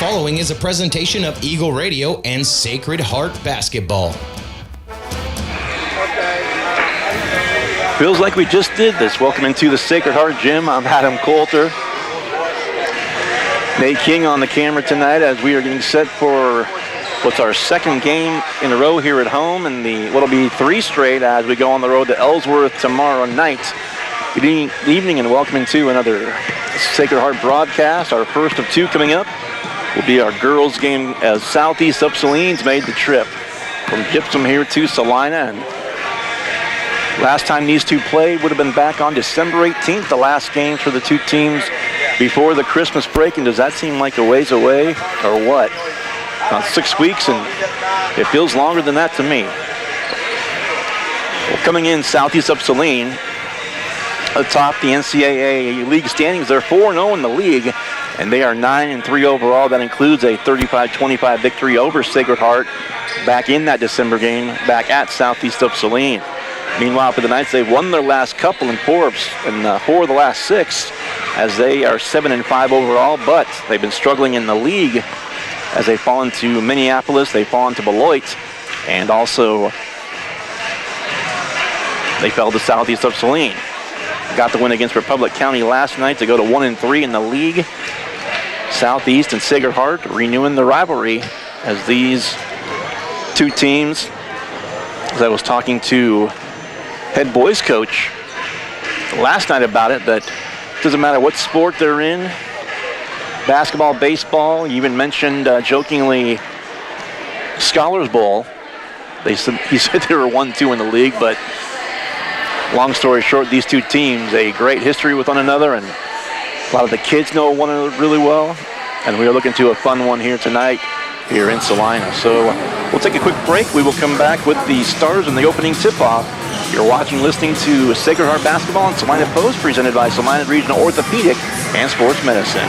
following is a presentation of Eagle Radio and Sacred Heart Basketball. Feels like we just did this. Welcome into the Sacred Heart Gym. I'm Adam Coulter. Nate King on the camera tonight as we are getting set for what's our second game in a row here at home, and what'll be 3 straight as we go on the road to Ellsworth tomorrow night. Good evening and welcome into another Sacred Heart broadcast. Our first of 2 coming up will be our girls game as Southeast up Saline's made the trip from Gypsum here to Salina. And last time these 2 played would have been back on December 18th, the last game for the 2 teams before the Christmas break. And does that seem like a ways away or what? About 6 weeks, and it feels longer than that to me. Well, coming in, Southeast up Saline atop the NCAA league standings. They're 4-0 in the league, and they are 9-3 overall. That includes a 35-25 victory over Sacred Heart back in that December game, back at Southeast up Saline. Meanwhile, for the Knights, they've won their last couple in 4 of the last 6, as they are 7-5 overall, but they've been struggling in the league as they fall into Minneapolis, they fall into Beloit, and also they fell to Southeast up Saline. Got the win against Republic County last night to go to 1-3 in the league. Southeast and Sacred Heart renewing the rivalry as these 2 teams, as I was talking to head boys coach last night about it, that it doesn't matter what sport they're in, basketball, baseball, you even mentioned jokingly Scholars Bowl. He said they were 1-2 in the league, but long story short, these 2 teams, a great history with one another, and a lot of the kids know one another really well, and we are looking to a fun one here tonight here in Salina. So we'll take a quick break. We will come back with the stars and the opening tip-off. You're watching, listening to Sacred Heart Basketball and Salina Post, presented by Salina Regional Orthopedic and Sports Medicine.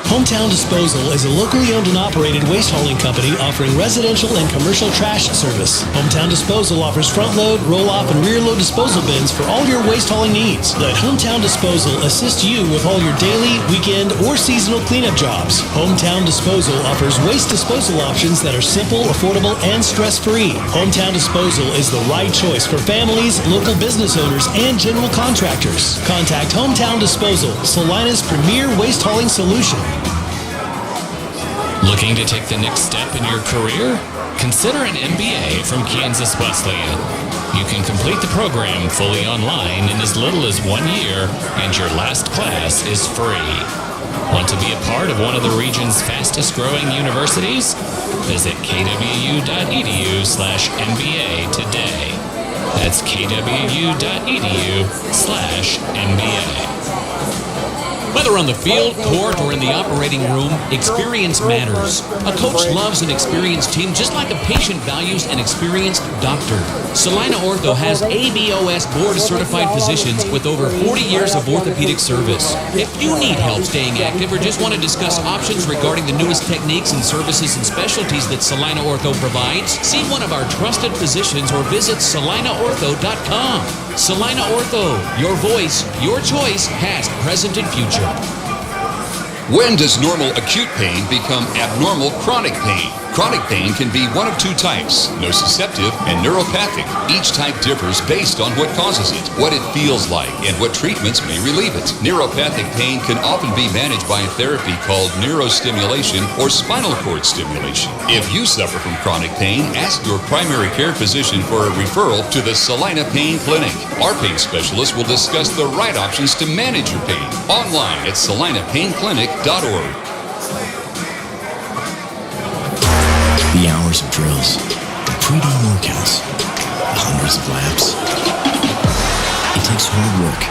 Hometown Disposal is a locally owned and operated waste hauling company offering residential and commercial trash service. Hometown Disposal offers front load, roll off, and rear load disposal bins for all your waste hauling needs. Let Hometown Disposal assist you with all your daily, weekend, or seasonal cleanup jobs. Hometown Disposal offers waste disposal options that are simple, affordable, and stress-free. Hometown Disposal is the right choice for families, local business owners, and general contractors. Contact Hometown Disposal, Salina's premier waste hauling solution. Looking to take the next step in your career? Consider an MBA from Kansas Wesleyan. You can complete the program fully online in as little as 1 year, and your last class is free. Want to be a part of one of the region's fastest growing universities? Visit kwu.edu/MBA today. That's kwu.edu/MBA. Whether on the field, court, or in the operating room, experience matters. A coach loves an experienced team just like a patient values an experienced doctor. Salina Ortho has ABOS board-certified physicians with over 40 years of orthopedic service. If you need help staying active or just want to discuss options regarding the newest techniques and services and specialties that Salina Ortho provides, see one of our trusted physicians or visit salinaortho.com. Salina Ortho, your voice, your choice, past, present, and future. When does normal acute pain become abnormal chronic pain? Chronic pain can be one of 2 types, nociceptive and neuropathic. Each type differs based on what causes it, what it feels like, and what treatments may relieve it. Neuropathic pain can often be managed by a therapy called neurostimulation or spinal cord stimulation. If you suffer from chronic pain, ask your primary care physician for a referral to the Salina Pain Clinic. Our pain specialist will discuss the right options to manage your pain. Online at salinapainclinic.org. The hours of drills, the pre-game workouts, the hundreds of laps. It takes hard work,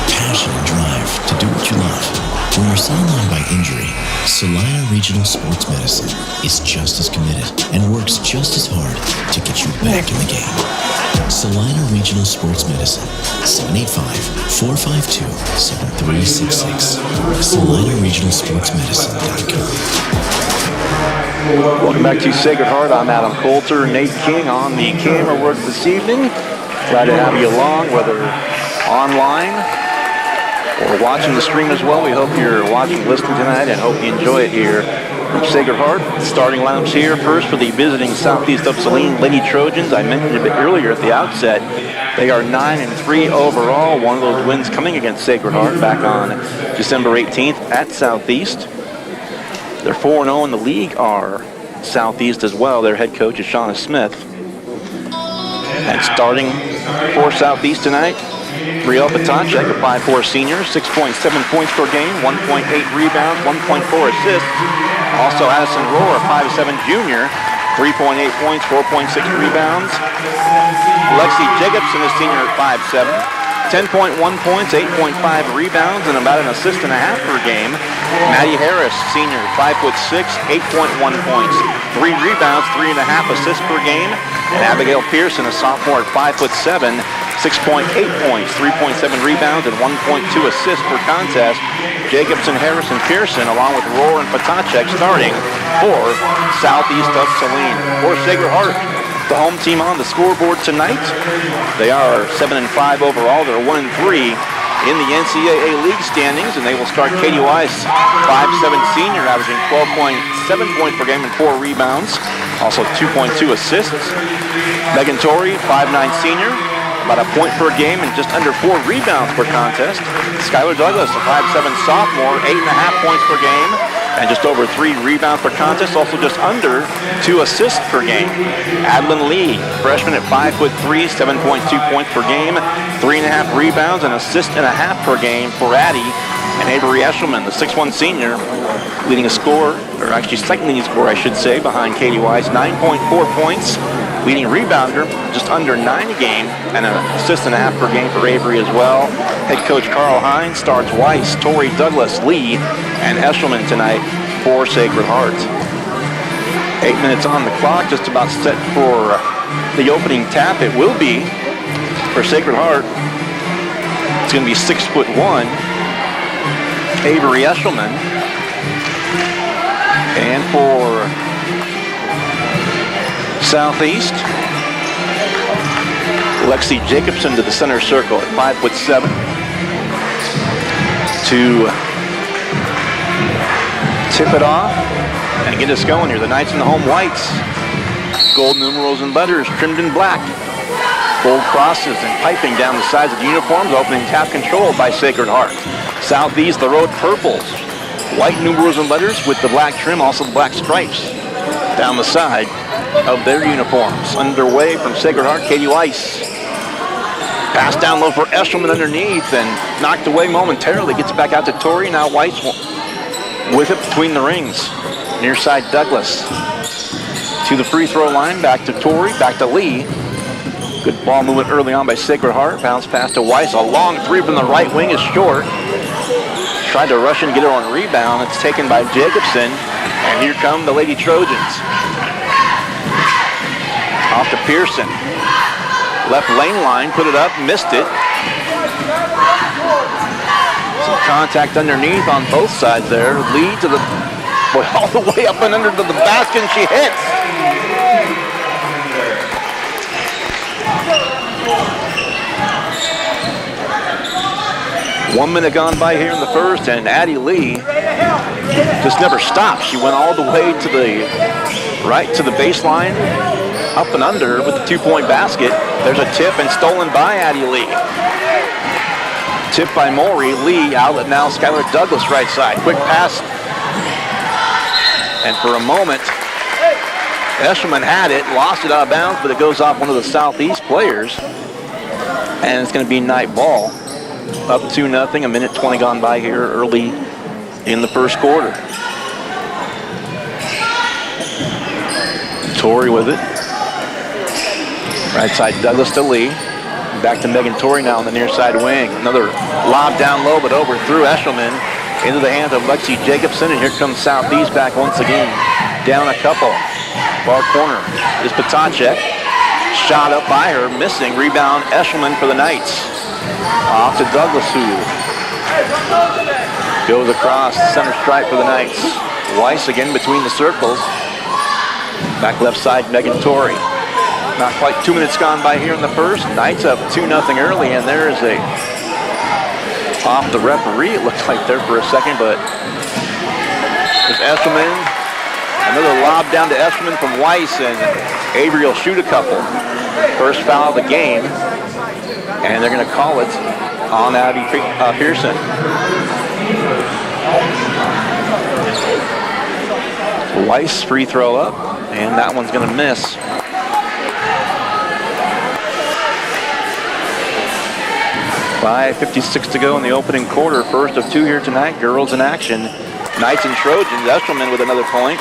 passion, and drive to do what you love. When you're sidelined by injury, Salina Regional Sports Medicine is just as committed and works just as hard to get you back in the game. Salina Regional Sports Medicine, 785-452-7366. SalinaRegionalSportsMedicine.com. Welcome back to Sacred Heart. I'm Adam Coulter. Nate King on the camera work this evening. Glad to have you along, whether online or watching the stream as well. We hope you're watching, listening tonight, and hope you enjoy it here from Sacred Heart. Starting lineups here. First for the visiting Southeast of Saline Lady Trojans. I mentioned a bit earlier at the outset. They are 9-3 overall. One of those wins coming against Sacred Heart back on December 18th at Southeast. They're 4-0 in the league are Southeast as well. Their head coach is Shauna Smith. And starting for Southeast tonight, Brielle Patacek, a 5'4 senior, 6.7 points per game, 1.8 rebounds, 1.4 assists. Also Addison Rohr, a 5'7 junior, 3.8 points, 4.6 rebounds. Lexi Jacobson, a senior at 5'7", 10.1 points, 8.5 rebounds, and about an assist and a half per game. Maddie Harris, senior, 5'6", 8.1 points, 3 rebounds, 3.5 assists per game. And Abigail Pearson, a sophomore at 5'7", 6.8 points, 3.7 rebounds, and 1.2 assists per contest. Jacobson, Harris, and Pearson, along with Rohr and Patacek, starting for Southeast of Saline. For Sacred Heart, the home team on the scoreboard tonight. They are 7-5 overall. They're 1-3 in the NCAA league standings, and they will start Katie Weiss, 5'7 senior, averaging 12.7 points per game and 4 rebounds. Also 2.2 assists. Megan Torrey, 5'9 senior, about a point per game and just under 4 rebounds per contest. Skylar Douglas, a 5'7 sophomore, 8.5 points per game and just over 3 rebounds per contest, also just under 2 assists per game. Adeline Lee, freshman at 5'3", 7.2 points per game, 3.5 rebounds and assist and a half per game for Addie. And Avery Eshelman, the 6'1 senior, leading a score, or actually second leading scorer, I should say, behind Katie Weiss, 9.4 points. Leading rebounder, just under 9 a game, and an assist and a half per game for Avery as well. Head coach Carl Hines starts Weiss, Torrey, Douglas, Lee, and Eshelman tonight for Sacred Heart. 8 minutes on the clock, just about set for the opening tap. It will be for Sacred Heart. It's going to be 6'1", Avery Eshelman. And for Southeast, Lexi Jacobson to the center circle at 5'7" to tip it off and get us going here. The Knights in the home whites, gold numerals and letters trimmed in black, gold crosses and piping down the sides of the uniforms, opening tap controlled by Sacred Heart. Southeast, the road purples, white numerals and letters with the black trim, also the black stripes down the side of their uniforms. Underway from Sacred Heart, Katie Weiss. Pass down low for Eshelman underneath and knocked away momentarily. Gets it back out to Torrey. Now Weiss with it between the rings. Near side Douglas to the free throw line. Back to Torrey. Back to Lee. Good ball movement early on by Sacred Heart. Bounce pass to Weiss. A long three from the right wing is short. Tried to rush and get it on rebound. It's taken by Jacobson. And here come the Lady Trojans. Off to Pearson. Left lane line, put it up, missed it. Some contact underneath on both sides there. Lee to the, boy, all the way up and under to the basket, and she hits. One minute gone by here in the first, and Addie Lee just never stopped. She went all the way to the right to the baseline, up and under with the 2-point basket. There's a tip and stolen by Addie Lee. Tip by Maury. Lee outlet now. Skylar Douglas right side. Quick pass. And for a moment, Eshelman had it, lost it out of bounds, but it goes off one of the Southeast players. And it's going to be night ball. Up 2-0, a minute 20 gone by here early in the first quarter. Torrey with it. Right side Douglas to Lee. Back to Megan Torrey now on the near side wing. Another lob down low, but overthrew Eshelman into the hands of Lexi Jacobson. And here comes Southeast back once again. Down a couple. Far corner is Patacek. Shot up by her, missing. Rebound Eshelman for the Knights. Off to Douglas, who goes across the center stripe for the Knights. Weiss again between the circles. Back left side, Megan Torrey. Not quite 2 minutes gone by here in the first. Knights up 2-0 early, and there is a off the referee, it looked like there for a second, but there's Eshelman. Another lob down to Eshelman from Weiss, and Avery will shoot a couple. First foul of the game, and they're going to call it on Abby Pearson. Weiss free throw up, and that one's going to miss. 5:56 to go in the opening quarter. First of two here tonight. Girls in action. Knights and Trojans. Eshelman with another point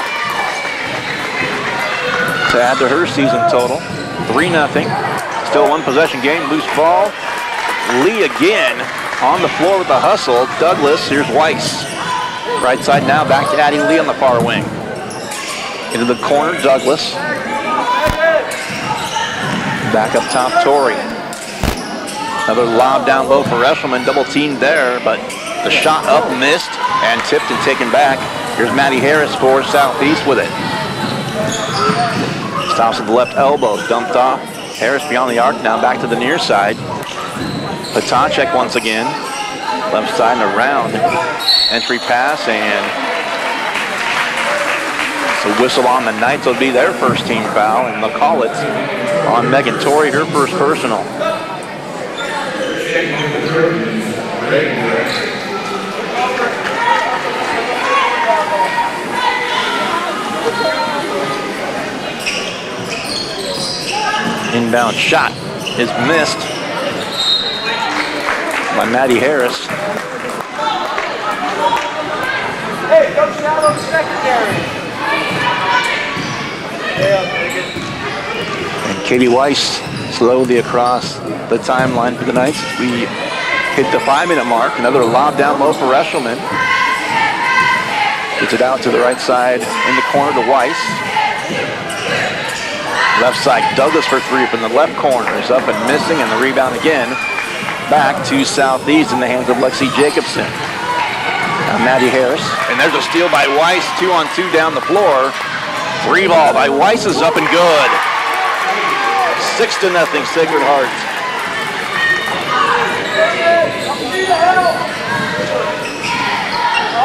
to add to her season total. 3-0. Still one possession game. Loose ball. Lee again on the floor with the hustle. Douglas. Here's Weiss. Right side now. Back to Addie Lee on the far wing. Into the corner. Douglas. Back up top. Torrey. Another lob down low for Eshelman. Double teamed there, but the shot up missed and tipped and taken back. Here's Maddie Harris for Southeast with it. Stops at the left elbow. Dumped off. Harris beyond the arc. Now back to the near side. Patacek once again. Left side and around. Entry pass, and it's a whistle on the Knights. It'll be their first team foul, and they'll call it on Megan Torrey, her first personal. Inbound shot is missed by Maddie Harris. Hey, don't shout on the secondary. And Katie Weiss slowly across the timeline for the Knights. We hit the 5-minute mark. Another lob down low for Eshelman. Gets it out to the right side in the corner to Weiss. Left side, Douglas for three from the left corner. Is up and missing, and the rebound again. Back to Southeast in the hands of Lexi Jacobson. Now Maddie Harris. And there's a steal by Weiss. 2-on-2 down the floor. Free ball by Weiss is up and good. 6-0 Sacred Heart.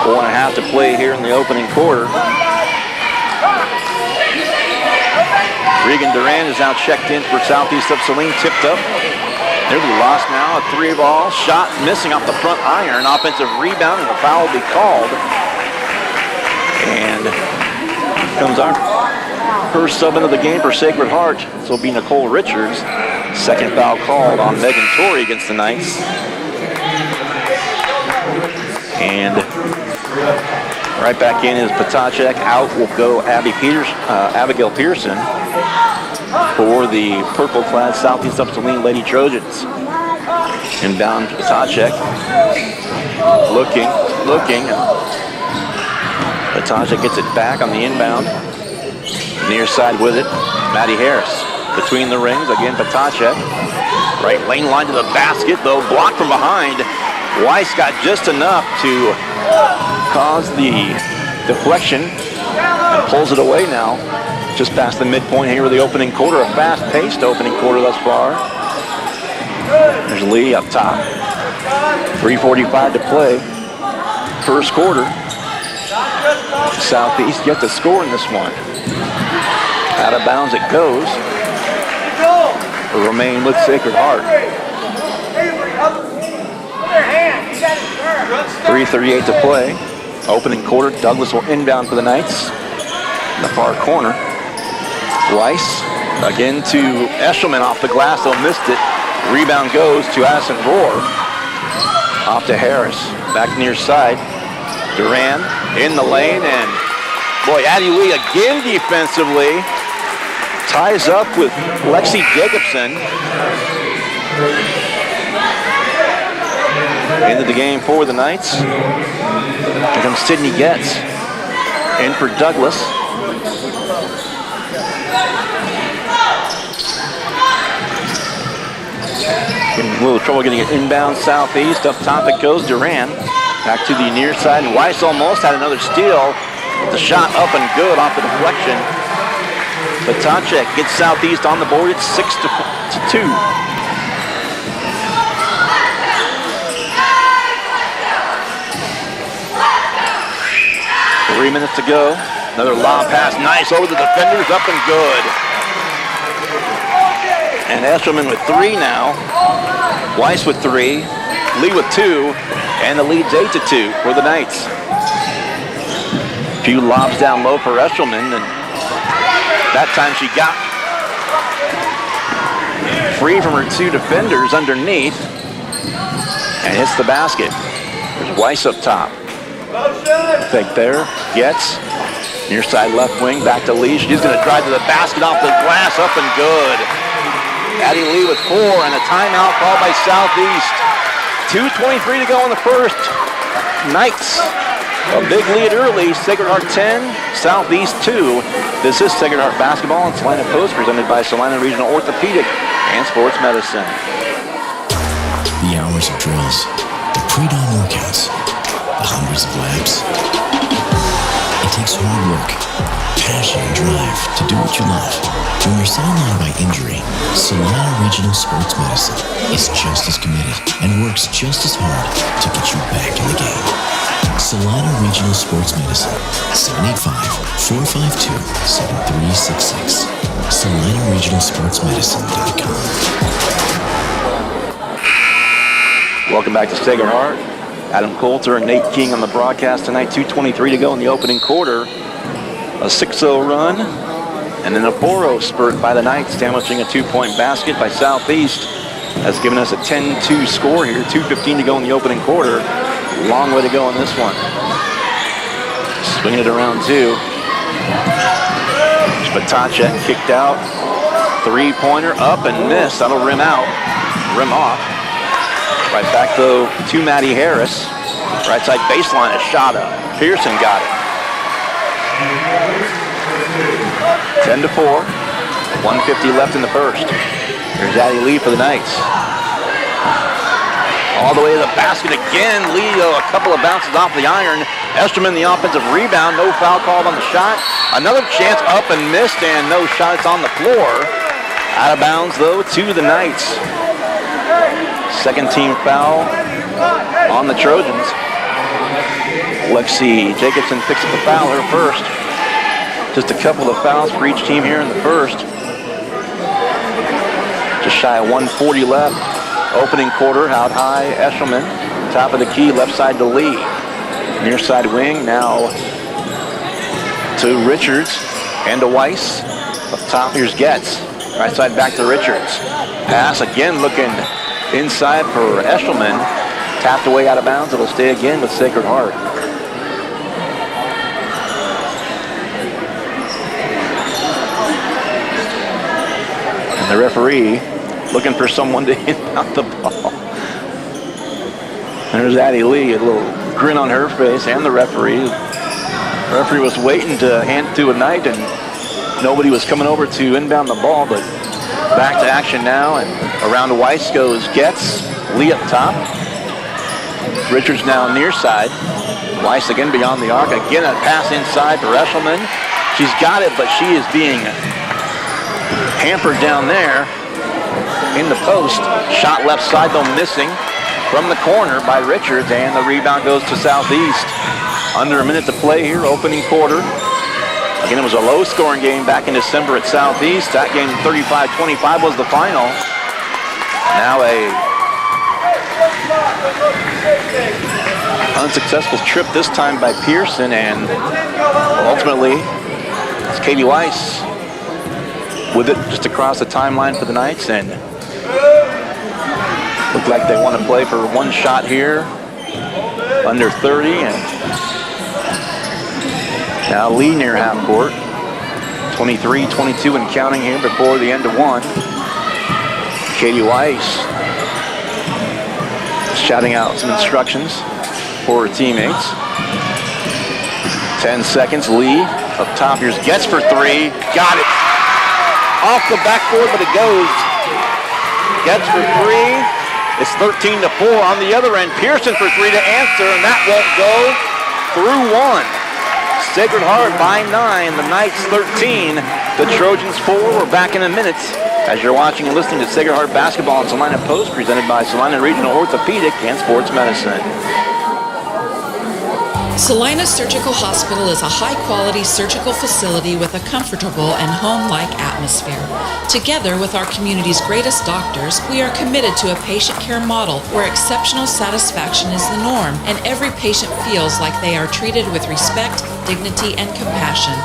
Four and a half to play here in the opening quarter. Regan Duran is now checked in for Southeast of Saline, tipped up. There's a loss now, a 3-ball shot missing off the front iron. Offensive rebound, and a foul will be called. And comes our first sub into the game for Sacred Heart. This will be Nicole Richards. Second foul called on Megan Torrey against the Knights. And right back in is Patacek. Out will go Abigail Pearson for the purple-clad Southeast of Saline Lady Trojans. Inbound Patacek. Looking. Patacek gets it back on the inbound. Near side with it, Maddie Harris. Between the rings, again Patacek. Right lane line to the basket, though blocked from behind. Weiss got just enough to cause the deflection and pulls it away now. Just past the midpoint here of the opening quarter. A fast-paced opening quarter thus far. There's Lee up top. 3:45 to play. First quarter. Southeast yet to score in this one. Out of bounds it goes. Will remain with Sacred Heart. 3:38 to play. Opening quarter. Douglas will inbound for the Knights. In the far corner. Weiss again to Eshelman off the glass. They'll missed it. Rebound goes to Addison Rohr. Off to Harris. Back near side. Duran in the lane, and boy, Addie Lee again defensively. Ties up with Lexi Jacobson. Into the game for the Knights. Here comes Sydney Getz. In for Douglas. Getting a little trouble getting it inbound Southeast. Up top it goes. Duran. Back to the near side. And Weiss almost had another steal. The shot up and good off the deflection. Patacek gets Southeast on the board. It's 6-2. minutes to go. Another lob pass, nice over the defenders, up and good. And Eshelman with 3 now. Weiss with 3, Lee with 2, and the lead's 8-2 for the Knights. A few lobs down low for Eshelman, and that time she got free from her 2 defenders underneath and hits the basket. There's Weiss up top. Fake there, gets. Near side left wing, back to Lee. She's going to drive to the basket off the glass, up and good. Addie Lee with 4 and a timeout called by Southeast. 2:23 to go in the first. Knights, a big lead early. Sacred Heart 10, Southeast 2. This is Sacred Heart Basketball on Salina Post, presented by Salina Regional Orthopedic and Sports Medicine. The hours of drills, the pre-dawn workouts, the hundreds of laps. It takes hard work, passion, and drive to do what you love. When you're sidelined by injury, Salina Regional Sports Medicine is just as committed and works just as hard to get you back in the game. Salina Regional Sports Medicine, 785-452-7366. SalinaRegionalSportsMedicine.com. Welcome back to Sacred Heart. Adam Coulter and Nate King on the broadcast tonight. 2:23 to go in the opening quarter. A 6-0 run, and then a 4-0 spurt by the Knights, establishing a 2-point basket by Southeast. Has given us a 10-2 score here. 2:15 to go in the opening quarter. Long way to go in this one. Swinging it around 2. Spatacha kicked out. 3-pointer up and missed. That'll rim out. Rim off. Right back though to Maddie Harris. Right side baseline, a shot up. Pearson got it. 10-4. 1:50 left in the first. Here's Addie Lee for the Knights. All the way to the basket again. Lee, a couple of bounces off the iron. Esterman the offensive rebound. No foul called on the shot. Another chance up and missed, and no shots on the floor. Out of bounds though to the Knights. Second team foul on the Trojans. Lexi Jacobson picks up the foul, her first. Just a couple of fouls for each team here in the first. Just shy of 1:40 left. Opening quarter, out high, Eshelman. Top of the key, left side to Lee. Near side wing, now to Richards and to Weiss. Up top, here's Getz. Right side back to Richards. Pass again, looking inside for Eshelman. Tapped away out of bounds. It'll stay again with Sacred Heart. And the referee looking for someone to inbound the ball. There's Addie Lee, a little grin on her face, and the referee. The referee was waiting to hand it to a Knight, and nobody was coming over to inbound the ball, but back to action now, and around to Weiss goes Getz. Lee up top. Richards now near side. Weiss again beyond the arc. Again a pass inside for Eshelman. She's got it, but she is being hampered down there in the post. Shot left side though missing from the corner by Richards, and the rebound goes to Southeast. Under a minute to play here, opening quarter. Again, it was a low-scoring game back in December at Southeast. That game, 35-25 was the final. Now a unsuccessful trip this time by Pearson, and ultimately it's Katie Weiss with it just across the timeline for the Knights, and look like they want to play for one shot here. Under 30, and now Lee near half court. 23-22 and counting here before the end of one. Katie Weiss shouting out some instructions for her teammates. 10 seconds, Lee up top. Here's Getz for 3. Got it. Off the backboard, but it goes. Getz for 3. It's 13-4 on the other end. Pearson for 3 to answer, and that won't go through one. Sacred Heart by 9, the Knights 13, the Trojans 4. We're back in a minute as you're watching and listening to Sacred Heart Basketball on Salina Post, presented by Salina Regional Orthopedic and Sports Medicine. Saline Surgical Hospital is a high-quality surgical facility with a comfortable and home-like atmosphere. Together with our community's greatest doctors, we are committed to a patient care model where exceptional satisfaction is the norm and every patient feels like they are treated with respect, dignity, and compassion.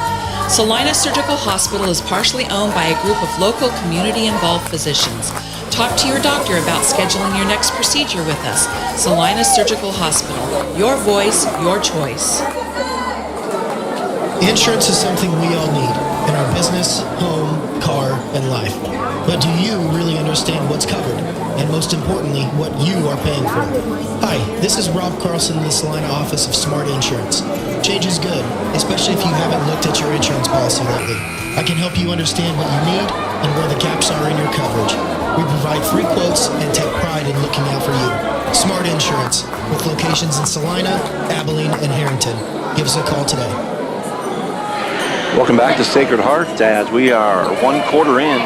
Saline Surgical Hospital is partially owned by a group of local community-involved physicians. Talk to your doctor about scheduling your next procedure with us. Saline Surgical Hospital. Your voice, your choice. Insurance is something we all need in our business, home, car, and life. But do you really understand what's covered? And most importantly, what you are paying for? Hi, this is Rob Carlson in the Salina office of Smart Insurance. Change is good, especially if you haven't looked at your insurance policy lately. I can help you understand what you need and where the gaps are in your coverage. We provide free quotes and take pride in looking out for you. Smart Insurance, with locations in Salina, Abilene, and Harrington. Give us a call today. Welcome back to Sacred Heart as we are 1 quarter in.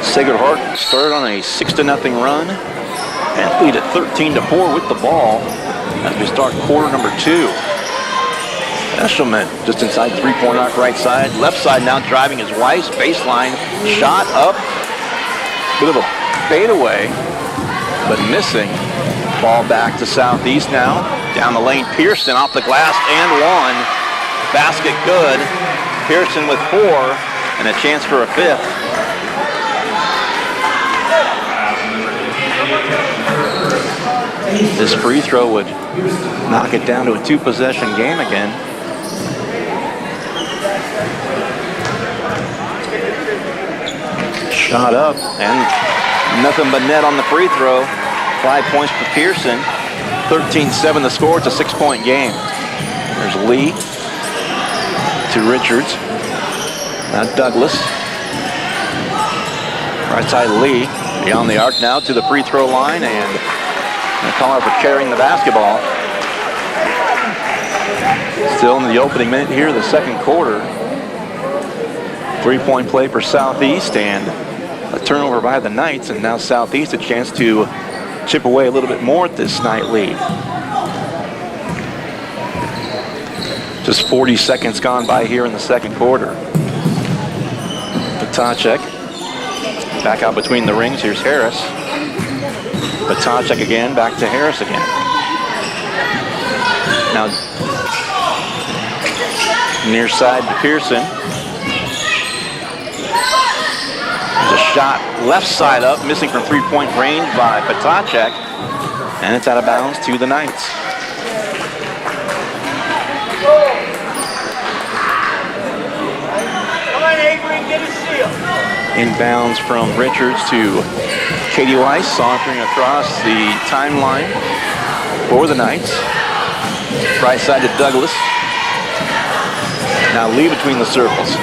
Sacred Heart started on a 6-0 run and lead at 13-4 with the ball as we start quarter number 2. Eshelman just inside the three-point arc right side. Left side now driving his Weiss. Baseline shot up. Bit of a fadeaway, but missing. Ball back to Southeast now. Down the lane, Pearson off the glass and one. Basket good. Pearson with 4 and a chance for a 5th. This free throw would knock it down to a 2-possession game again. Shot up and nothing but net on the free throw. 5 points for Pearson. 13-7 the score. It's a 6-point game. There's Lee to Richards. Now Douglas. Right side Lee. Beyond the arc now to the free throw line and a call for carrying the basketball. Still in the opening minute here, the second quarter. 3-point play for Southeast and a turnover by the Knights, and now Southeast a chance to chip away a little bit more at this Knight lead. Just 40 seconds gone by here in the second quarter. Patacek back out between the rings. Here's Harris. Patacek again, back to Harris again. Now near side to Pearson. There's a shot left side up, missing from 3-point range by Patacek, and it's out of bounds to the Knights. Come on, Avery, get a steal. Inbounds from Richards to Katie Weiss, sauntering across the timeline for the Knights. Right side to Douglas. Now Lee between the circles.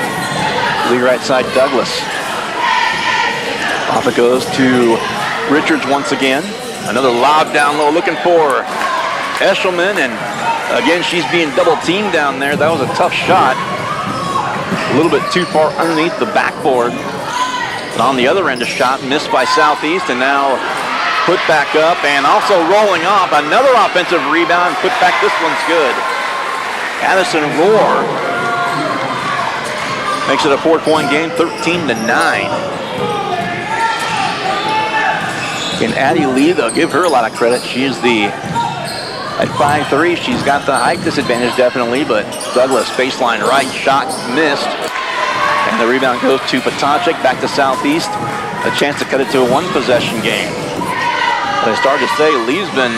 Lee right side, Douglas. Off it goes to Richards once again. Another lob down low looking for Eshelman, and again she's being double teamed down there. That was a tough shot. A little bit too far underneath the backboard. But on the other end, a shot missed by Southeast, and now put back up and also rolling off. Another offensive rebound, put back. This one's good. Addison Rohr makes it a 4-point game, 13-9. And Addie Lee, they'll give her a lot of credit. She's at 5'3", she's got the height disadvantage definitely, but Douglas baseline right, shot missed. And the rebound goes to Patacek, back to Southeast. A chance to cut it to a 1-possession game. But I started to say, Lee's been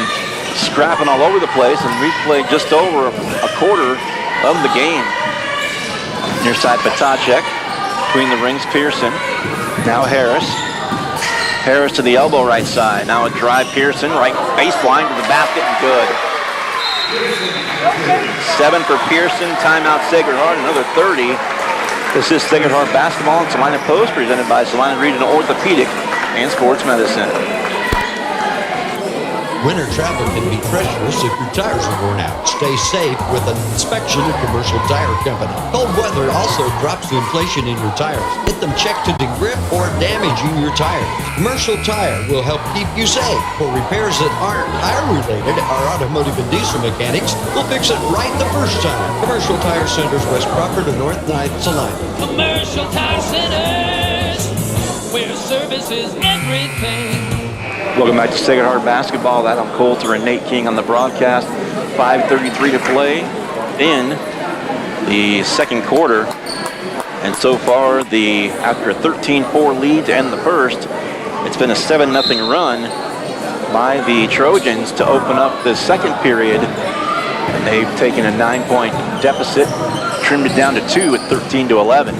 scrapping all over the place, and we've played just over a quarter of the game. Near side Patacek, between the rings Pearson. Now Harris. Harris to the elbow right side. Now a drive Pearson, right baseline to the basket and good. 7 for Pearson, timeout Sacred Heart, another 30. This is Sacred Heart Basketball and Salina Post, presented by Salina Regional Orthopedic and Sports Medicine. Winter travel can be treacherous if your tires are worn out. Stay safe with an inspection at Commercial Tire Company. Cold weather also drops the inflation in your tires. Get them checked to degrip or damaging your tires. Commercial Tire will help keep you safe. For repairs that aren't tire-related, our automotive and diesel mechanics will fix it right the first time. Commercial Tire Centers, West Crawford and North 9th, Saline. Commercial Tire Centers, where service is everything. Welcome back to Sacred Heart Basketball. Adam Coulter and Nate King on the broadcast. 5:33 to play in the second quarter. And so far, after a 13-4 lead to end the first, it's been a 7-0 run by the Trojans to open up the second period. And they've taken a 9-point deficit, trimmed it down to 2 at 13-11.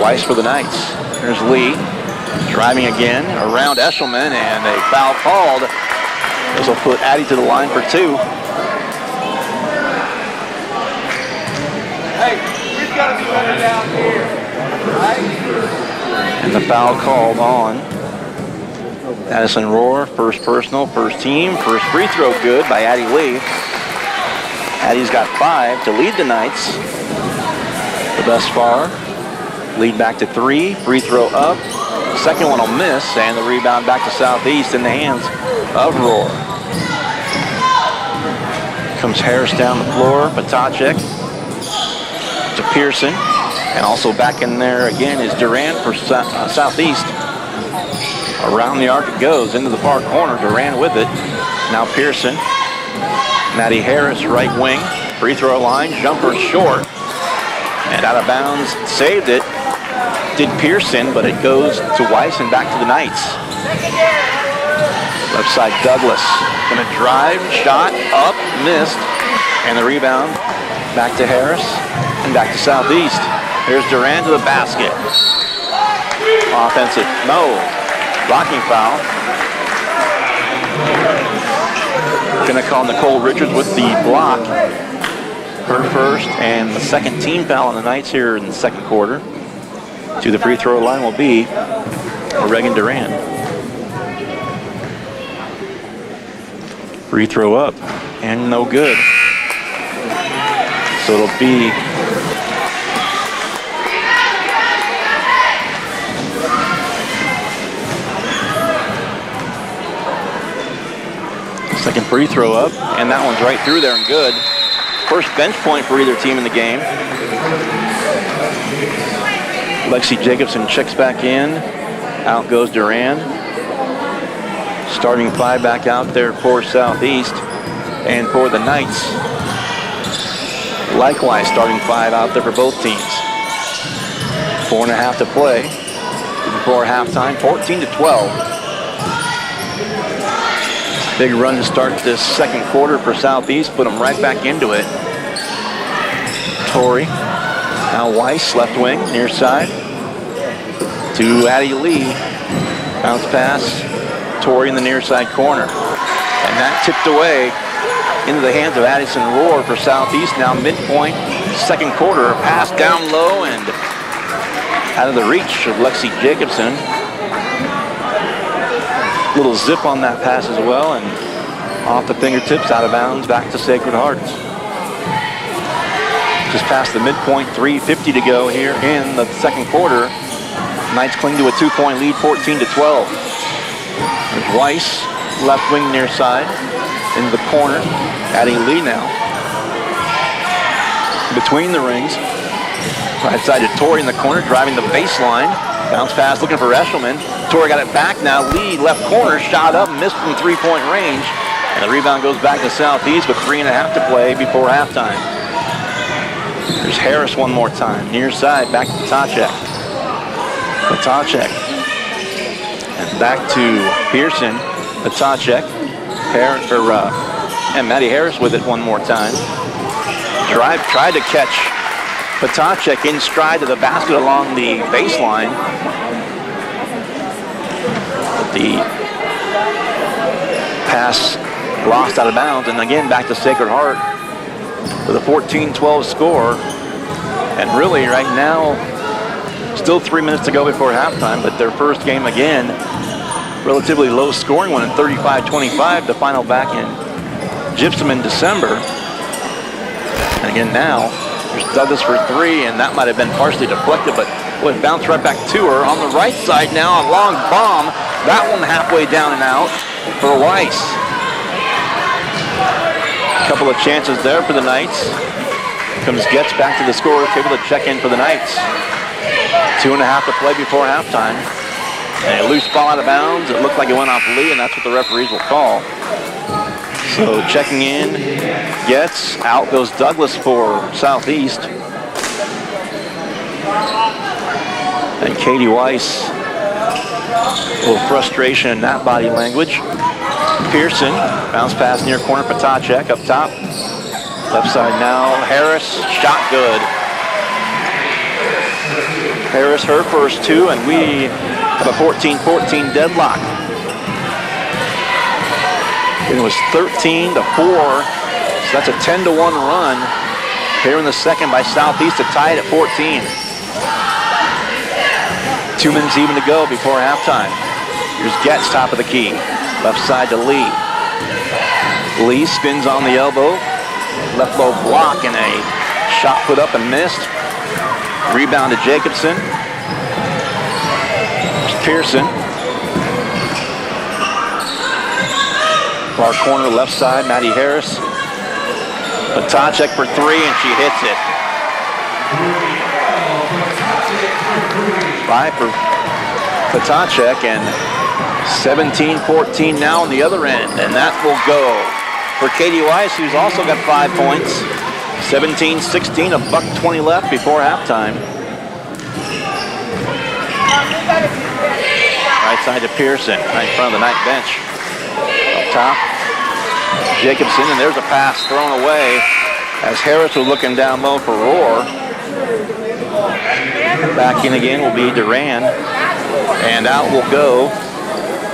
Weiss for the Knights. There's Lee. Driving again around Eshelman, and a foul called. This will put Addy to the line for 2. Hey, we've got to be better down here, right? And the foul called on Addison Rohr. First personal, first team, first free throw good by Addie Lee. Addie's got 5 to lead the Knights. Thus far, lead back to 3, free throw up. Second one will miss, and the rebound back to Southeast in the hands of Rohr. Comes Harris down the floor, Patacek to Pearson, and also back in there again is Durant for Southeast. Around the arc it goes, into the far corner, Durant with it. Now Pearson, Maddie Harris, right wing, free throw line, jumper short, and out of bounds, saved it. Did Pearson, but it goes to Weiss and back to the Knights. Left side Douglas, gonna drive, shot, up, missed, and the rebound back to Harris and back to Southeast. Here's Durant to the basket. Offensive, no, blocking foul. Gonna call Nicole Richards with the block. Her first and the second team foul on the Knights here in the second quarter. To the free throw line will be Reagan Durant. Free throw up and no good. So it'll be second free throw up, and that one's right through there and good. First bench point for either team in the game. Lexi Jacobson checks back in. Out goes Duran. Starting 5 back out there for Southeast. And for the Knights, likewise starting 5 out there for both teams. 4.5 to play before halftime, 14-12. Big run to start this second quarter for Southeast. Put them right back into it. Torrey. Now Weiss, left wing, near side. To Addie Lee. Bounce pass. Torrey in the near side corner. And that tipped away into the hands of Addison Rohr for Southeast. Now midpoint, second quarter. Pass down low and out of the reach of Lexi Jacobson. Little zip on that pass as well, and off the fingertips, out of bounds, back to Sacred Hearts. Just past the midpoint, 3:50 to go here in the second quarter. Knights cling to a 2-point lead, 14-12. There's Weiss, left wing near side, into the corner. Addie Lee now. Between the rings. Right side to Torrey in the corner, driving the baseline. Bounce pass, looking for Eshelman. Torrey got it back now. Lee, left corner, shot up, missed from 3-point range. And the rebound goes back to Southeast with 3.5 to play before halftime. There's Harris one more time. Near side, back to Patacek. Patacek. And back to Pearson. Patacek. And Maddie Harris with it one more time. Drive, tried to catch Patacek in stride to the basket along the baseline. The pass lost out of bounds, and again back to Sacred Heart with a 14-12 score. And really right now, still 3 minutes to go before halftime, but their first game again relatively low scoring one in 35-25, the final back in Gypsum in December. And again now, there's Douglas for three, and that might have been partially deflected, but boy, it bounced right back to her. On the right side now, a long bomb. That one halfway down and out for Weiss. A couple of chances there for the Knights. Comes Getz back to the scorer's table to check in for the Knights. 2.5 to play before halftime. And a loose ball out of bounds. It looked like it went off Lee, and that's what the referees will call. So checking in, Getz. Out goes Douglas for Southeast. And Katie Weiss, a little frustration in that body language. Pearson, bounce pass near corner, Patacek up top. Left side now, Harris, shot good. Harris, her first two, and we have a 14-14 deadlock. It was 13-4, so that's a 10-1 run here in the second by Southeast to tie it at 14. 2 minutes even to go before halftime. Here's Getz, top of the key. Left side to Lee. Lee spins on the elbow. Left low block and a shot put up and missed. Rebound to Jacobson. Pearson. Far corner left side, Maddie Harris. Patacek for three, and she hits it. 5 for Patacek, and 17-14 now on the other end, and that will go for Katie Weiss, who's also got 5 points. 17-16, $1:20 left before halftime. Right side to Pearson, right in front of the Knight bench. Up top, Jacobson, and there's a pass thrown away as Harris was looking down low for Rohr. Back in again will be Duran, and out will go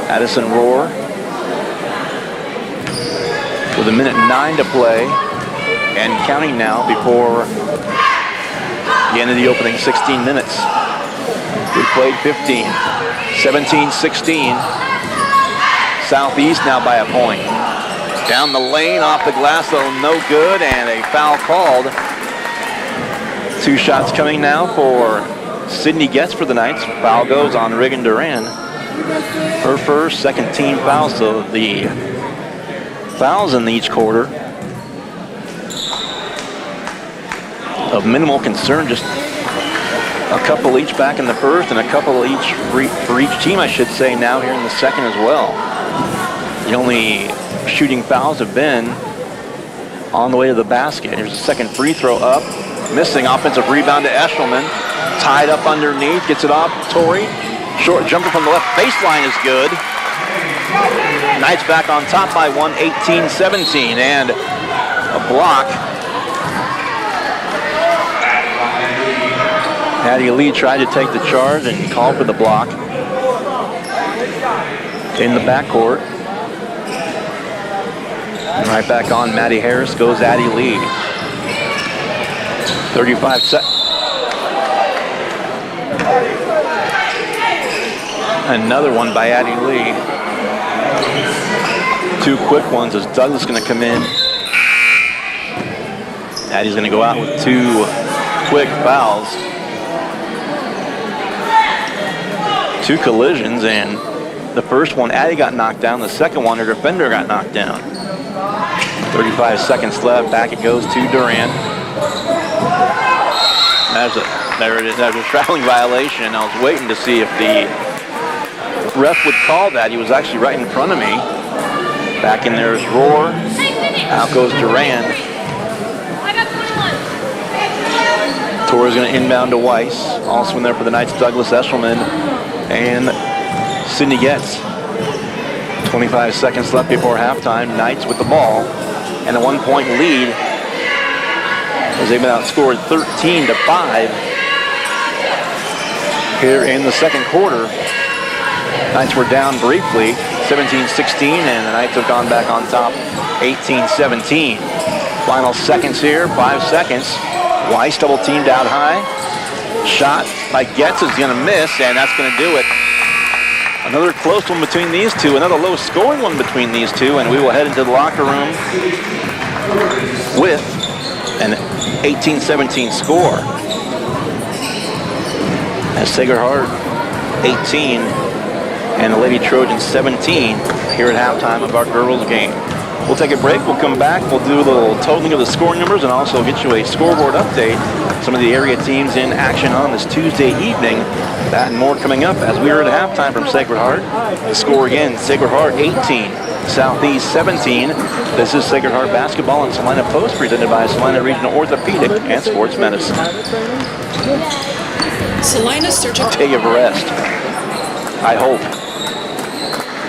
Addison Rohr with 1:09 to play and counting now before the end of the opening 16 minutes. We played 15. 17-16. Southeast now by a point. Down the lane, off the glass, though no good, and a foul called. 2 shots coming now for Sydney Getz for the Knights. Foul goes on Regan Duran. Her first, second team foul, so the fouls in each quarter of minimal concern, just a couple each back in the first and a couple each for each team, I should say, now here in the second as well. The only shooting fouls have been on the way to the basket. Here's a second free throw up. Missing, offensive rebound to Eshelman. Tied up underneath, gets it off Torrey. Short jumper from the left baseline is good. Knights back on top by 1, 18-17, and a block. Addie Lee tried to take the charge and called for the block in the backcourt. And right back on Maddie Harris goes Addie Lee. 35 seconds. Another one by Addie Lee. 2 quick ones as Douglas going to come in. Addie's going to go out with 2 quick fouls. 2 collisions, and the first one, Addie got knocked down. The second one, her defender got knocked down. 35 seconds left. Back it goes to Duran. There it is. There's a traveling violation. I was waiting to see if the ref would call that. He was actually right in front of me. Back in there is Rohr. Out goes Duran. Torrey's going to inbound to Weiss. Also in there for the Knights, Douglas Eshelman and Sydney Getz. 25 seconds left before halftime. Knights with the ball and a 1-point lead as they've been outscored 13-5 here in the second quarter. Knights were down briefly, 17-16, and the Knights have gone back on top, 18-17. Final seconds here, 5 seconds. Weiss double teamed out high. Shot by Getz is going to miss, and that's going to do it. Another close one between these two, another low-scoring one between these two, and we will head into the locker room with an 18-17 score. As Sacred Heart 18 and the Lady Trojans 17 here at halftime of our girls game. We'll take a break. We'll come back. We'll do a little totaling of the scoring numbers and also get you a scoreboard update. Some of the area teams in action on this Tuesday evening. That and more coming up as we are at halftime from Sacred Heart. The score again, Sacred Heart 18, Southeast 17. This is Sacred Heart basketball and Salina Post presented by Salina Regional Orthopedic and Sports Medicine. Salina Surgical. Day of rest, I hope.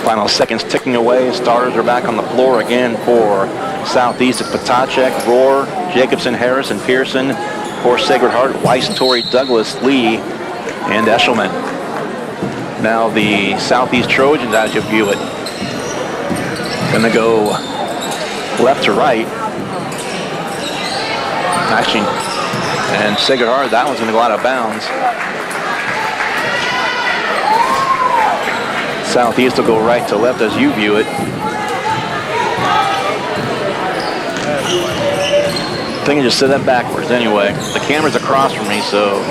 Final seconds ticking away. Stars are back on the floor again for Southeast. It's Patacek, Rohr, Jacobson, Harris, and Pearson. For Sacred Heart, Weiss, Torrey, Douglas, Lee, and Eshelman. Now the Southeast Trojans, as you view it, gonna go left to right. Actually, and Sacred Heart, that one's gonna go out of bounds. Southeast will go right to left as you view it. I think I just said that backwards anyway. The camera's across from me, so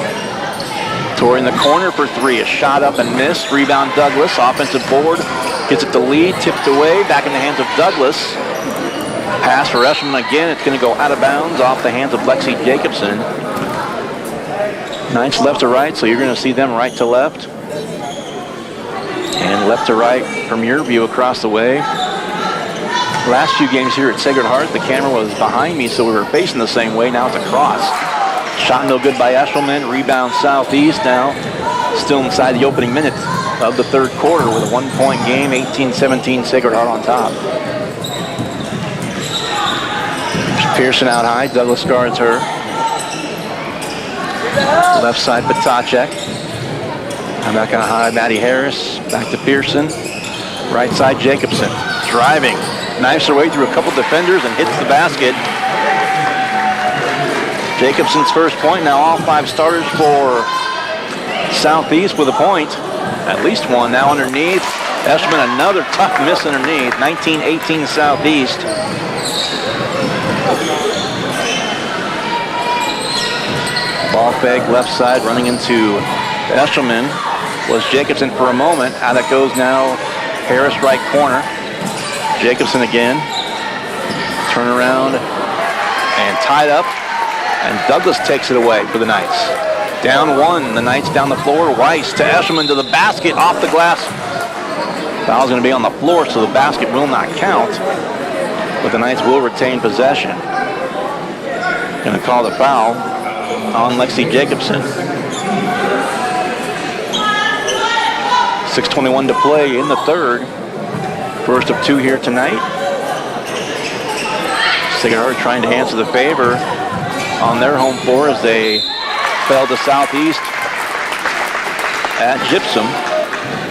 Torrey in the corner for three. A shot up and missed. Rebound Douglas. Offensive board. Gets it to Lee. Tipped away. Back in the hands of Douglas. Pass for Eshelman again. It's going to go out of bounds off the hands of Lexi Jacobson. Knights left to right, so you're going to see them right to left. And left to right from your view across the way. Last few games here at Sacred Heart, the camera was behind me, so we were facing the same way. Now it's across. Shot no good by Eshelman. Rebound Southeast now. Still inside the opening minutes of the third quarter with a 1-point game. 18-17 Sacred Heart on top. Pearson out high. Douglas guards her. Left side Patacek. I'm back on high, Maddie Harris. Back to Pearson. Right side, Jacobson. Driving. Knifes her way through a couple defenders and hits the basket. Jacobson's first point. Now all five starters for Southeast with a point. At least one. Now underneath. Eshelman, another tough miss underneath. 19-18 Southeast. Ball fake left side running into Eshelman. Was Jacobson for a moment. Out it goes now. Harris right corner. Jacobson again. Turn around and tied up. And Douglas takes it away for the Knights. Down one. The Knights down the floor. Weiss to Eshelman to the basket. Off the glass. Foul's going to be on the floor, so the basket will not count. But the Knights will retain possession. Going to call the foul on Lexi Jacobson. 6:21 to play in the third. First of two here tonight. Sacred Heart trying to answer the favor on their home floor as they fell to Southeast at Gypsum.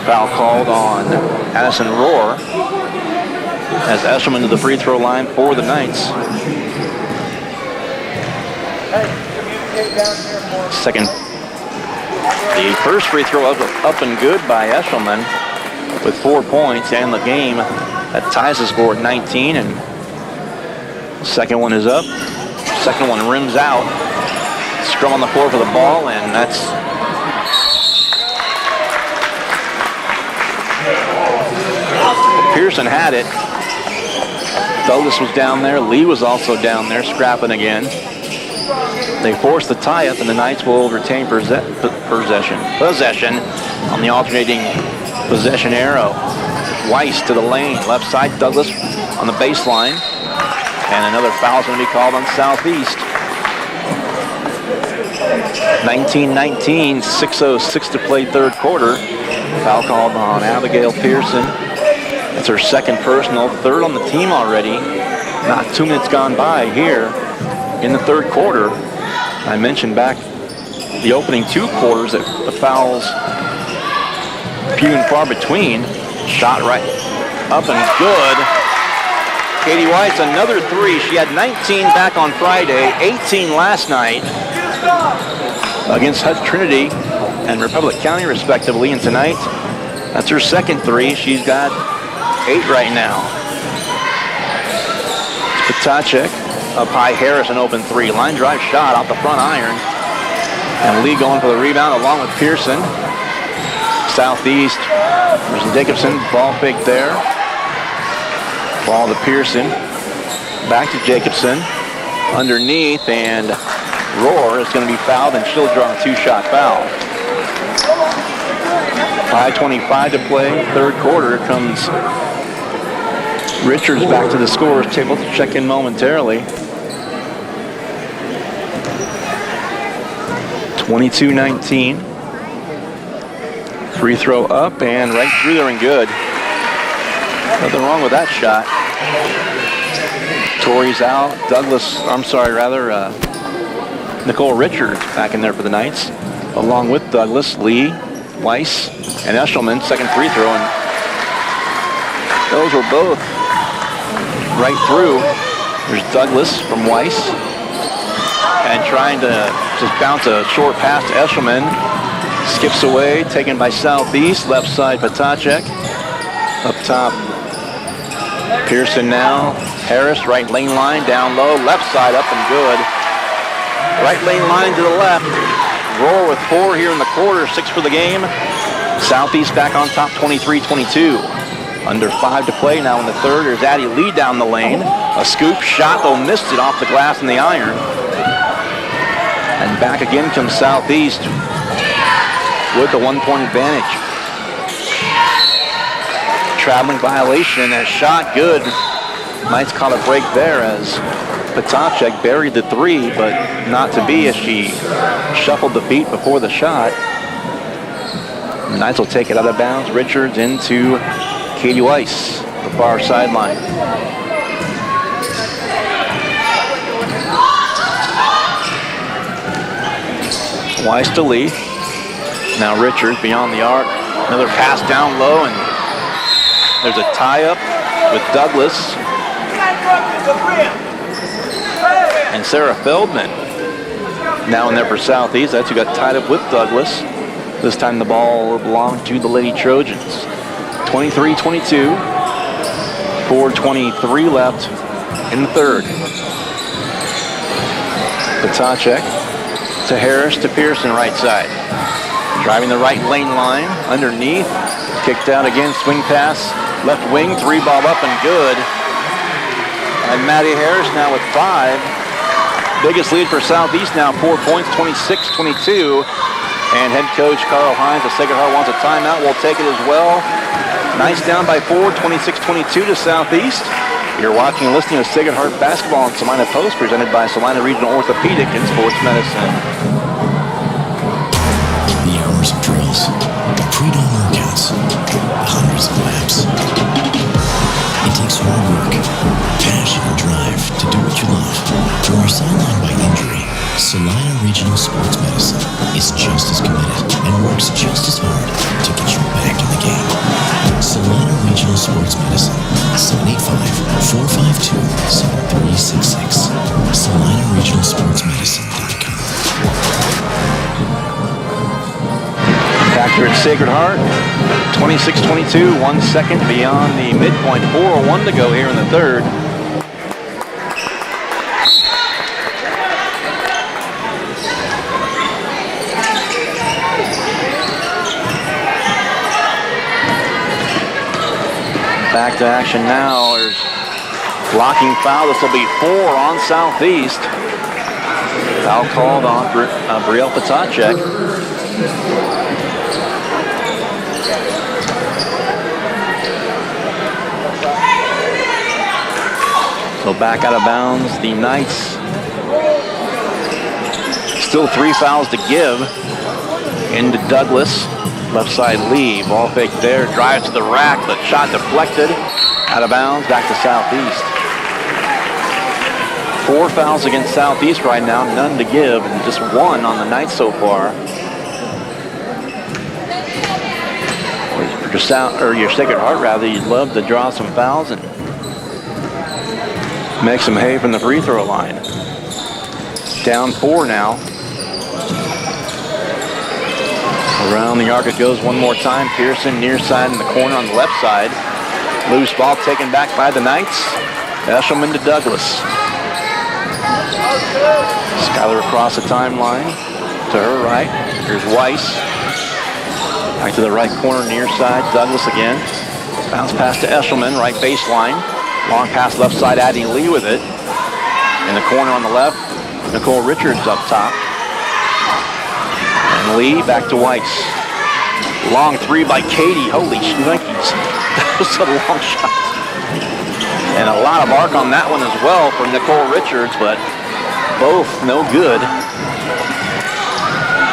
Foul called on Addison Rohr as Eshelman to the free throw line for the Knights. Second. The first free throw up and good by Eshelman with 4 points and the game. That ties the score at 19, and the second one is up. Second one rims out. Scrum on the floor for the ball, and that's Pearson had it. Douglas was down there. Lee was also down there scrapping again. They force the tie-up, and the Knights will retain possession on the alternating possession arrow. Weiss to the lane, left side. Douglas on the baseline, and another foul is going to be called on Southeast. 19-19, 6:06 to play third quarter. Foul called on Abigail Pearson. That's her second personal, third on the team already. Not 2 minutes gone by here in the third quarter. I mentioned back the opening two quarters that the fouls few and far between. Shot right up and good. Katie Weiss, another three. She had 19 back on Friday, 18 last night against Hutch Trinity and Republic County respectively. And tonight That's her second three. She's got 8 right now. Patacek up high. Harris an open 3. Line drive shot off the front iron. And Lee going for the rebound along with Pearson. Southeast. There's Jacobson. Ball fake there. Ball to Pearson. Back to Jacobson. Underneath, and Rohr is going to be fouled, and she'll draw a 2-shot foul. 5:25 to play, third quarter. Comes Richards back to the scorer's table to check in momentarily. 22-19. Free throw up and right through there and good. Nothing wrong with that shot. Torrey's out. Nicole Richards back in there for the Knights. Along with Douglas, Lee, Weiss, and Eshelman. Second free throw, and those were both right through. There's Douglas from Weiss. And trying to just bounce a short pass to Eshelman. Skips away, taken by Southeast. Left side, Patacek. Up top, Pearson now. Harris, right lane line, down low. Left side, up and good. Right lane line to the left. Rohr with 4 here in the quarter, 6 for the game. Southeast back on top, 23-22. Under 5 to play now in the third. There's Addie Lee down the lane. A scoop shot, though missed it off the glass and the iron. And back again comes Southeast with the 1-point advantage. Traveling violation, a shot good. Knights caught a break there as Patacek buried the 3, but not to be as she shuffled the feet before the shot. The Knights will take it out of bounds. Richards into Katie Weiss, the far sideline. Weiss to Lee. Now Richards beyond the arc. Another pass down low, and there's a tie-up with Douglas. And Sarah Feldman now in there for Southeast. That's who got tied up with Douglas. This time the ball will belong to the Lady Trojans. 23-22. 4:23 left in the third. Patacek to Harris to Pearson, right side. Driving the right lane line, underneath. Kicked out again, swing pass. Left wing, 3-ball up and good. And Maddie Harris now with 5. Biggest lead for Southeast now, 4 points, 26-22. And head coach Carl Hines of Sacred Heart wants a timeout. We'll take it as well. Knights down by 4, 26-22 to Southeast. You're watching and listening to Sacred Heart Basketball on Salina Post, presented by Salina Regional Orthopedic and Sports Medicine. The hours of drills, the pre-dawn workouts, the hundreds of laps. It takes hard work, passion, and drive to do what you love. When you're sidelined by injury, Salina Regional Sports Medicine is just as committed and works just as hard to get you back in the game. Salina Regional Sports Medicine, 785-452-7366. SalinaRegionalSportsMedicine.com. Back here at Sacred Heart, 26-22, 1 second beyond the midpoint, 4:01 to go here in the third. Back to action now. There's blocking foul. This will be 4 on Southeast. Foul called on Brielle Patacek. So back out of bounds, the Knights. Still 3 fouls to give. Into Douglas. Left side Lee, ball fake there, drives to the rack, but shot deflected. Out of bounds, back to Southeast. 4 fouls against Southeast right now, none to give, and just 1 on the night so far. Or your Sacred Heart, rather, you'd love to draw some fouls and make some hay from the free throw line. Down 4 now. Around the arc it goes one more time. Pearson near side in the corner on the left side. Loose ball taken back by the Knights. Eshelman to Douglas. Skyler across the timeline to her right. Here's Weiss. Back to the right corner near side. Douglas again. Bounce pass to Eshelman, right baseline. Long pass left side, Addie Lee with it. In the corner on the left, Nicole Richards up top. And Lee back to Weiss. Long three by Katie. Holy shnikes. That was a long shot. And a lot of arc on that one as well for Nicole Richards, but both no good.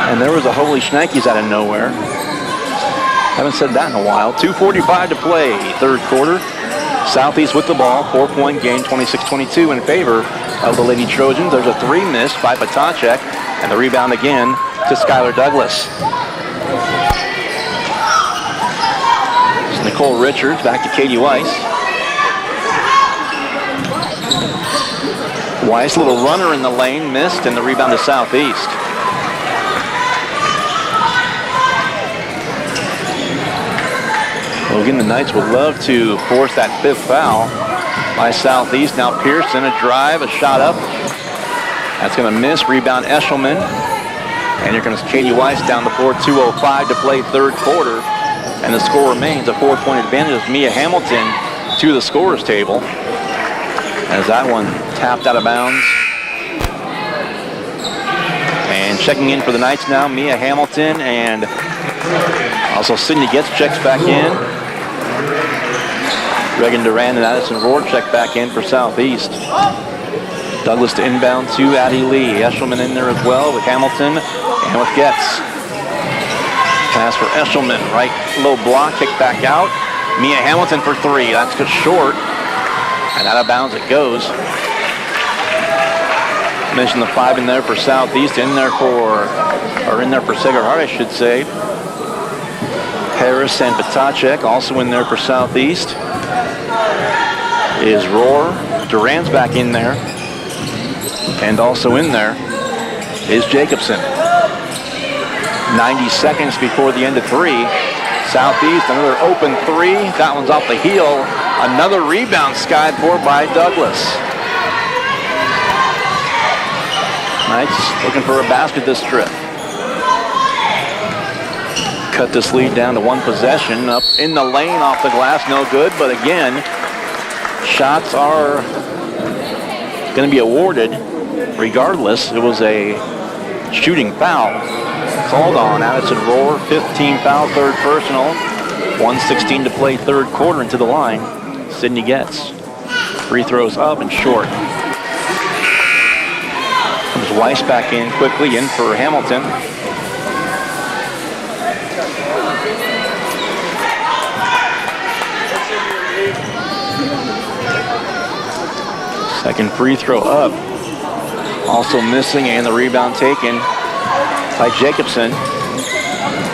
And there was a holy shnikes out of nowhere. Haven't said that in a while. 2:45 to play, third quarter. Southeast with the ball, 4-point game, 26-22 in favor of the Lady Trojans. There's a three missed by Patacek, and the rebound again to Skylar Douglas. It's Nicole Richards back to Katie Weiss. Weiss, little runner in the lane, missed, and the rebound to Southeast. Well, again, the Knights would love to force that fifth foul by Southeast. Now Pearson, a drive, a shot up. That's going to miss. Rebound Eshelman. And here comes Katie Weiss down the floor. 2:05 to play third quarter. And the score remains a 4-point advantage as Mia Hamilton to the scorer's table. As that one tapped out of bounds. And checking in for the Knights now, Mia Hamilton, and also Sydney Getz checks back in. Reagan Duran and Addison Rohr check back in for Southeast. Douglas to inbound to Addie Lee. Eshelman in there as well with Hamilton and with Getz. Pass for Eshelman, right low block, kick back out. Mia Hamilton for three, that's just short. And out of bounds it goes. Mentioned the five in there for Southeast, in there for Sacred Heart, I should say. Harris and Patacek also in there for Southeast. Is Rohr. Duran's back in there. And also in there is Jacobson. 90 seconds before the end of three. Southeast, another open three. That one's off the heel. Another rebound skied for by Douglas. Knights looking for a basket this trip. Cut this lead down to one possession. Up in the lane off the glass, no good. But again, shots are going to be awarded regardless. It was a shooting foul called on Addison Rohr. 15 foul, third personal. 1:16 to play third quarter into the line. Sydney Getz. Free throws up and short. Comes Weiss back in quickly, in for Hamilton. Second free throw up. Also missing, and the rebound taken by Jacobson.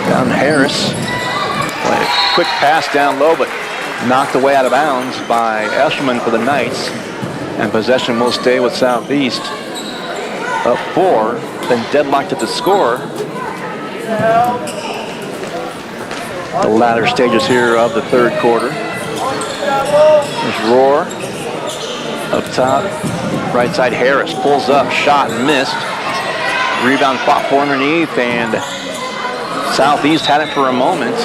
Down Harris. Quick pass down low, but knocked away out of bounds by Eshelman for the Knights. And possession will stay with Southeast. Up four, then deadlocked at the score. The latter stages here of the third quarter. There's Rohr. Up top, right side Harris pulls up, shot and missed. Rebound fought for underneath, and Southeast had it for a moment.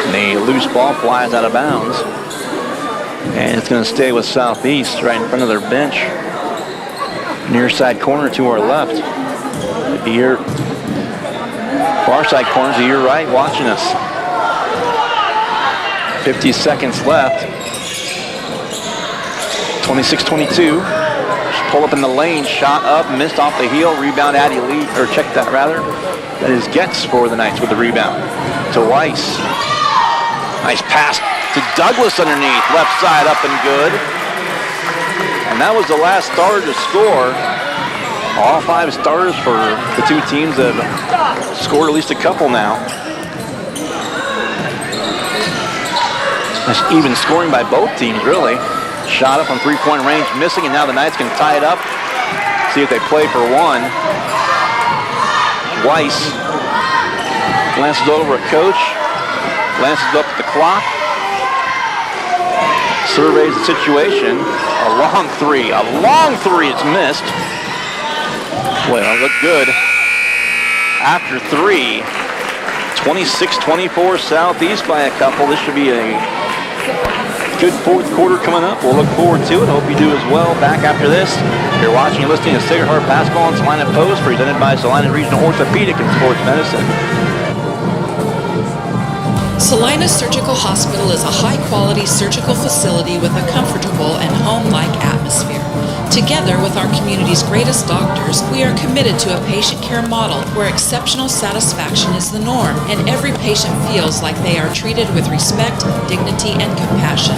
And a loose ball flies out of bounds. And it's going to stay with Southeast right in front of their bench. Near side corner to our left. Your far side corner to your right watching us. 50 seconds left. 26-22. Just pull up in the lane, shot up, missed off the heel, rebound Addie Lee, or check that rather. That is Getz for the Knights with the rebound. To Weiss. Nice pass to Douglas underneath, left side up and good. And that was the last starter to score. All five starters for the two teams that have scored at least a couple now. Nice even scoring by both teams, really. Shot up from three-point range, missing, and now the Knights can tie it up. See if they play for one. Weiss Glances over at coach. Glances up at the clock. Surveys the situation. A long three. A long three. It's missed. Well, it looked good. After three, 26-24 Southeast by a couple. This should be a good fourth quarter coming up. We'll look forward to it. Hope you do as well. Back after this. You're watching and listening to Sacred Heart Basketball and Saline Post, presented by Saline Regional Orthopedic and Sports Medicine. Salina Surgical Hospital is a high-quality surgical facility with a comfortable and home-like atmosphere. Together with our community's greatest doctors, we are committed to a patient care model where exceptional satisfaction is the norm and every patient feels like they are treated with respect, dignity, and compassion.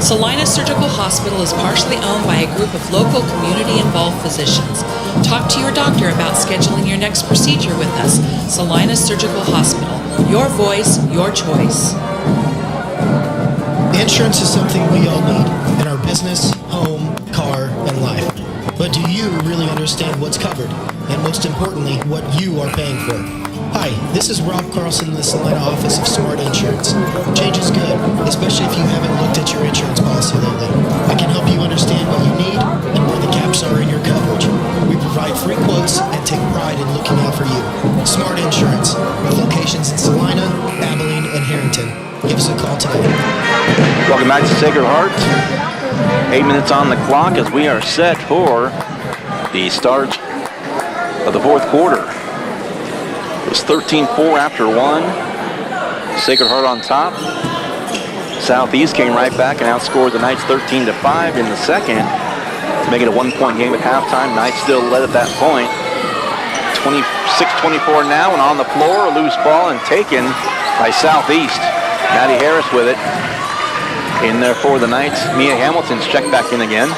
Salina Surgical Hospital is partially owned by a group of local community-involved physicians. Talk to your doctor about scheduling your next procedure with us. Salina Surgical Hospital. Your voice, your choice. Insurance is something we all need in our business, home, car, and life. But do you really understand what's covered? And most importantly, what you are paying for? Hi, this is Rob Carlson in the Salina office of Smart Insurance. Change is good, especially if you haven't looked at your insurance policy lately. I can help you understand what you need and where the caps are in your coverage. We provide free quotes and take pride in looking out for you. Smart Insurance, with locations in Salina, Abilene, and Harrington. Give us a call today. Welcome back to Sacred Heart. 8 minutes on the clock as we are set for the start of the fourth quarter. It was 13-4 after one. Sacred Heart on top. Southeast came right back and outscored the Knights 13-5 in the second to make it a one-point game at halftime. Knights still led at that point. 26-24 now, and on the floor, a loose ball and taken by Southeast. Maddie Harris with it. In there for the Knights. Mia Hamilton's checked back in again.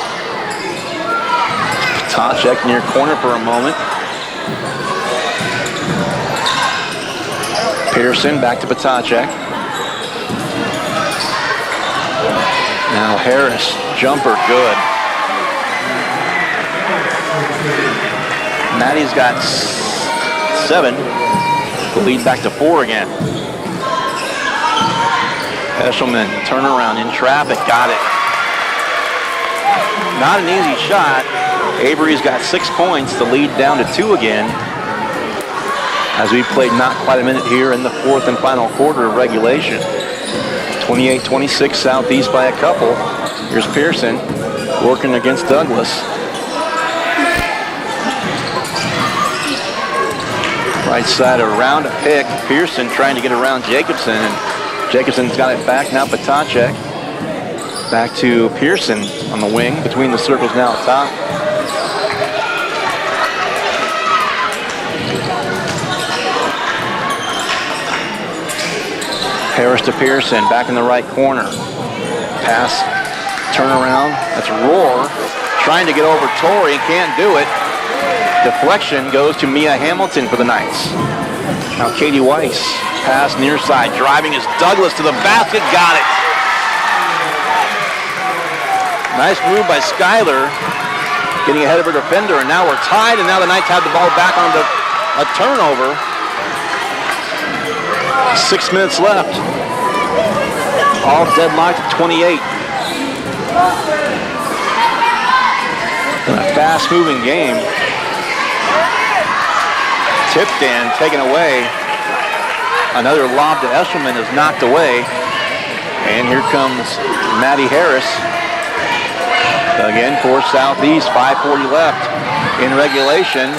Patacek near corner for a moment. Pearson back to Patacek. Now Harris, jumper, good. Maddie's got 7. The lead back to 4 again. Eshelman, turnaround in traffic, got it. Not an easy shot. Avery's got 6 points, the lead down to 2 again. As we played not quite a minute here in the fourth and final quarter of regulation. 28-26 Southeast by a couple. Here's Pearson working against Douglas. Right side around a pick. Pearson trying to get around Jacobson, and Jacobson's got it back. Now Patacek. Back to Pearson on the wing between the circles now at top. Harris to Pearson, back in the right corner. Pass, turnaround, that's Rohr. Trying to get over Torrey, can't do it. Deflection goes to Mia Hamilton for the Knights. Now Katie Weiss, pass near side, driving is Douglas to the basket, got it. Nice move by Skyler, getting ahead of her defender, and now we're tied, and now the Knights have the ball back on a turnover. 6 minutes left. All deadlocked at 28. In a fast-moving game. Tipped in, taken away. Another lob to Eshelman is knocked away. And here comes Maddie Harris. Again for Southeast, 5:40 left in regulation.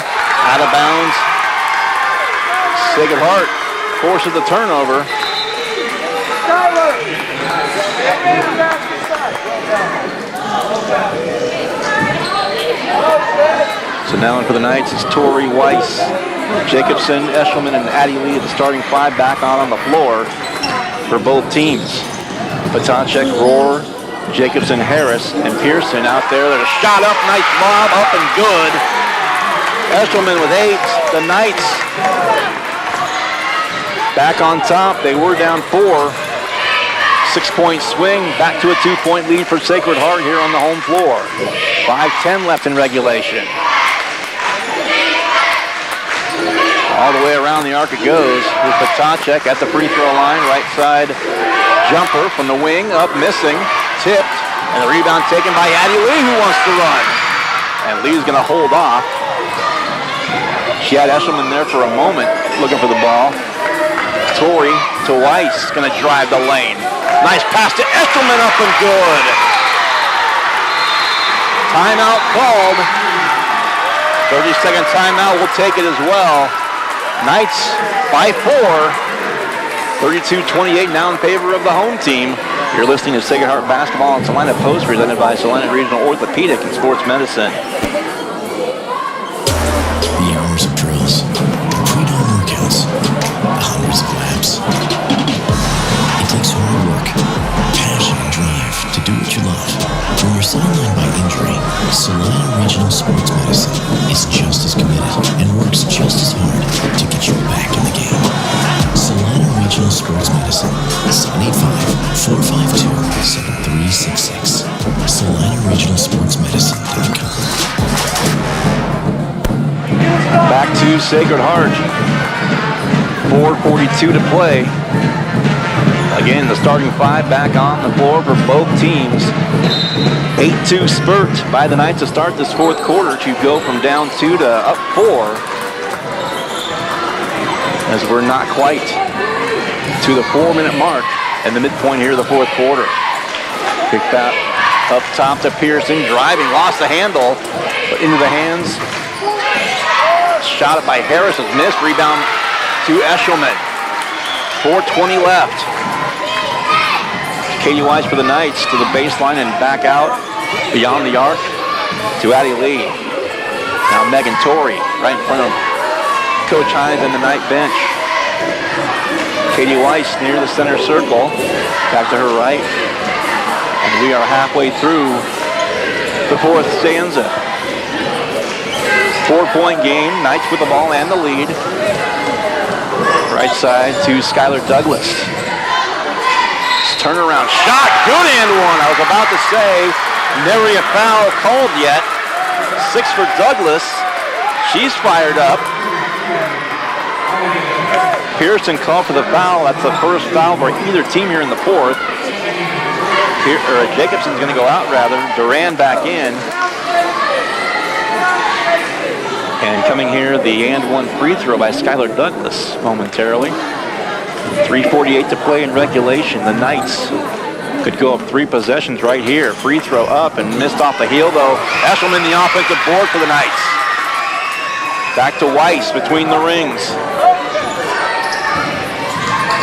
Out of bounds. Sacred Heart forces the turnover. So now in for the Knights is Tori Weiss, Jacobson, Eshelman, and Addie Lee, the starting 5 back on the floor for both teams. Patacek, Rohr, Jacobson, Harris, and Pearson out there. There's a shot up, nice lob, up and good. Eshelman with 8, the Knights back on top. They were down 4. 6-point swing, back to a 2-point lead for Sacred Heart here on the home floor. 5:10 left in regulation. All the way around the arc it goes with Patacek at the free throw line. Right side jumper from the wing, up missing, tipped, and the rebound taken by Addie Lee, who wants to run. And Lee's going to hold off. She had Eshelman there for a moment, looking for the ball. Torrey to Weiss, going to drive the lane. Nice pass to Eshelman, up and good. Timeout called. 30-second timeout, we'll take it as well. Knights by 4. 32-28 now in favor of the home team. You're listening to Sacred Heart Basketball and Salina Post, presented by Salina Regional Orthopedic and Sports Medicine. The hours of drills, the pre-dawn workouts, the hundreds of laps. It takes hard work, passion, and drive to do what you love. When you're sidelined by injury, Salina Regional Sports Medicine is just as committed and works just as hard to get you back in the game. Salina Regional Sports Medicine, 785-452-7366. SalinaRegionalSportsMedicine.com. Back to Sacred Heart. 4:42 to play. Again, the starting five back on the floor for both teams. 8-2 spurt by the Knights to start this fourth quarter to go from down 2 to up 4. As we're not quite to the 4-minute mark and the midpoint here of the fourth quarter. Kicked out up top to Pearson, driving, lost the handle, but into the hands. Shot it by Harris, is missed, rebound to Eshelman. 4:20 left. Katie Weiss for the Knights to the baseline and back out beyond the arc to Addie Lee. Now Megan Torrey right in front of Coach Hines and the Knight bench. Katie Weiss near the center circle. Back to her right. And we are halfway through the fourth stanza. 4-point game. Knights with the ball and the lead. Right side to Skylar Douglas. Turnaround shot, good and one. I was about to say, never a foul called yet. 6 for Douglas. She's fired up. Pearson called for the foul. That's the first foul for either team here in the fourth. Jacobson's going to go out rather. Duran back in. And coming here, the and one free throw by Skylar Douglas momentarily. 3:48 to play in regulation. The Knights could go up 3 possessions right here. Free throw up and missed off the heel though. Eshelman the offensive board for the Knights. Back to Weiss between the rings.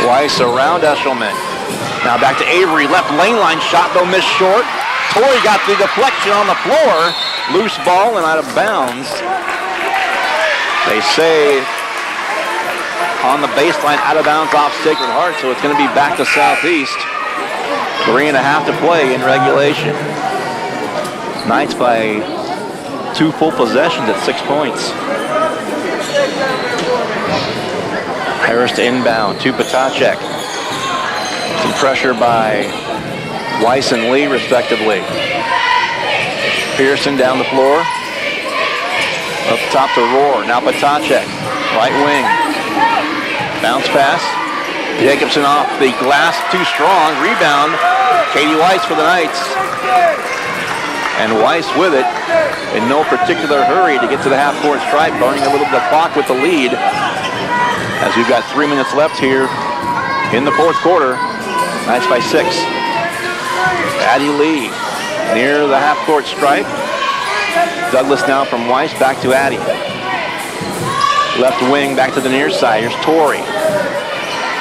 Weiss around Eshelman. Now back to Avery, left lane line shot though missed short. Torrey got the deflection on the floor. Loose ball and out of bounds. They say on the baseline, out of bounds off Sacred Heart, so it's going to be back to Southeast. 3.5 to play in regulation. Knights by 2 full possessions at 6 points. Harris to inbound to Patacek. Some pressure by Weiss and Lee, respectively. Pearson down the floor. Up top to Rohr. Now Patacek, right wing. Bounce pass. Jacobson off the glass, too strong. Rebound. Katie Weiss for the Knights. And Weiss with it in no particular hurry to get to the half-court stripe, burning a little bit of clock with the lead. As we've got 3 minutes left here in the fourth quarter. Knights by 6. Addie Lee near the half-court stripe. Douglas now from Weiss back to Addie. Left wing back to the near side. Here's Torrey.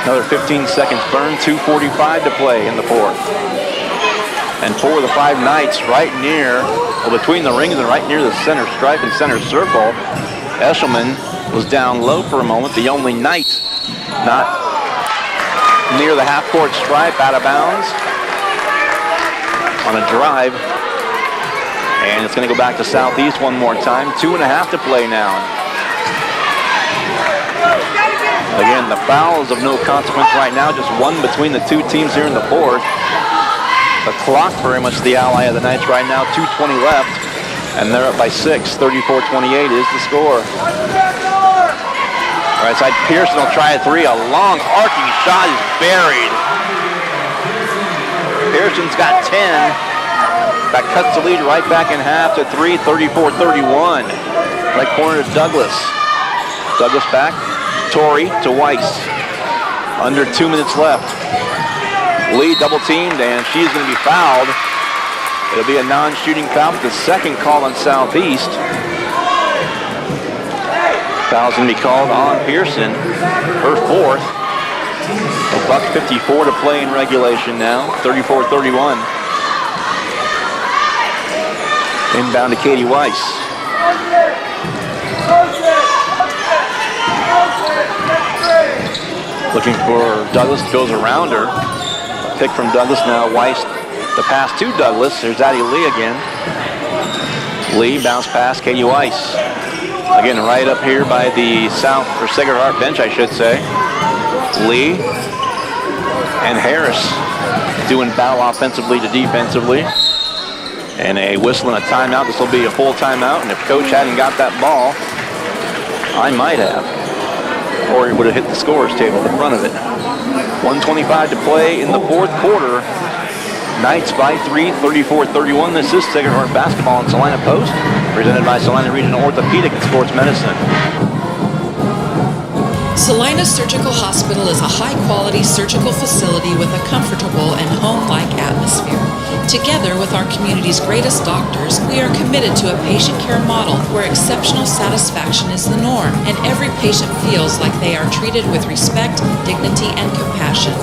Another 15 seconds burn. 2:45 to play in the fourth. And for the 5 Knights right near, well, between the rings and right near the center stripe and center circle. Eshelman was down low for a moment. The only Knight not near the half-court stripe, out of bounds on a drive. And it's going to go back to Southeast one more time. 2.5 to play now. Again, the foul is of no consequence right now. Just one between the 2 teams here in the fourth. The clock very much the ally of the Knights right now. 2:20 left. And they're up by 6. 34-28 is the score. Right side, Pearson will try a three. A long arcing shot is buried. Pearson's got 10. That cuts the lead right back in half to 3, 34-31. Right corner to Douglas. Douglas back. Torrey to Weiss. Under 2 minutes left. Lee double teamed and she's going to be fouled. It'll be a non-shooting foul, the second call on Southeast. Foul's going to be called on Pearson, her fourth. $1:54 to play in regulation now, 34-31. Inbound to Katie Weiss. Looking for Douglas, goes around her. Pick from Douglas now, Weiss. The pass to Douglas. There's Addie Lee again. Lee bounce pass, Katie Weiss. Again, right up here by the South or Sacred Heart bench, I should say. Lee and Harris doing battle offensively to defensively. And a whistle and a timeout. This will be a full timeout. And if Coach hadn't got that ball, I might have. Or he would have hit the scorer's table in front of it. 1:25 to play in the fourth quarter. Knights by 3, 34-31. This is Sacred Heart basketball on Salina Post, presented by Salina Regional Orthopedic and Sports Medicine. Salina Surgical Hospital is a high-quality surgical facility with a comfortable and home-like atmosphere. Together with our community's greatest doctors, we are committed to a patient care model where exceptional satisfaction is the norm and every patient feels like they are treated with respect, dignity, and compassion.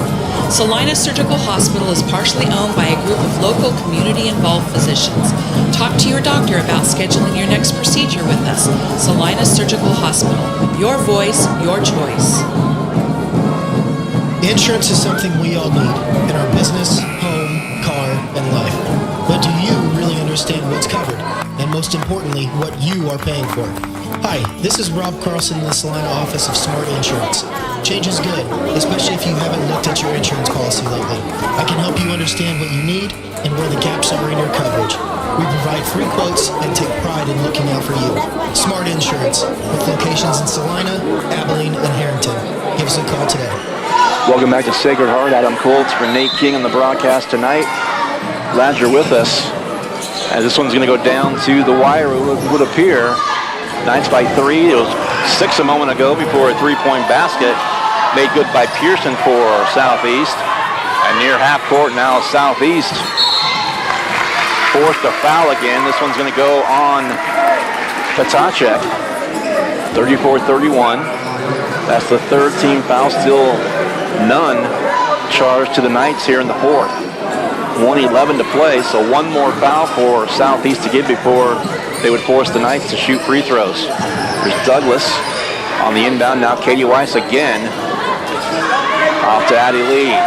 Salina Surgical Hospital is partially owned by a group of local community-involved physicians. Talk to your doctor about scheduling your next procedure with us. Salina Surgical Hospital. Your voice, your choice. Insurance is something we all need in our business, home, car, and life. But do you really understand what's covered? And most importantly, what you are paying for? Hi, this is Rob Carlson in the Salina office of Smart Insurance. Change is good, especially if you haven't looked at your insurance policy lately. I can help you understand what you need and where the gaps are in your coverage. We provide free quotes and take pride in looking out for you. Smart Insurance, with locations in Salina, Abilene, and Harrington. Give us a call today. Welcome back to Sacred Heart. Adam Colts for Nate King on the broadcast tonight. Glad you're with us. As this one's going to go down to the wire, it would appear. Knights by 3. It was 6 a moment ago before a three-point basket. Made good by Pearson for Southeast. And near half court now, Southeast forced a foul again. This one's going to go on Patacek. 34-31. That's the third team foul. Still none charged to the Knights here in the fourth. 1:11 to play, so one more foul for Southeast to give before they would force the Knights to shoot free throws. There's Douglas on the inbound. Now Katie Weiss again. Off to Addie Lee.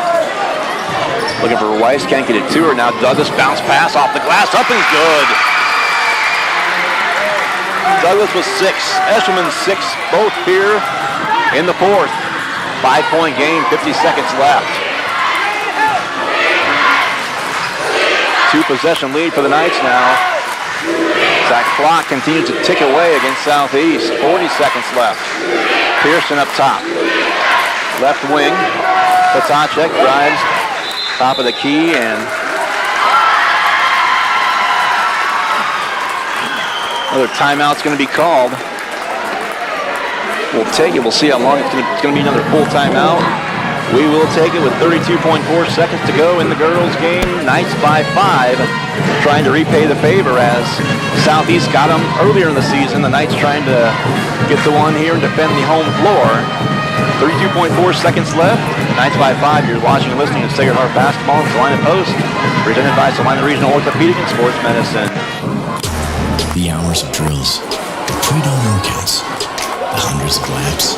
Looking for Weiss, can't get it to her. Now Douglas bounce pass off the glass, up and good. Douglas with 6, Eshelman 6, both here in the fourth. 5-point game, 50 seconds left. 2-possession lead for the Knights now. That clock continues to tick away against Southeast. 40 seconds left. Pearson up top. Left wing. Patacek drives top of the key and another timeout's going to be called. We'll take it. We'll see how long it's going to be. Another full timeout. We will take it with 32.4 seconds to go in the girls' game. Knights by 5, trying to repay the favor as Southeast got them earlier in the season. The Knights trying to get the one here and defend the home floor. 32.4 seconds left. Knights by 5. You're watching and listening to Sacred Heart Basketball and Salina Post, presented by Salina Regional Orthopedic and Sports Medicine. The hours of drills, the pre-dawn workouts, the hundreds of laps.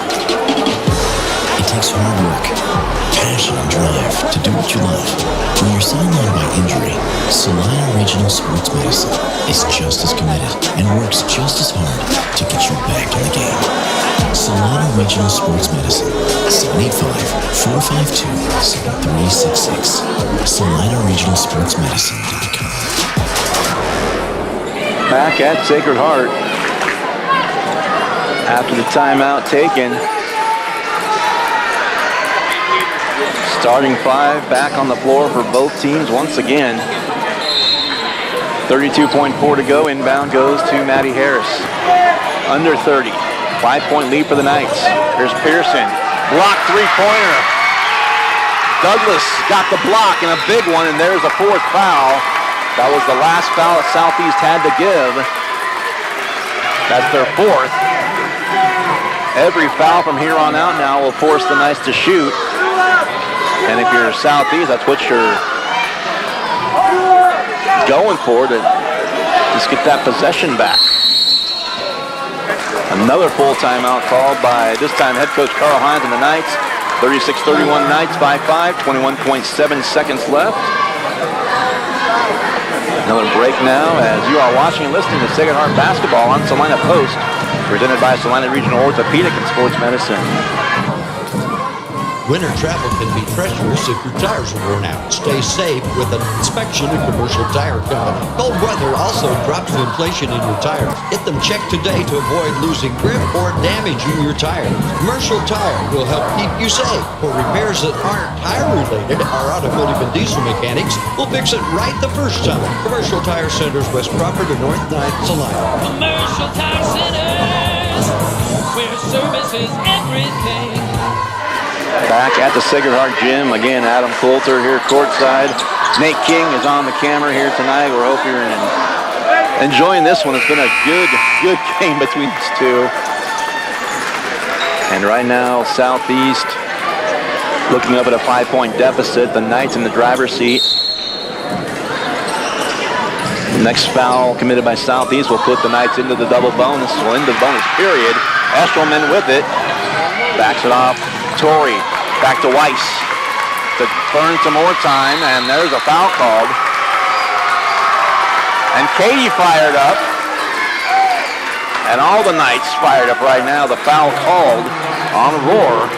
It takes hard work, passion, and drive to do what you love. When you're sidelined by injury, Salina Regional Sports Medicine is just as committed and works just as hard to get you back in the game. Salina Regional Sports Medicine, 785-452-7366. SalinaRegionalSportsMedicine.com. Back at Sacred Heart. After the timeout taken, Starting five back on the floor for both teams once again. 32.4 to go. Inbound goes to Maddie Harris. Under 30. 5-point lead for the Knights. Here's Pearson. Block three-pointer. Douglas got the block and a big one, and there's a fourth foul. That was the last foul that Southeast had to give. That's their fourth. Every foul from here on out now will force the Knights to shoot. And if you're Southeast, that's what you're going for, to just get that possession back. Another full timeout called by, this time, head coach Carl Hines and the Knights. 36-31 Knights by 5, 21.7 seconds left. Another break now as you are watching and listening to Sacred Heart Basketball on Salina Post, presented by Salina Regional Orthopedic and Sports Medicine. Winter travel can be treacherous if your tires are worn out. Stay safe with an inspection at Commercial Tire Company. Cold weather also drops the inflation in your tires. Get them checked today to avoid losing grip or damaging your tires. Commercial Tire will help keep you safe. For repairs that aren't tire related, our automotive and diesel mechanics will fix it right the first time. Commercial Tire Centers, West Crawford and North 9th, Salina. Commercial Tire Centers, where service is everything. Back at the Sacred Heart Gym. Again, Adam Coulter here courtside. Nate King is on the camera here tonight. We hope you're enjoying this one. It's been a good game between these two. And right now, Southeast looking up at a 5-point deficit. The Knights in the driver's seat. Next foul committed by Southeast will put the Knights into the double bonus. Well, into the bonus period. Eshelman with it. Backs it off. Torrey back to Weiss to burn some more time, and there's a foul called. And Katie fired up, and all the Knights fired up right now. The foul called on Roar.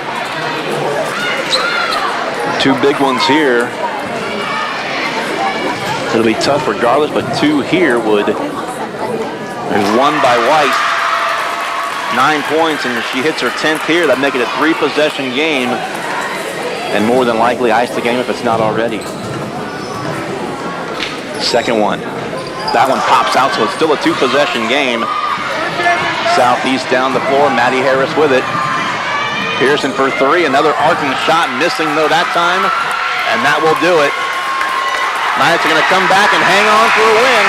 Two big ones here. It'll be tough regardless, but two here would. There's one by Weiss. 9 points, and if she hits her 10th here, that'd make it a 3-possession game, and more than likely ice the game if it's not already. Second one. That one pops out, so it's still a 2-possession game. Southeast down the floor, Maddie Harris with it. Pearson for three, another arcing shot, missing though that time, and that will do it. Knights are going to come back and hang on for a win.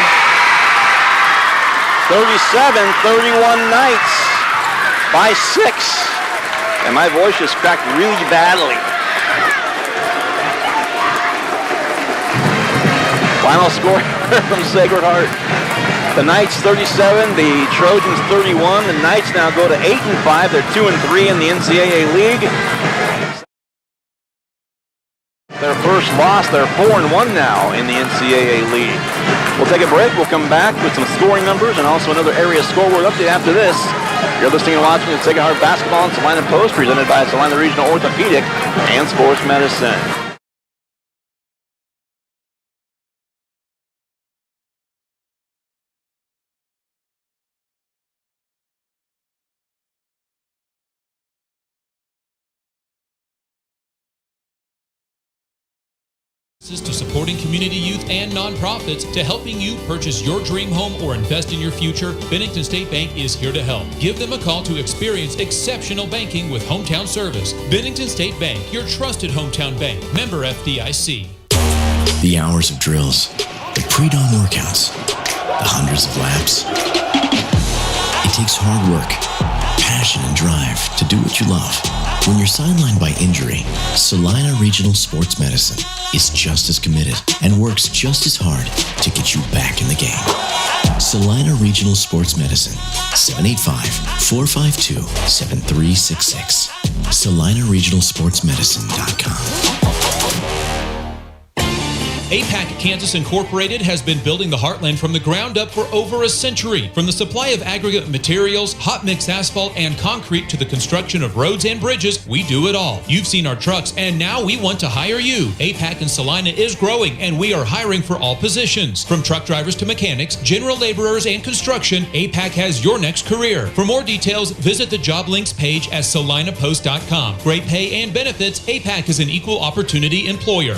37-31 Knights. By 6. And my voice just cracked really badly. Final score from Sacred Heart. The Knights 37, the Trojans 31. The Knights now go to 8-5. They're 2-3 in the NCAA League. Their first loss, they're 4-1 now in the NCAA League. We'll take a break. We'll come back with some scoring numbers and also another area scoreboard update after this. You're listening and watching the Sacred Heart Basketball on Salina Post, presented by Salina Regional Orthopedic and Sports Medicine. To supporting community youth and nonprofits, to helping you purchase your dream home or invest in your future, Bennington State Bank is here to help. Give them a call to experience exceptional banking with hometown service. Bennington State Bank, your trusted hometown bank. Member FDIC. The hours of drills, the pre-dawn workouts, the hundreds of laps. It takes hard work, passion, and drive to do what you love. When you're sidelined by injury, Salina Regional Sports Medicine is just as committed and works just as hard to get you back in the game. Salina Regional Sports Medicine, 785-452-7366. SalinaRegionalSportsMedicine.com. APAC Kansas Incorporated has been building the Heartland from the ground up for over a century. From the supply of aggregate materials, hot mix asphalt, and concrete to the construction of roads and bridges, we do it all. You've seen our trucks, and now we want to hire you. APAC in Saline is growing, and we are hiring for all positions. From truck drivers to mechanics, general laborers, and construction, APAC has your next career. For more details, visit the job links page at salinapost.com. Great pay and benefits, APAC is an equal opportunity employer.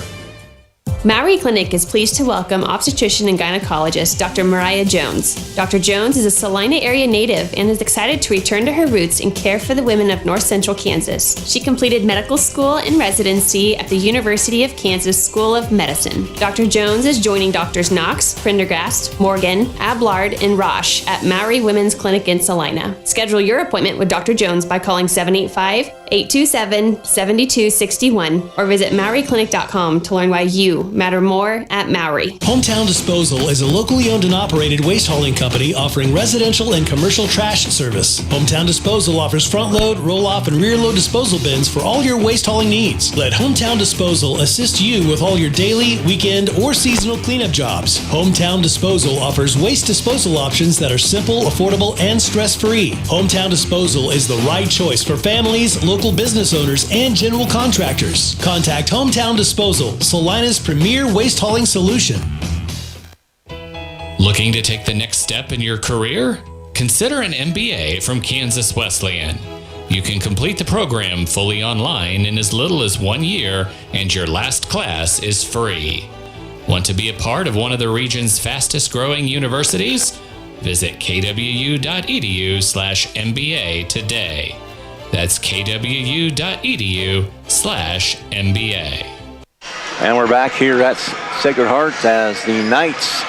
Mowry Clinic is pleased to welcome obstetrician and gynecologist Dr. Mariah Jones. Dr. Jones is a Salina area native and is excited to return to her roots and care for the women of North Central Kansas. She completed medical school and residency at the University of Kansas School of Medicine. Dr. Jones is joining Drs. Knox, Prendergast, Morgan, Ablard, and Roche at Mowry Women's Clinic in Salina. Schedule your appointment with Dr. Jones by calling 785-827-7261 or visit MowryClinic.com to learn why you matter more at Mowry. Hometown Disposal is a locally owned and operated waste hauling company offering residential and commercial trash service. Hometown Disposal offers front load, roll off, and rear load disposal bins for all your waste hauling needs. Let Hometown Disposal assist you with all your daily, weekend, or seasonal cleanup jobs. Hometown Disposal offers waste disposal options that are simple, affordable, and stress-free. Hometown Disposal is the right choice for families, local business owners, and general contractors. Contact Hometown Disposal, Salina's premier waste hauling solution. Looking to take the next step in your career? Consider an MBA from Kansas Wesleyan. You can complete the program fully online in as little as 1 year, and your last class is free. Want to be a part of one of the region's fastest growing universities? Visit kwu.edu/MBA today. That's kwu.edu/MBA. And we're back here at Sacred Heart as the Knights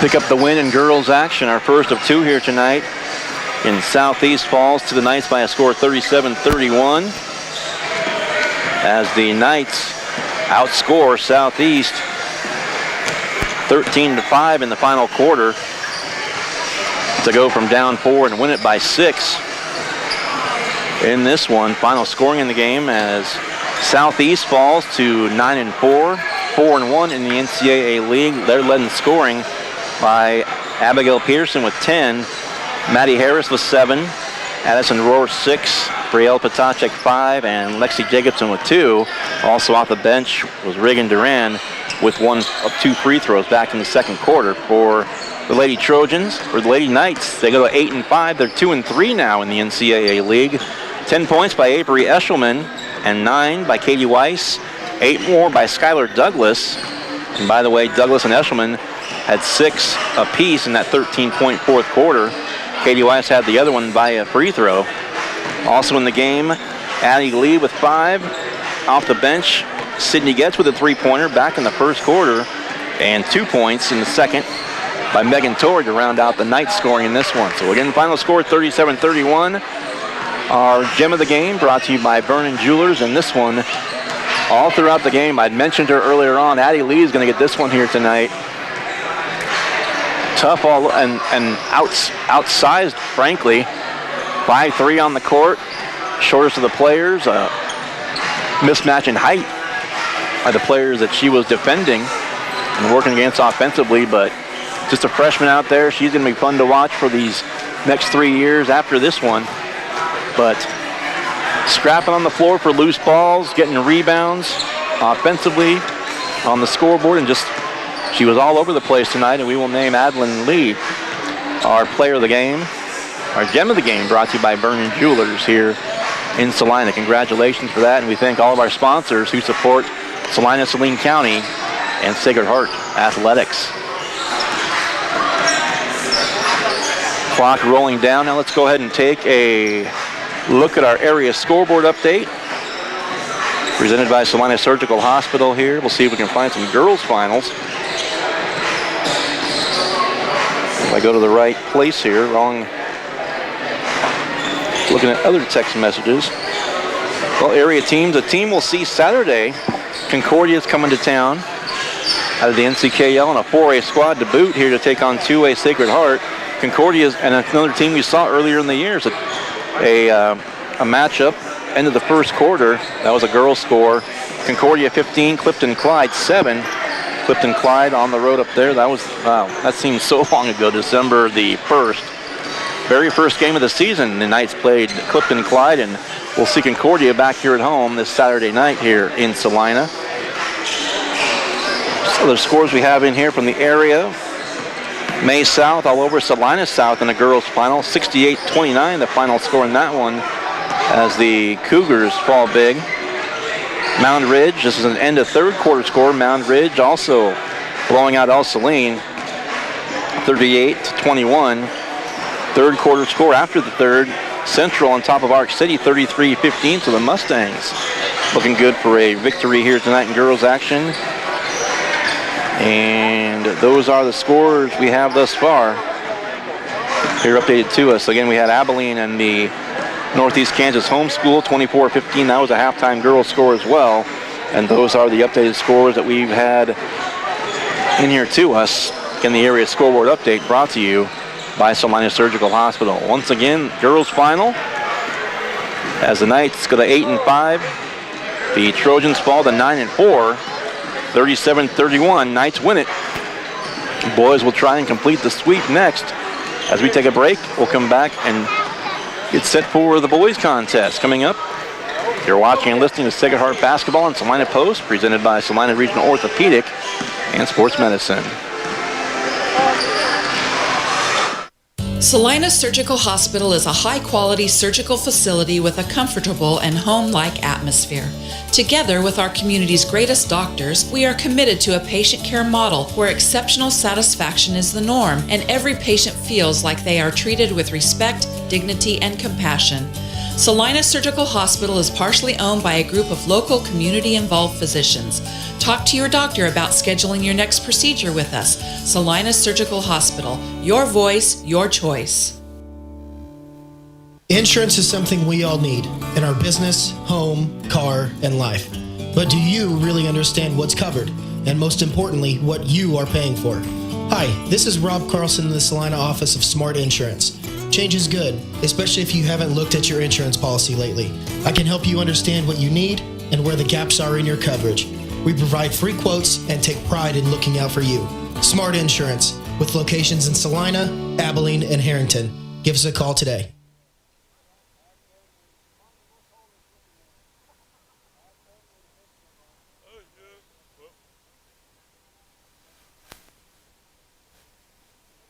pick up the win in girls action. Our first of two here tonight in Southeast falls to the Knights by a score of 37-31. As the Knights outscore Southeast 13-5 in the final quarter to go from down 4 and win it by 6 in this one. Final scoring in the game as Southeast falls to 9-4, 4-1 in the NCAA league. They're led in scoring by Abigail Pearson with 10, Maddie Harris with 7, Addison Rohr 6, Brielle Potacek 5, and Lexi Jacobson with 2. Also off the bench was Reagan Duran with 1 of 2 free throws back in the second quarter for the Lady Trojans. For the Lady Knights, they go to 8-5. They're 2-3 now in the NCAA league. 10 points by Avery Eshelman and 9 by Katie Weiss. 8 more by Skylar Douglas. And by the way, Douglas and Eshelman had 6 apiece in that 13-point fourth quarter. Katie Weiss had the other one by a free throw. Also in the game, Addie Lee with 5. Off the bench, Sydney Getz with a 3-pointer back in the first quarter. And 2 points in the second by Megan Torrey to round out the Knights scoring in this one. So again, final score 37-31. Our gem of the game brought to you by Vernon Jewelers, and this one all throughout the game. I'd mentioned her earlier on. Addie Lee is going to get this one here tonight. Tough all and outsized, frankly. 5'3" on the court, shortest of the players. Mismatch in height by the players that she was defending and working against offensively, but just a freshman out there. She's going to be fun to watch for these next 3 years after this one. But scrapping on the floor for loose balls, getting rebounds offensively on the scoreboard, and just she was all over the place tonight, and we will name Adeline Lee our player of the game. Our gem of the game brought to you by Vernon Jewelers here in Salina. Congratulations for that, and we thank all of our sponsors who support Salina, Saline County, and Sacred Heart Athletics. Clock rolling down. Now let's go ahead and take a look at our area scoreboard update presented by Salina Surgical Hospital here. We'll see if we can find some girls finals. If I go to the right place here, wrong. Looking at other text messages. Well, area teams, a team we'll see Saturday. Concordia's coming to town out of the NCKL on a 4A squad to boot here to take on 2A Sacred Heart. Concordia's and another team we saw earlier in the year is a matchup, end of the first quarter. That was a girls' score. Concordia 15, Clifton Clyde 7. Clifton Clyde on the road up there. That seems so long ago, December the 1st. Very first game of the season, the Knights played Clifton Clyde, and we'll see Concordia back here at home this Saturday night here in Salina. Some other scores we have in here from the area. May South all over Salina South in the girls' final, 68-29, the final score in that one, as the Cougars fall big. Mound Ridge, this is an end of third quarter score. Mound Ridge also blowing out El Saline, 38-21. Third quarter score after the third. Central on top of Arc City, 33-15. So the Mustangs looking good for a victory here tonight in girls action. And those are the scores we have thus far. Here updated to us. Again, we had Abilene and the Northeast Kansas homeschool, 24-15. That was a halftime girls score as well. And those are the updated scores that we've had in here to us in the area scoreboard update brought to you by Salina Surgical Hospital. Once again, girls final as the Knights go to 8-5. The Trojans fall to 9-4, 37-31. Knights win it. Boys will try and complete the sweep next. As we take a break, we'll come back and get set for the boys contest coming up. You're watching and listening to Sacred Heart Basketball and Salina Post, presented by Salina Regional Orthopedic and Sports Medicine. Salina Surgical Hospital is a high-quality surgical facility with a comfortable and home-like atmosphere. Together with our community's greatest doctors, we are committed to a patient care model where exceptional satisfaction is the norm and every patient feels like they are treated with respect, dignity, and compassion. Salina Surgical Hospital is partially owned by a group of local community-involved physicians. Talk to your doctor about scheduling your next procedure with us. Salina Surgical Hospital. Your voice, your choice. Insurance is something we all need in our business, home, car, and life. But do you really understand what's covered? And most importantly, what you are paying for? Hi, this is Rob Carlson in the Salina office of Smart Insurance. Change is good, especially if you haven't looked at your insurance policy lately. I can help you understand what you need and where the gaps are in your coverage. We provide free quotes and take pride in looking out for you. Smart Insurance, with locations in Salina, Abilene, and Harrington. Give us a call today.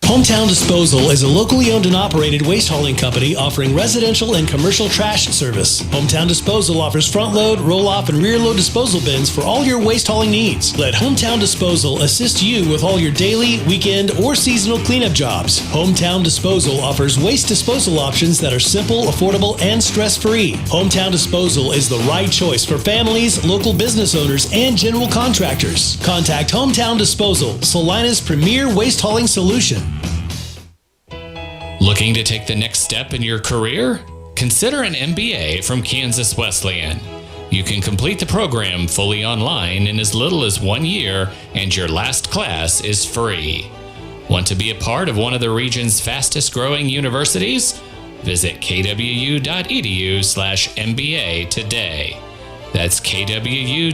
Hometown Disposal is a locally owned and operated waste hauling company offering residential and commercial trash service. Hometown Disposal offers front load, roll off, and rear load disposal bins for all your waste hauling needs. Let Hometown Disposal assist you with all your daily, weekend, or seasonal cleanup jobs. Hometown Disposal offers waste disposal options that are simple, affordable, and stress-free. Hometown Disposal is the right choice for families, local business owners, and general contractors. Contact Hometown Disposal, Salina's premier waste hauling solution. Looking to take the next step in your career? Consider an MBA from Kansas Wesleyan. You can complete the program fully online in as little as 1 year, and your last class is free. Want to be a part of one of the region's fastest growing universities? Visit kwu.edu/MBA today. That's kwu.edu/MBA.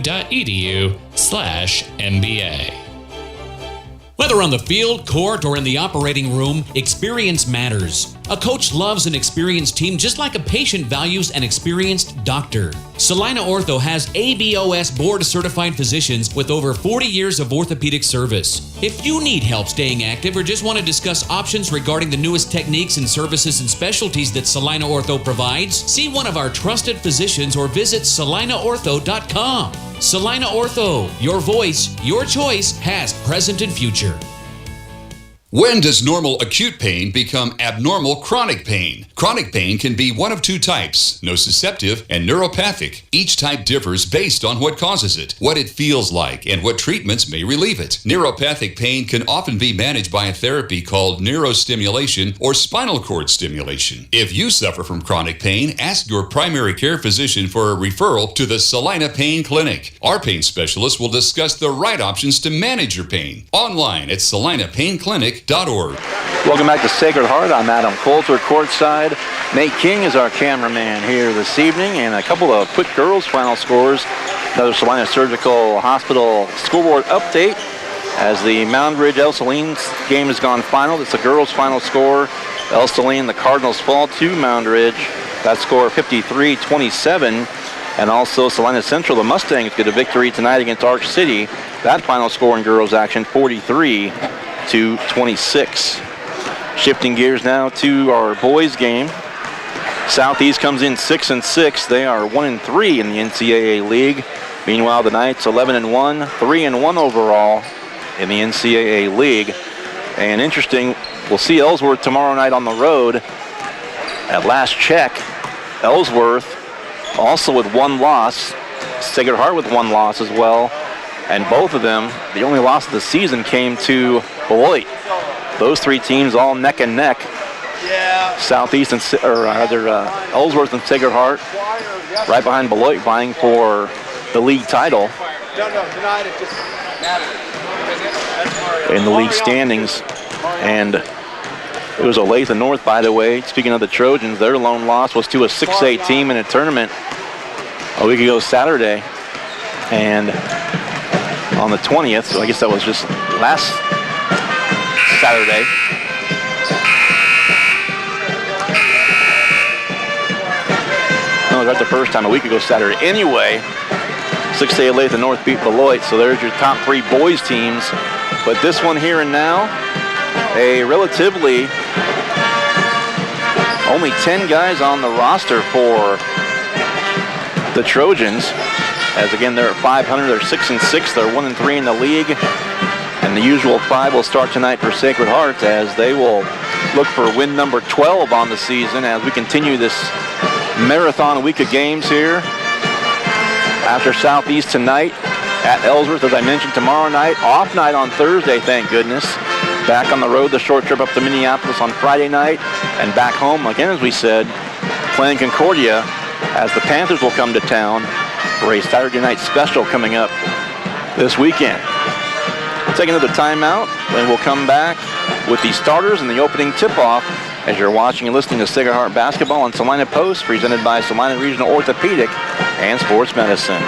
Whether on the field, court, or in the operating room, experience matters. A coach loves an experienced team just like a patient values an experienced doctor. Salina Ortho has ABOS board-certified physicians with over 40 years of orthopedic service. If you need help staying active or just want to discuss options regarding the newest techniques and services and specialties that Salina Ortho provides, see one of our trusted physicians or visit salinaortho.com. Salina Ortho, your voice, your choice, past, present, and future. When does normal acute pain become abnormal chronic pain? Chronic pain can be one of two types, nociceptive and neuropathic. Each type differs based on what causes it, what it feels like, and what treatments may relieve it. Neuropathic pain can often be managed by a therapy called neurostimulation or spinal cord stimulation. If you suffer from chronic pain, ask your primary care physician for a referral to the Salina Pain Clinic. Our pain specialists will discuss the right options to manage your pain. Online at salinapainclinic.org. Welcome back to Sacred Heart. I'm Adam Coulter, courtside. Nate King is our cameraman here this evening, and a couple of quick girls' final scores. Another Salina Surgical Hospital scoreboard update. as the Moundridge El Saline game has gone final. It's the girls' final score. El Saline, the Cardinals fall to Moundridge. That score 53-27. And also Salina Central, the Mustangs, get a victory tonight against Arch City. That final score in girls action, 43-26. Shifting gears now to our boys game. Southeast comes in 6-6. They are 1-3 in the NCAA league. Meanwhile, the Knights 11-1, 3-1 overall in the NCAA league. And interesting, we'll see Ellsworth tomorrow night on the road. At last check, Ellsworth also with one loss, Sacred Heart with one loss as well, and both of them, the only loss of the season came to Beloit. Those three teams all neck and neck. Yeah. Southeast and Ellsworth and Sacred Heart, right behind Beloit, vying for the league title. In the league standings, and it was Olathe North, by the way. Speaking of the Trojans, their lone loss was to a 6A team in a tournament a week ago Saturday. And on the 20th, so I guess that was just last Saturday. No, it was right the first time, a week ago Saturday. Anyway, 6A Olathe North beat Beloit, so there's your top three boys teams. But this one here and now, a relatively only 10 guys on the roster for the Trojans. As again, they're at 500, they're 6-6, they're 1-3 in the league. And the usual five will start tonight for Sacred Heart as they will look for win number 12 on the season as we continue this marathon week of games here. After Southeast tonight at Ellsworth, as I mentioned, tomorrow night, off night on Thursday, thank goodness. Back on the road, the short trip up to Minneapolis on Friday night, and back home, again, as we said, playing Concordia as the Panthers will come to town for a Saturday night special coming up this weekend. We'll take another timeout, and we'll come back with the starters and the opening tip-off as you're watching and listening to Sacred Heart Basketball on Salina Post, presented by Salina Regional Orthopedic and Sports Medicine.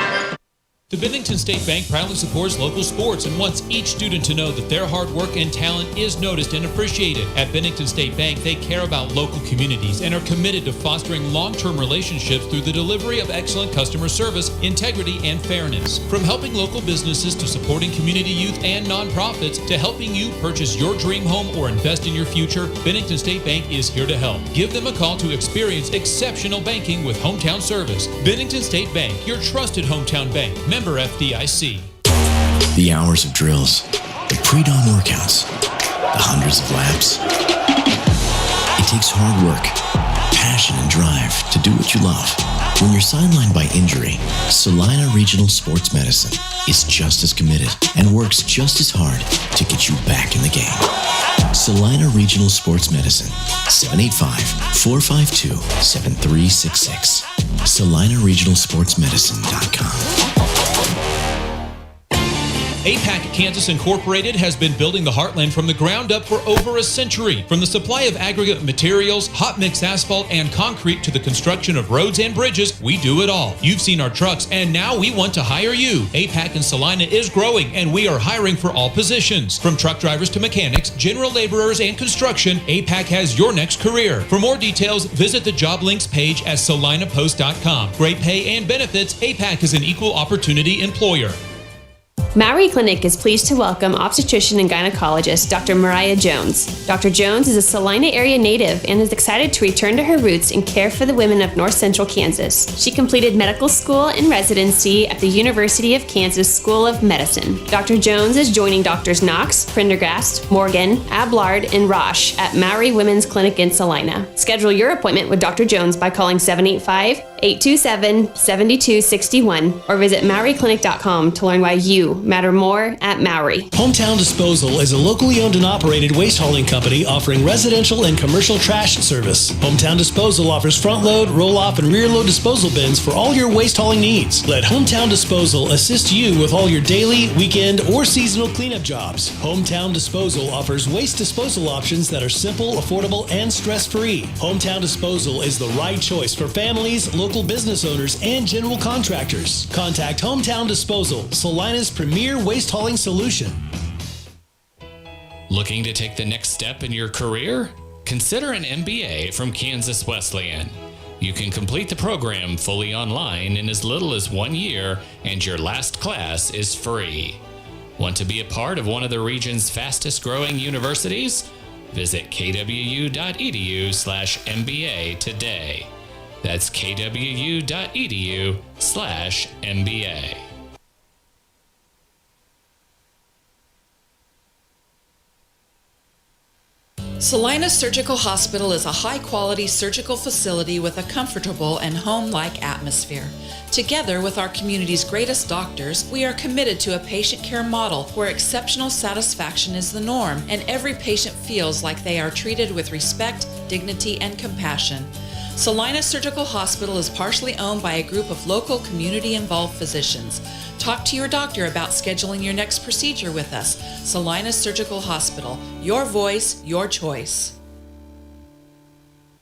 The Bennington State Bank proudly supports local sports and wants each student to know that their hard work and talent is noticed and appreciated. At Bennington State Bank, they care about local communities and are committed to fostering long-term relationships through the delivery of excellent customer service, integrity, and fairness. From helping local businesses to supporting community youth and nonprofits to helping you purchase your dream home or invest in your future, Bennington State Bank is here to help. Give them a call to experience exceptional banking with hometown service. Bennington State Bank, your trusted hometown bank. Member FDIC. The hours of drills, the pre-dawn workouts, the hundreds of laps. It takes hard work, passion, and drive to do what you love. When you're sidelined by injury, Salina Regional Sports Medicine is just as committed and works just as hard to get you back in the game. Salina Regional Sports Medicine, 785-452-7366. SalinaRegionalSportsMedicine.com. APAC Kansas Incorporated has been building the Heartland from the ground up for over a century. From the supply of aggregate materials, hot mix asphalt, and concrete to the construction of roads and bridges, we do it all. You've seen our trucks, and now we want to hire you. APAC in Salina is growing, and we are hiring for all positions. From truck drivers to mechanics, general laborers, and construction, APAC has your next career. For more details, visit the job links page at salinapost.com. Great pay and benefits, APAC is an equal opportunity employer. Maury Clinic is pleased to welcome obstetrician and gynecologist Dr. Mariah Jones. Dr. Jones is a Salina area native and is excited to return to her roots and care for the women of north central Kansas. She completed medical school and residency at the University of Kansas School of Medicine. Dr. Jones is joining Drs. Knox, Prendergast, Morgan, Ablard, and Roche at Maury Women's Clinic in Salina. Schedule your appointment with Dr. Jones by calling 785-827-7261 or visit MauryClinic.com to learn why you matter more at Maury. Hometown Disposal is a locally owned and operated waste hauling company offering residential and commercial trash service. Hometown Disposal offers front load, roll off, and rear load disposal bins for all your waste hauling needs. Let Hometown Disposal assist you with all your daily, weekend, or seasonal cleanup jobs. Hometown Disposal offers waste disposal options that are simple, affordable, and stress-free. Hometown Disposal is the right choice for families, local business owners, and general contractors. Contact Hometown Disposal, Salina's premier waste hauling solution. Looking to take the next step in your career? Consider an MBA from Kansas Wesleyan. You can complete the program fully online in as little as 1 year, and your last class is free. Want to be a part of one of the region's fastest growing universities? Visit kwu.edu/MBA today. That's kwu.edu/MBA. Saline Surgical Hospital is a high-quality surgical facility with a comfortable and home-like atmosphere. Together with our community's greatest doctors, we are committed to a patient care model where exceptional satisfaction is the norm and every patient feels like they are treated with respect, dignity, and compassion. Saline Surgical Hospital is partially owned by a group of local community-involved physicians. Talk to your doctor about scheduling your next procedure with us. Saline Surgical Hospital. Your voice, your choice.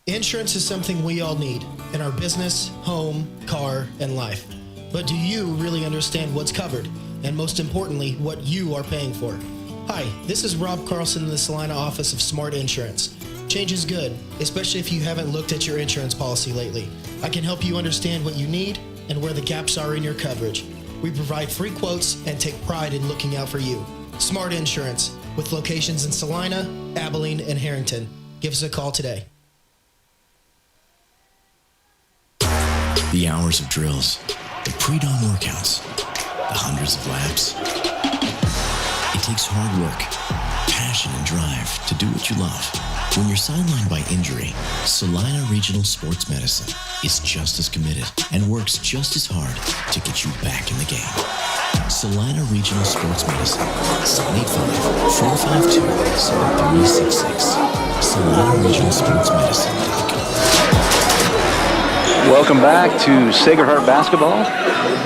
Insurance is something we all need in our business, home, car, and life. But do you really understand what's covered? And most importantly, what you are paying for? Hi, this is Rob Carlson in the Salina office of Smart Insurance. Change is good, especially if you haven't looked at your insurance policy lately. I can help you understand what you need and where the gaps are in your coverage. We provide free quotes and take pride in looking out for you. Smart Insurance, with locations in Salina, Abilene, and Harrington. Give us a call today. The hours of drills, the pre-dawn workouts, the hundreds of laps. It takes hard work, passion, and drive to do what you love. When you're sidelined by injury, Salina Regional Sports Medicine is just as committed and works just as hard to get you back in the game. Salina Regional Sports Medicine, 785-452-7366. SalinaRegionalSportsMedicine.com. Welcome back to Sacred Heart Basketball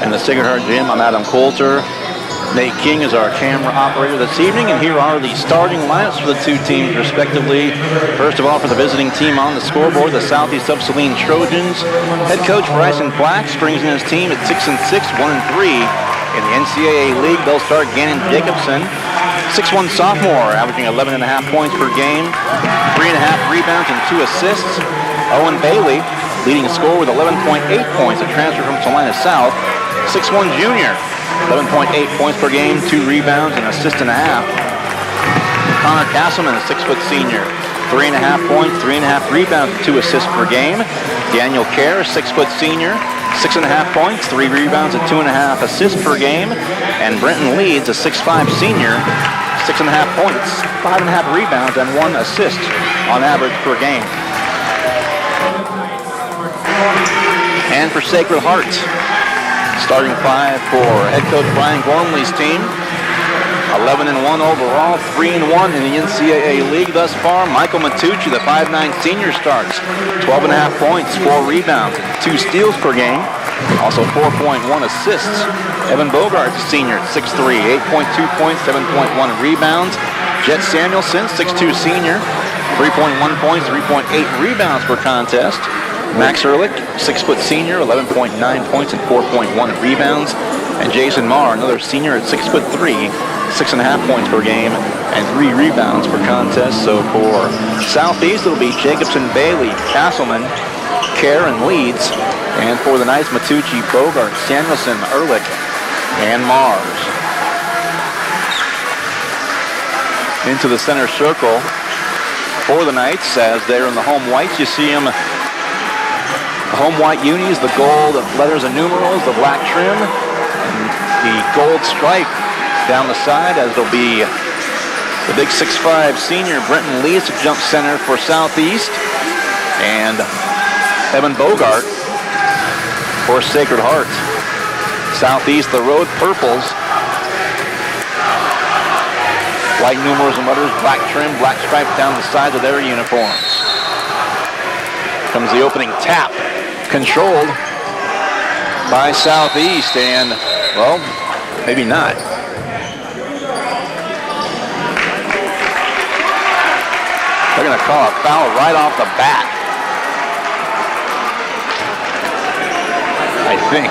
and the Sacred Heart Gym. I'm Adam Coulter. Nate King is our camera operator this evening, and here are the starting lineups for the two teams respectively. First of all, for the visiting team on the scoreboard, the Southeast of Saline Trojans. Head coach Bryson Black strings in his team at 6-6, 1-3. In the NCAA League, they'll start Gannon Jacobson, 6'1" sophomore, averaging 11.5 points per game, 3.5 rebounds and 2 assists. Owen Bailey, leading scorer with 11.8 points, a transfer from Salina South, 6'1" junior. 11.8 points per game, 2 rebounds, and an assist and a half. Connor Castleman, a 6-foot senior, 3.5 points, 3.5 rebounds, and 2 assists per game. Daniel Kerr, a 6-foot senior, 6.5 points, 3 rebounds, and 2.5 assists per game. And Brenton Leeds, a 6'5 senior, 6.5 points, 5.5 rebounds, and 1 assist on average per game. And for Sacred Heart, starting 5 for head coach Brian Gormley's team. 11-1 overall, 3-1 in the NCAA League thus far. Michael Matucci, the 5'9 senior, starts 12.5 points, 4 rebounds, 2 steals per game. Also 4.1 assists. Evan Bogart's a senior, 6'3", 8.2 points, 7.1 rebounds. Jet Samuelson, 6'2 senior, 3.1 points, 3.8 rebounds per contest. Max Ehrlich, 6-foot senior, 11.9 points and 4.1 rebounds. And Jason Marr, another senior at 6'3", 6.5 points per game and 3 rebounds per contest. So for Southeast, it'll be Jacobson, Bailey, Castleman, Kerr, and Leeds. And for the Knights, Matucci, Bogart, Samuelson, Ehrlich, and Mars. Into the center circle for the Knights as they're in the home whites. You see them. The home white unis, the gold letters and numerals, the black trim, and the gold stripe down the side, as it'll be the big 6'5 senior Brenton Leeds to jump center for Southeast, and Evan Bogart for Sacred Heart. Southeast, the road purples, white numerals and letters, black trim, black stripe down the sides of their uniforms. Comes the opening tap. Controlled by Southeast, and, well, maybe not. They're going to call a foul right off the bat, I think.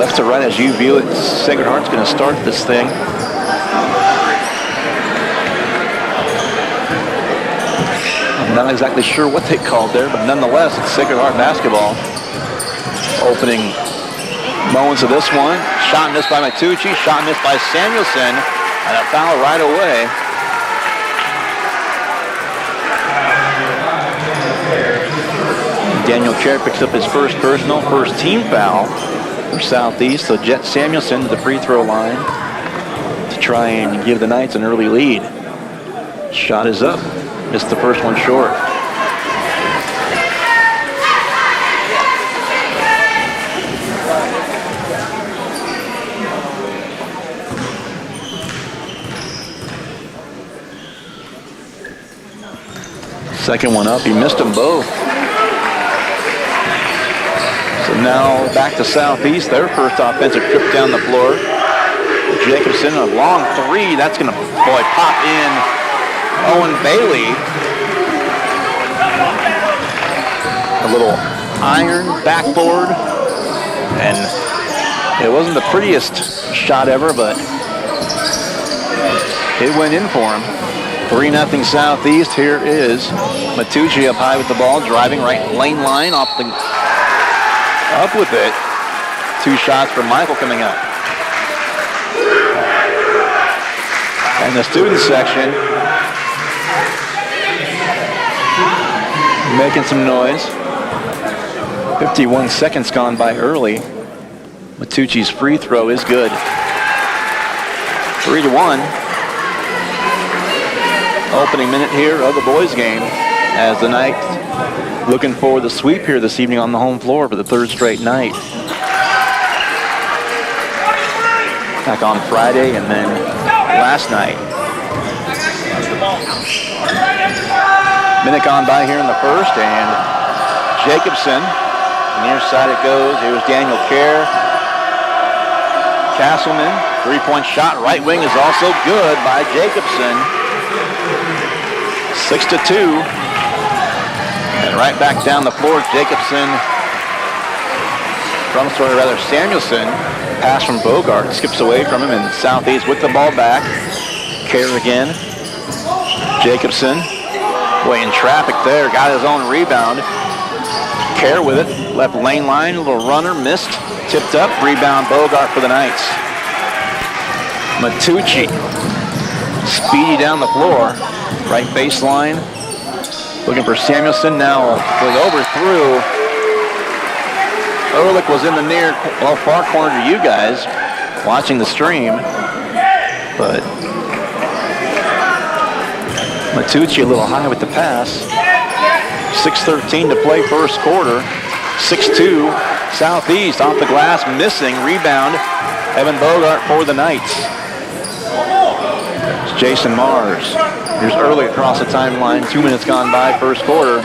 Left to right as you view it, Sacred Heart's going to start this thing. I'm not exactly sure what they called there, but nonetheless, it's Sacred Heart basketball. Opening moments of this one. Shot missed by Matucci, shot missed by Samuelson, and a foul right away. Daniel Kerr picks up his first personal, first team foul for Southeast. So Jet Samuelson to the free throw line to try and give the Knights an early lead. Shot is up. Missed the first one short. Second one up, he missed them both. So now back to Southeast, their first offensive trip down the floor. Jacobson, a long three, that's gonna, boy, pop in. Owen Bailey. A little iron backboard, and it wasn't the prettiest shot ever, but it went in for him. 3-0 Southeast. Here is Matucci up high with the ball, driving right lane line, up with it. Two shots from Michael coming up. And the student section making some noise. 51 seconds gone by early. Matucci's free throw is good. 3-1. Opening minute here of the boys game as the Knights looking for the sweep here this evening on the home floor for the third straight night. Back on Friday and then last night. Minute gone by here in the first, and Jacobson, near side it goes. Here's Daniel Kerr. Castleman, three-point shot, right wing is also good by Jacobson. 6-2. And right back down the floor, Jacobson, Samuelson. Pass from Bogart, skips away from him, and Southeast with the ball back. Kerr again. Jacobson, way in traffic there, got his own rebound. Kerr with it, left lane line, a little runner, missed, tipped up, rebound Bogart for the Knights. Matucci, speedy down the floor, right baseline, looking for Samuelson, now going overthrew. Ehrlich was in the far corner to you guys, watching the stream, but Matucci a little high with the pass. 6:13 to play first quarter. 6-2 Southeast off the glass, missing. Rebound, Evan Bogart for the Knights. It's Jason Mars. Here's Early across the timeline. 2 minutes gone by first quarter.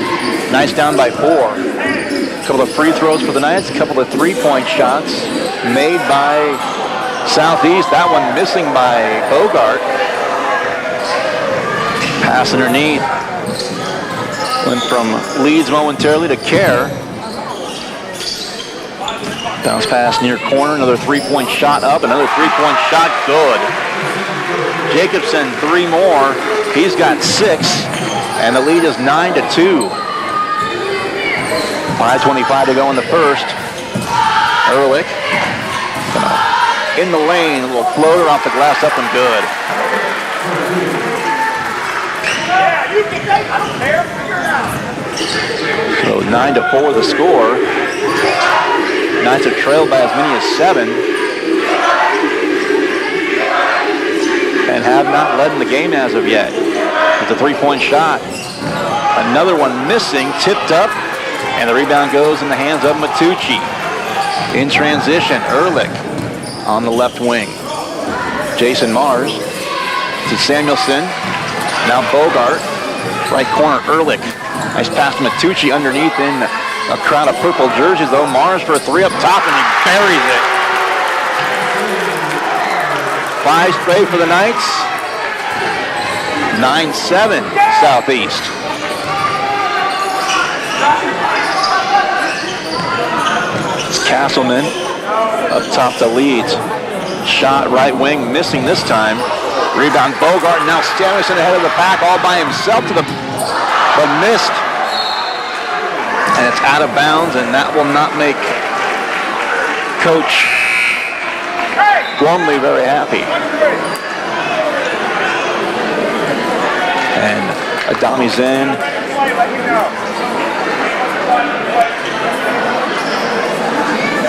Knights down by 4. A couple of free throws for the Knights. A couple of three-point shots made by Southeast. That one missing by Bogart. Pass underneath. Went from Leeds momentarily to Kerr. Bounce pass near corner. Another three-point shot up. Another three-point shot. Good. Jacobson, 3 more. He's got 6. And the lead is 9-2. 5:25 to go in the first. Ehrlich. In the lane. A little floater off the glass, up and good. So 9-4 the score. Knights are trailed by as many as 7. And have not led in the game as of yet. With the three-point shot. Another one missing, tipped up, and the rebound goes in the hands of Matucci. In transition, Ehrlich on the left wing. Jason Mars to Samuelson. Now Bogart. Right corner, Ehrlich. Nice pass to Matucci underneath in a crowd of purple jerseys, though. Mars for a 3 up top, and he buries it. 5 straight for the Knights. 9-7 Southeast. It's Castleman. Up top to Leeds. Shot right wing, missing this time. Rebound Bogart, now Samuelson ahead of the pack all by himself but missed. And it's out of bounds, and that will not make Coach Gormley very happy. And Adami's in.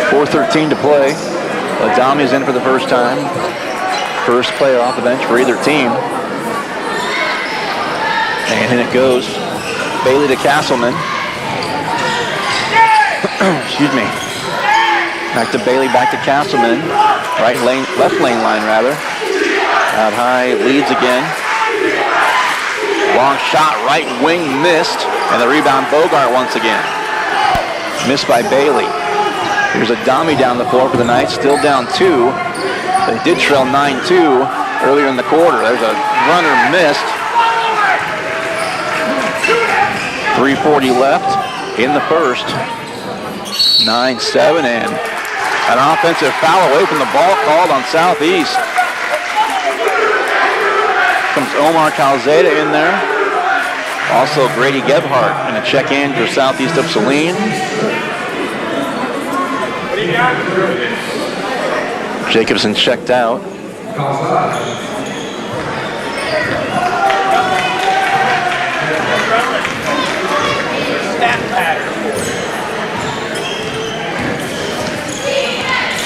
4:13 to play. Adami's in for the first time. First player off the bench for either team. And in it goes. Bailey to Castleman. Excuse me. Back to Bailey, back to Castleman. Left lane line rather. Out high, Leeds again. Long shot, right wing missed. And the rebound Bogart once again. Missed by Bailey. Here's Adami down the floor for the Knights, still down 2. They did trail 9-2 earlier in the quarter. There's a runner missed. 3:40 left in the first. 9-7, and an offensive foul away from the ball called on Southeast. Comes Omar Calzada in there. Also Grady Gebhardt in a check-in for Southeast of Saline. Jacobson checked out.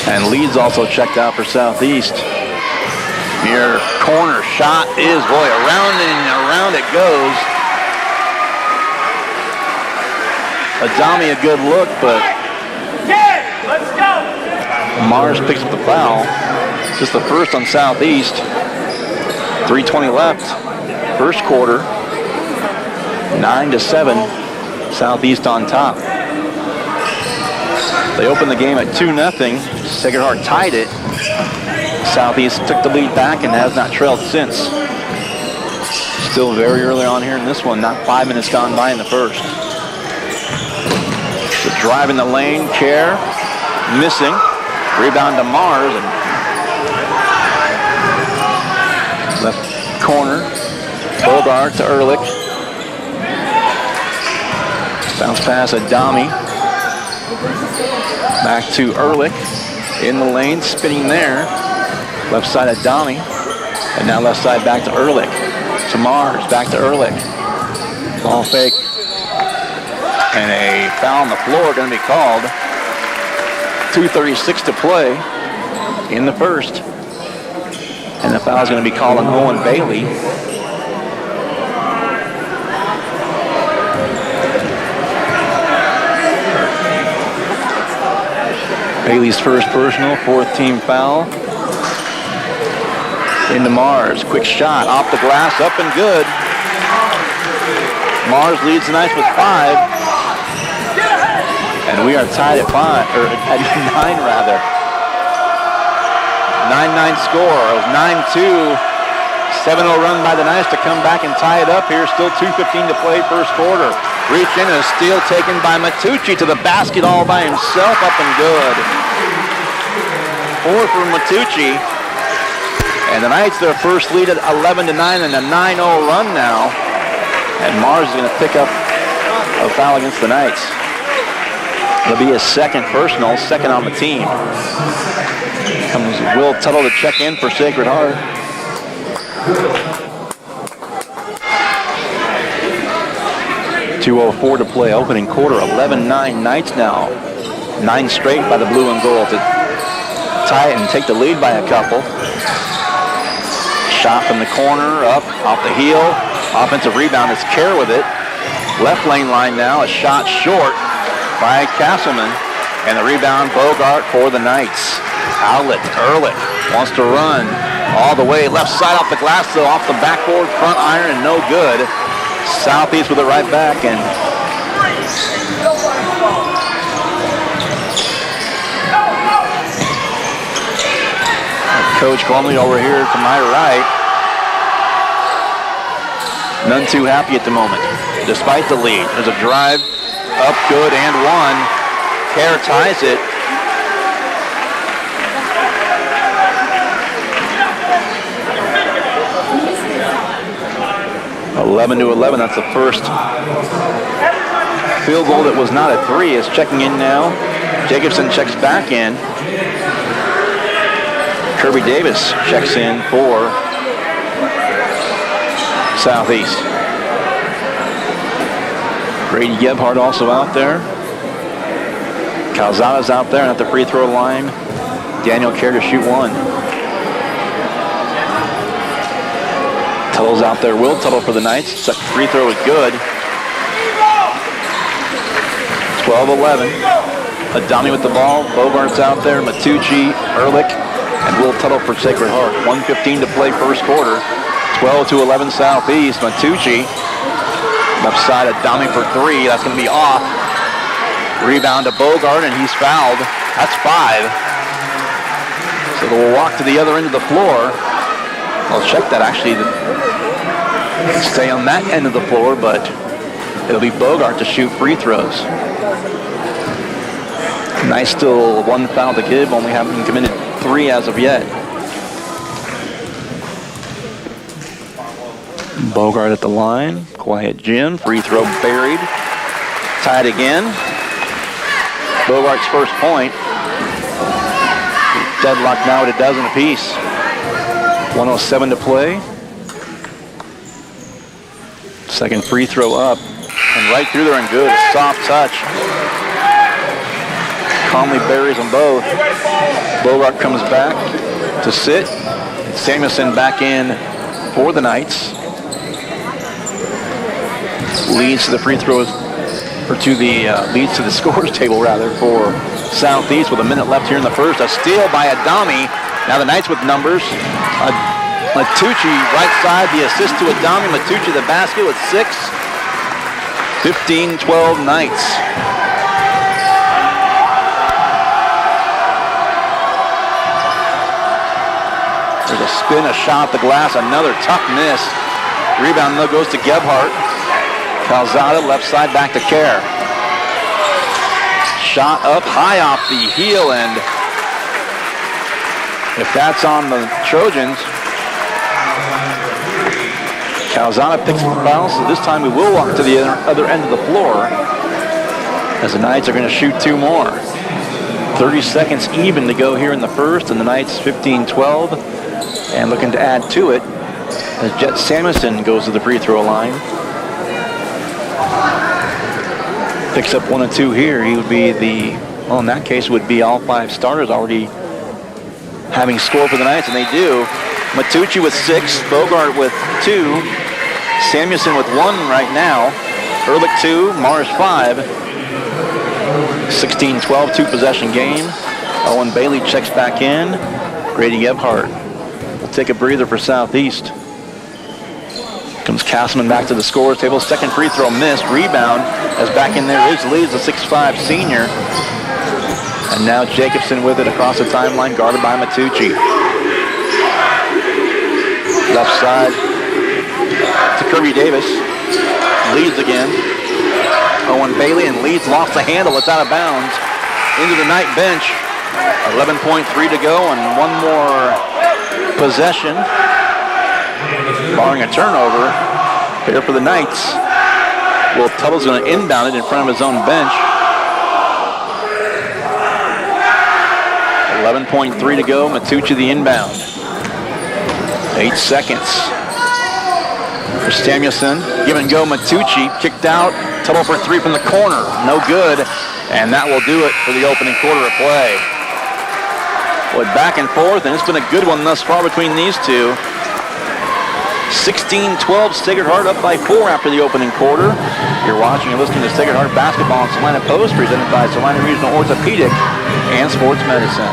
And Leeds also checked out for Southeast. Near corner shot is, boy, around and around it goes. Adami a good look, but Let's go. Mars picks up the foul. Just the first on Southeast. 3:20 left. First quarter. 9-7. Southeast on top. They opened the game at 2-0. Sacred Heart tied it. Southeast took the lead back and has not trailed since. Still very early on here in this one. Not 5 minutes gone by in the first. The drive in the lane. Kerr missing. Rebound to Mars. And left corner. Bogart to Ehrlich. Bounce pass Adami. Back to Ehrlich. In the lane, spinning there. Left side Adami. And now left side back to Ehrlich. To Mars, back to Ehrlich. Ball fake. And a foul on the floor going to be called. 2:36 to play in the first. And the foul is going to be called on Owen Bailey. Bailey's first personal, 4th team foul. Into Mars, quick shot, off the glass, up and good. Mars leads the Knights with 5. And we are tied at 5, or at 9 rather. 9-9 score, it was 9-2. 7-0 run by the Knights to come back and tie it up here. Still 2:15 to play first quarter. Reach in and a steal taken by Matucci to the basket all by himself, up and good. 4 for Matucci. And the Knights, their first lead at 11-9 and a 9-0 run now. And Mars is going to pick up a foul against the Knights. It'll be his second personal, second on the team. Comes Will Tuttle to check in for Sacred Heart. .204 to play, opening quarter, 11-9 Knights now. 9 straight by the blue and gold to tie it and take the lead by a couple. Shot from the corner, up, off the heel. Offensive rebound is Kerr with it. Left lane line now, a shot short by Castleman. And the rebound, Bogart for the Knights. Outlet, Ehrlich wants to run all the way. Left side off the glass, though, off the backboard, front iron, and no good. Southeast with it right back, and Coach Gormley over here to my right. None too happy at the moment, despite the lead. There's a drive, up good and one. Kerr ties it. 11-11. That's the first field goal that was not a three. Is checking in now. Jacobson checks back in. Kirby Davis checks in for Southeast. Grady Gebhardt also out there. Calzada's out there and at the free throw line. Daniel Kerr to shoot one. Tuttle's out there. Will Tuttle for the Knights. Second free throw is good. 12-11. Adami with the ball. Bogart's out there. Matucci, Ehrlich, and Will Tuttle for Sacred Heart. 1:15 to play first quarter. 12-11 Southeast. Matucci. Left side, Adami for three. That's going to be off. Rebound to Bogart, and he's fouled. That's 5. So they'll walk to the other end of the floor. I'll check that actually. Stay on that end of the floor, but it'll be Bogart to shoot free throws. Nice, still one foul to give. Only haven't committed 3 as of yet. Bogart at the line. Quiet Jim. Free throw buried. Tied again. Bogart's first point. Deadlock now at a dozen apiece. 1:07 to play. Second free throw up. And right through there and good. Soft touch. Conley buries them both. Bogart comes back to sit. Samuelson back in for the Knights. Leads to the free throws, or to the leads to the scores table rather for Southeast with a minute left here in the first. A steal by Adami. Now the Knights with numbers. Matucci right side, the assist to Adami. Matucci the basket with 6. 15-12 Knights. There's a spin, a shot, the glass, another tough miss. Rebound though goes to Gebhardt. Calzada left side back to Kerr. Shot up high off the heel, and if that's on the Trojans, Calzada picks up the foul, so this time we will walk to the other end of the floor as the Knights are going to shoot 2 more. 30 seconds even to go here in the first, and the Knights 15-12, and looking to add to it as Jet Samuelson goes to the free throw line. Picks up 1 and 2 here. He would be well, in that case, would be all 5 starters already having scored for the Knights, and they do. Matucci with 6, Bogart with 2, Samuelson with 1 right now, Ehrlich 2, Mars 5. 16-12, 2-possession game. Owen Bailey checks back in. Grady Gebhardt will take a breather for Southeast. Comes Castleman back to the scorer's table. Second free throw missed. Rebound as back in there is Lee, the 6'5 senior. And now Jacobson with it across the timeline, guarded by Matucci. Left side to Kirby Davis. Leads again. Owen Bailey, and Leeds lost the handle. It's out of bounds. Into the Knight bench. 11.3 to go and one more possession. Barring a turnover here for the Knights. Will Tuttle's going to inbound it in front of his own bench. 11.3 to go. Matucci the inbound. 8 seconds. For Samuelson. Give and go. Matucci kicked out. Tuttle for 3 from the corner. No good. And that will do it for the opening quarter of play. Boy, back and forth, and it's been a good one thus far between these two. 16-12, Sacred Heart up by 4 after the opening quarter. You're watching and listening to Sacred Heart Basketball on Salina Post, presented by Salina Regional Orthopedic and Sports Medicine.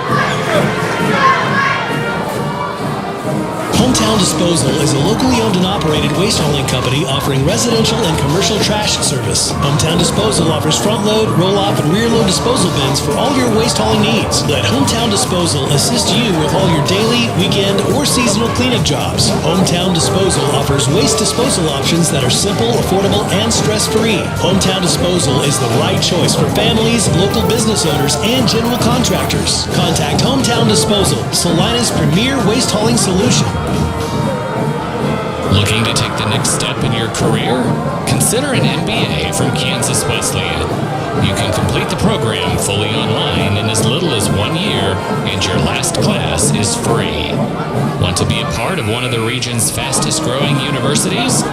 Hometown Disposal is a locally owned and operated waste hauling company offering residential and commercial trash service. Hometown Disposal offers front load, roll off, and rear load disposal bins for all your waste hauling needs. Let Hometown Disposal assist you with all your daily, weekend, or seasonal cleanup jobs. Hometown Disposal offers waste disposal options that are simple, affordable, and stress-free. Hometown Disposal is the right choice for families, local business owners, and general contractors. Contact Hometown Disposal, Salina's premier waste hauling solution. Looking to take the next step in your career? Consider an MBA from Kansas Wesleyan. You can complete the program fully online in as little as 1 year, and your last class is free. Want to be a part of one of the region's fastest growing universities?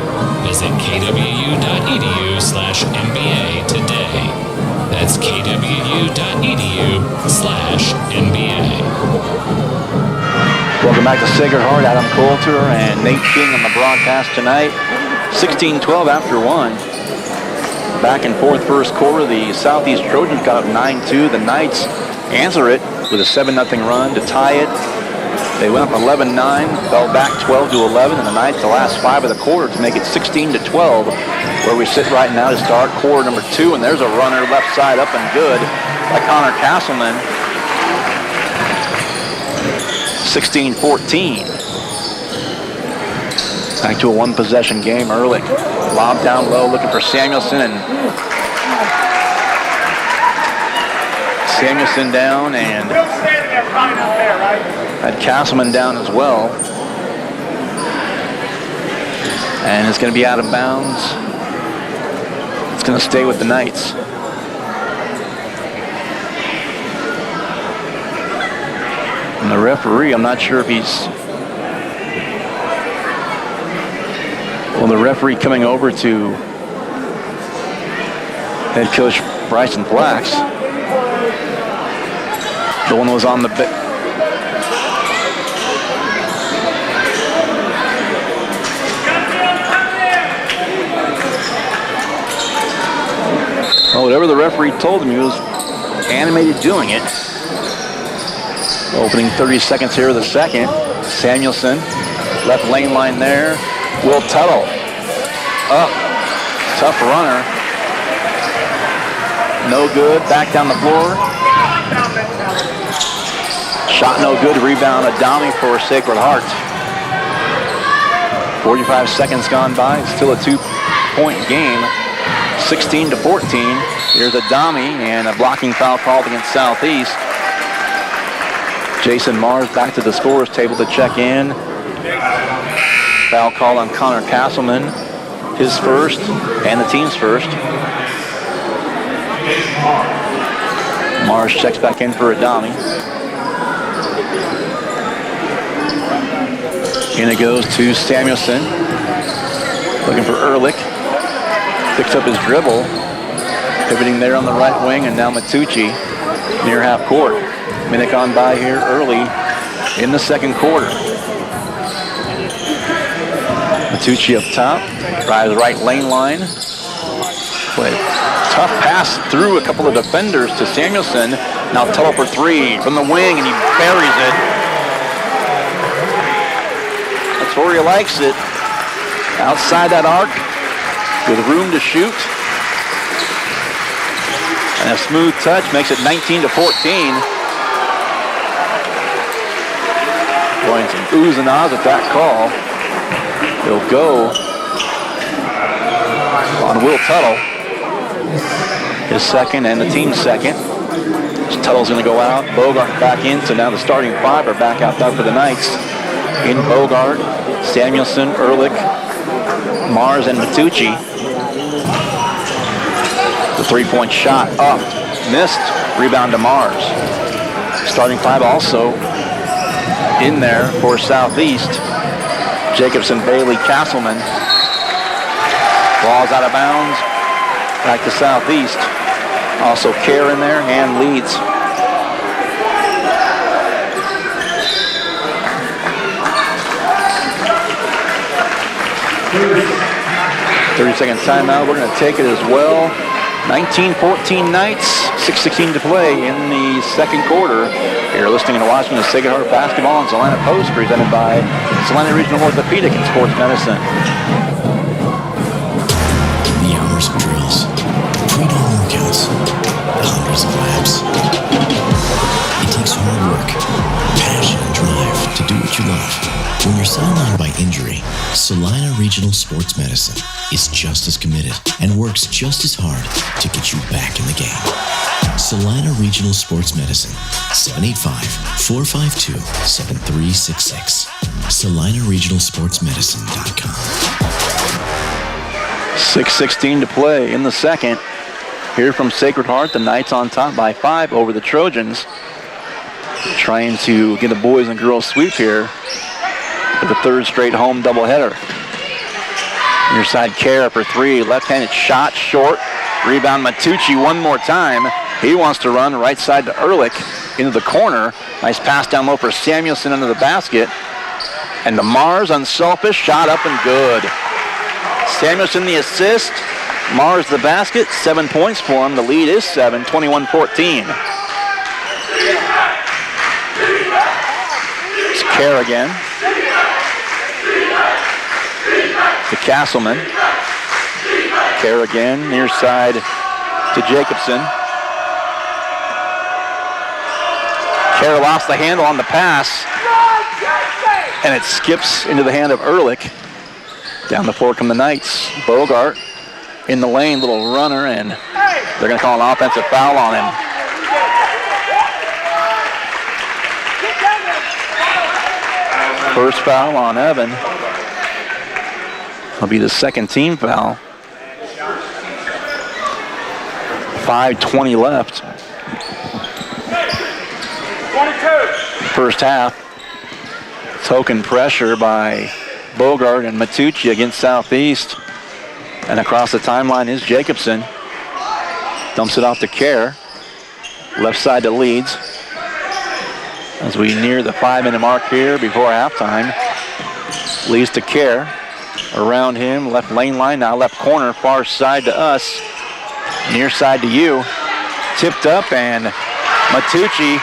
Visit kwu.edu/MBA today. That's kwu.edu/MBA. Welcome back to Sacred Heart. Adam Coulter and Nate King on the broadcast tonight. 16-12 after 1. Back and forth first quarter. The Southeast Trojans got up 9-2. The Knights answer it with a 7-0 run to tie it. They went up 11-9, fell back 12-11, and the Knights the last 5 of the quarter to make it 16-12, where we sit right now to start quarter number 2. And there's a runner left side up and good by Connor Castleman. 16-14. Back to a one-possession game. Ehrlich lob down low, looking for Samuelson, and Samuelson down, and had Castleman down as well. And it's going to be out of bounds. It's going to stay with the Knights. And the referee, I'm not sure if he's... Well, the referee coming over to head coach Bryson Flax. The one was on the... Well, whatever the referee told him, he was animated doing it. Opening 30 seconds here of the second. Samuelson, left lane line there. Will Tuttle, up, tough runner. No good, back down the floor. Shot no good, rebound Adami for Sacred Heart. 45 seconds gone by, it's still a 2-point game. 16-14. Here's Adami, and a blocking foul called against Southeast. Jason Mars back to the scorer's table to check in. Foul call on Connor Castleman, his first and the team's first. Mars checks back in for Adami. In it goes to Samuelson, looking for Ehrlich. Picks up his dribble, pivoting there on the right wing, and now Matucci near half court. Minute gone by here early in the second quarter. Matucci up top, drives right lane line. But tough pass through a couple of defenders to Samuelson. Now Tuttle for 3 from the wing, and he buries it. That's where he likes it. Outside that arc, with room to shoot. And a smooth touch makes it 19-14. Going some oohs and ahs at that call. It'll go on Will Tuttle. His second and the team's second. Tuttle's going to go out. Bogart back in, so now the starting 5 are back out there for the Knights. In Bogart, Samuelson, Ehrlich, Mars, and Matucci. The 3-point shot up, missed, rebound to Mars. Starting 5 also in there for Southeast. Jacobson, Bailey, Castleman. Ball's out of bounds, back to Southeast. Also Kerr in there and Leeds. .30-second timeout. We're going to take it as well. 19-14 Knights, 6:16 to play in the second quarter. You're listening and watching the Sacred Heart Basketball and Salina Post, presented by Salina Regional Orthopedic and Sports Medicine. The hours of drills, the pre-dawn workouts, the hundreds of laps. It takes hard work, passion, and drive to do what you love. When you're sidelined by injury, Salina Regional Sports Medicine is just as committed and works just as hard to get you back in the game. Salina Regional Sports Medicine, 785-452-7366. SalinaRegionalSportsMedicine.com. 6:16 to play in the second. Here from Sacred Heart, the Knights on top by 5 over the Trojans. Trying to get a boys and girls sweep here for the third straight home doubleheader. Near side Kara for 3. Left-handed shot, short. Rebound Matucci one more time. He wants to run right side to Ehrlich into the corner. Nice pass down low for Samuelson under the basket. And the Mars unselfish shot up and good. Samuelson the assist. Mars the basket. 7 points for him. The lead is 7, 21-14. It's Kerr again. To Castleman. Kerr again. Near side to Jacobson. Kerr lost the handle on the pass. And it skips into the hand of Ehrlich. Down the floor come the Knights. Bogart in the lane, little runner, and they're going to call an offensive foul on him. First foul on Evan. It'll be the second team foul. 5:20 left. 22. First half. Token pressure by Bogart and Matucci against Southeast. And across the timeline is Jacobson. Dumps it off to Kerr. Left side to Leeds. As we near the 5-minute mark here before halftime. Leeds to Kerr. Around him, left lane line, now left corner, far side to us. Near side to you. Tipped up and Matucci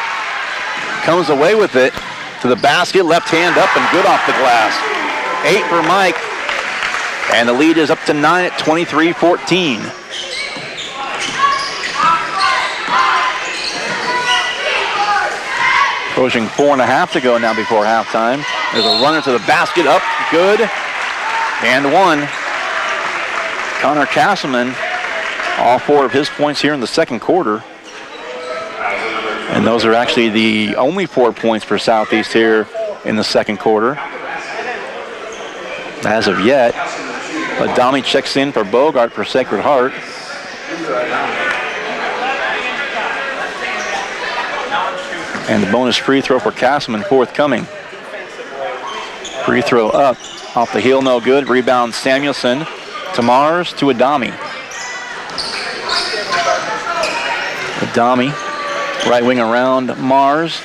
comes away with it to the basket. Left hand up and good off the glass. 8 for Mike. And the lead is up to 9 at 23-14. Approaching 4.5 to go now before halftime. There's a runner to the basket, up, good. And 1. Connor Castleman, all 4 of his points here in the second quarter. And those are actually the only 4 points for Southeast here in the second quarter. As of yet. Adami checks in for Bogart for Sacred Heart. And the bonus free throw for Castleman forthcoming. Free throw up, off the heel, no good. Rebound Samuelson to Mars to Adami. Adami, right wing around Mars.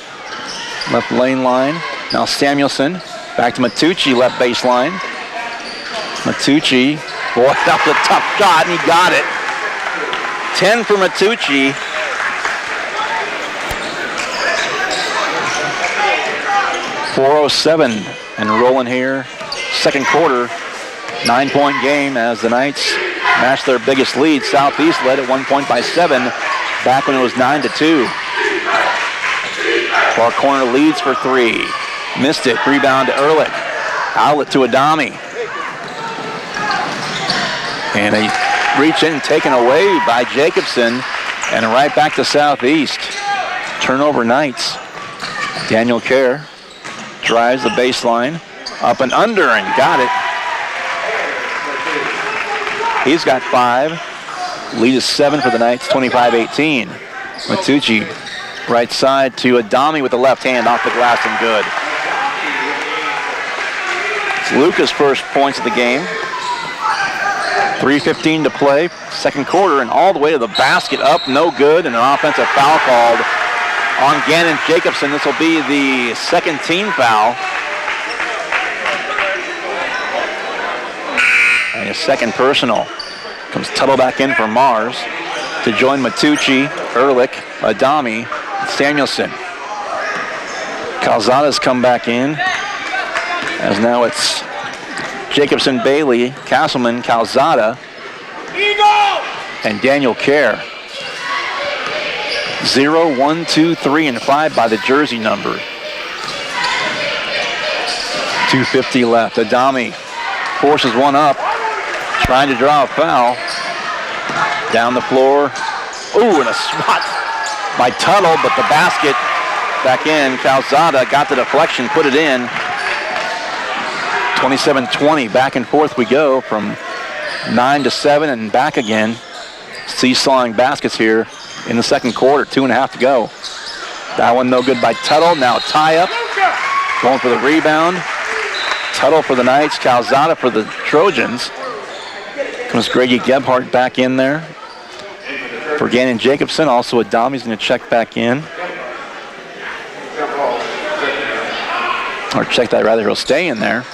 Left lane line. Now Samuelson, back to Matucci, left baseline. Matucci, boy, that was a tough shot, and he got it. 10 for Matucci. .407 and rolling here. Second quarter, 9-point game as the Knights match their biggest lead. Southeast led at 1 point by 7, back when it was 9-2. Far corner leads for 3. Missed it, rebound to Ehrlich. Outlet to Adami. And a reach in taken away by Jacobson, and right back to Southeast. Turnover Knights. Daniel Kerr drives the baseline, up and under, and got it. He's got 5. Lead is 7 for the Knights, 25-18. Matucci, right side to Adami with the left hand off the glass and good. It's Lucas' first points of the game. 3:15 to play, second quarter, and all the way to the basket, up, no good, and an offensive foul called on Gannon Jacobson. This will be the second team foul. And a second personal. Comes Tuttle back in for Mars to join Matucci, Ehrlich, Adami, and Samuelson. Calzada's come back in, as now it's Jacobson, Bailey, Castleman, Calzada, and Daniel Kerr. 0, 1, 2, 3, and 5 by the jersey number. 2:50 left. Adami forces one up, trying to draw a foul. Down the floor. Ooh, and a swat by Tuttle, but the basket back in. Calzada got the deflection, put it in. 27-20, back and forth we go from 9 to 7 and back again. Seesawing baskets here in the second quarter, 2.5 to go. That one no good by Tuttle. Now tie up, going for the rebound. Tuttle for the Knights, Calzada for the Trojans. Comes Greggy Gebhardt back in there. For Gannon Jacobson, also a dom, he's going to check back in. Or check that rather, he'll stay in there.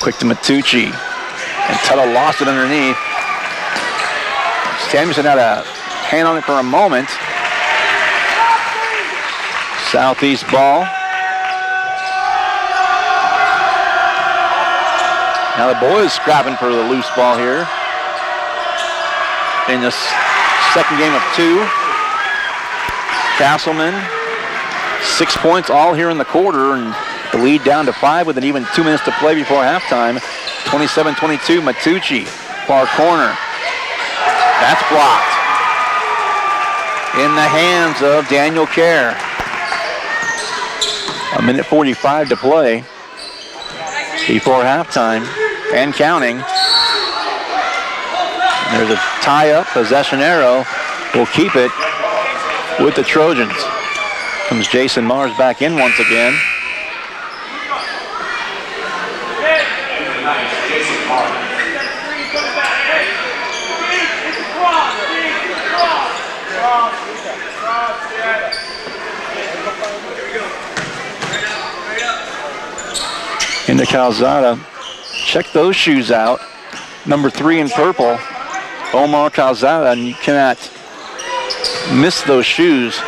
Quick to Matucci. And Tuttle lost it underneath. Samuelson had a hand on it for a moment. Southeast ball. Now the boys scrapping for the loose ball here. In this second game of 2. Castleman, 6 points all here in the quarter, and the lead down to 5 with an even 2 minutes to play before halftime. 27-22, Matucci, far corner. That's blocked. In the hands of Daniel Kerr. 1:45 to play before halftime and counting. There's a tie-up, possession arrow. Will keep it with the Trojans. Comes Jason Mars back in once again. Into Calzada. Check those shoes out. Number 3 in purple, Omar Calzada, and you cannot miss those shoes.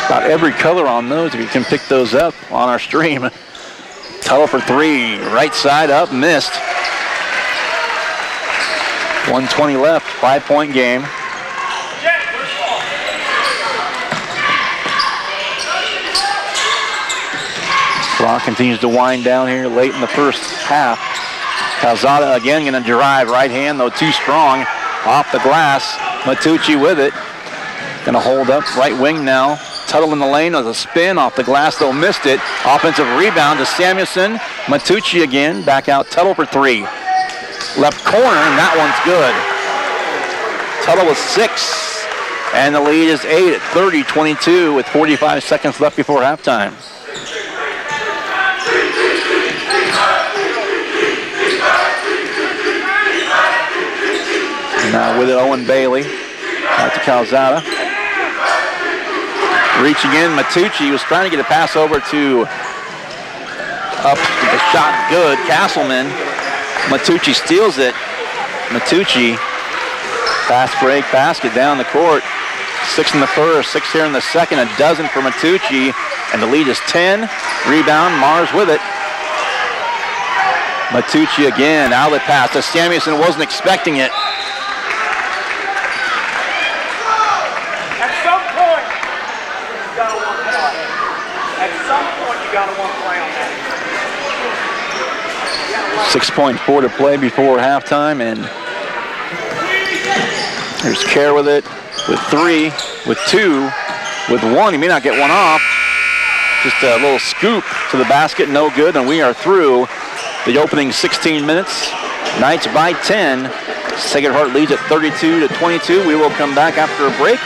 About every color on those, if you can pick those up on our stream. Tuttle for 3, right side up, missed. 1:20 left, 5-point game. Clock continues to wind down here late in the first half. Calzada again going to drive right hand, though too strong. Off the glass, Matucci with it. Going to hold up right wing now. Tuttle in the lane with a spin off the glass, though missed it. Offensive rebound to Samuelson. Matucci again, back out. Tuttle for 3. Left corner, and that one's good. Tuttle with 6, and the lead is 8 at 30-22 with 45 seconds left before halftime. Now with it, Owen Bailey. Out to Calzada. Reaching in, Matucci was trying to get a pass over to up. The shot good. Castleman. Matucci steals it. Matucci. Fast break basket down the court. 6 in the first, 6 here in the second. A dozen for Matucci. And the lead is 10. Rebound, Mars with it. Matucci again. Outlet pass to Samuelson. Wasn't expecting it. At some point, you got to want to play on that. 6.4 to play before halftime, and there's Kerr with it, with 3, with 2, with 1. He may not get one off. Just a little scoop to the basket, no good, and we are through the opening 16 minutes. Knights by 10. Sacred Heart leads at 32-22. We will come back after a break.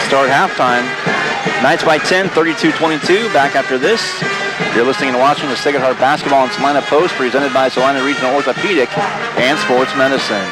Start halftime. Knights by 10, 32-22. Back after this. You're listening and watching the Sacred Heart Basketball and Salina Post, presented by Salina Regional Orthopedic and Sports Medicine.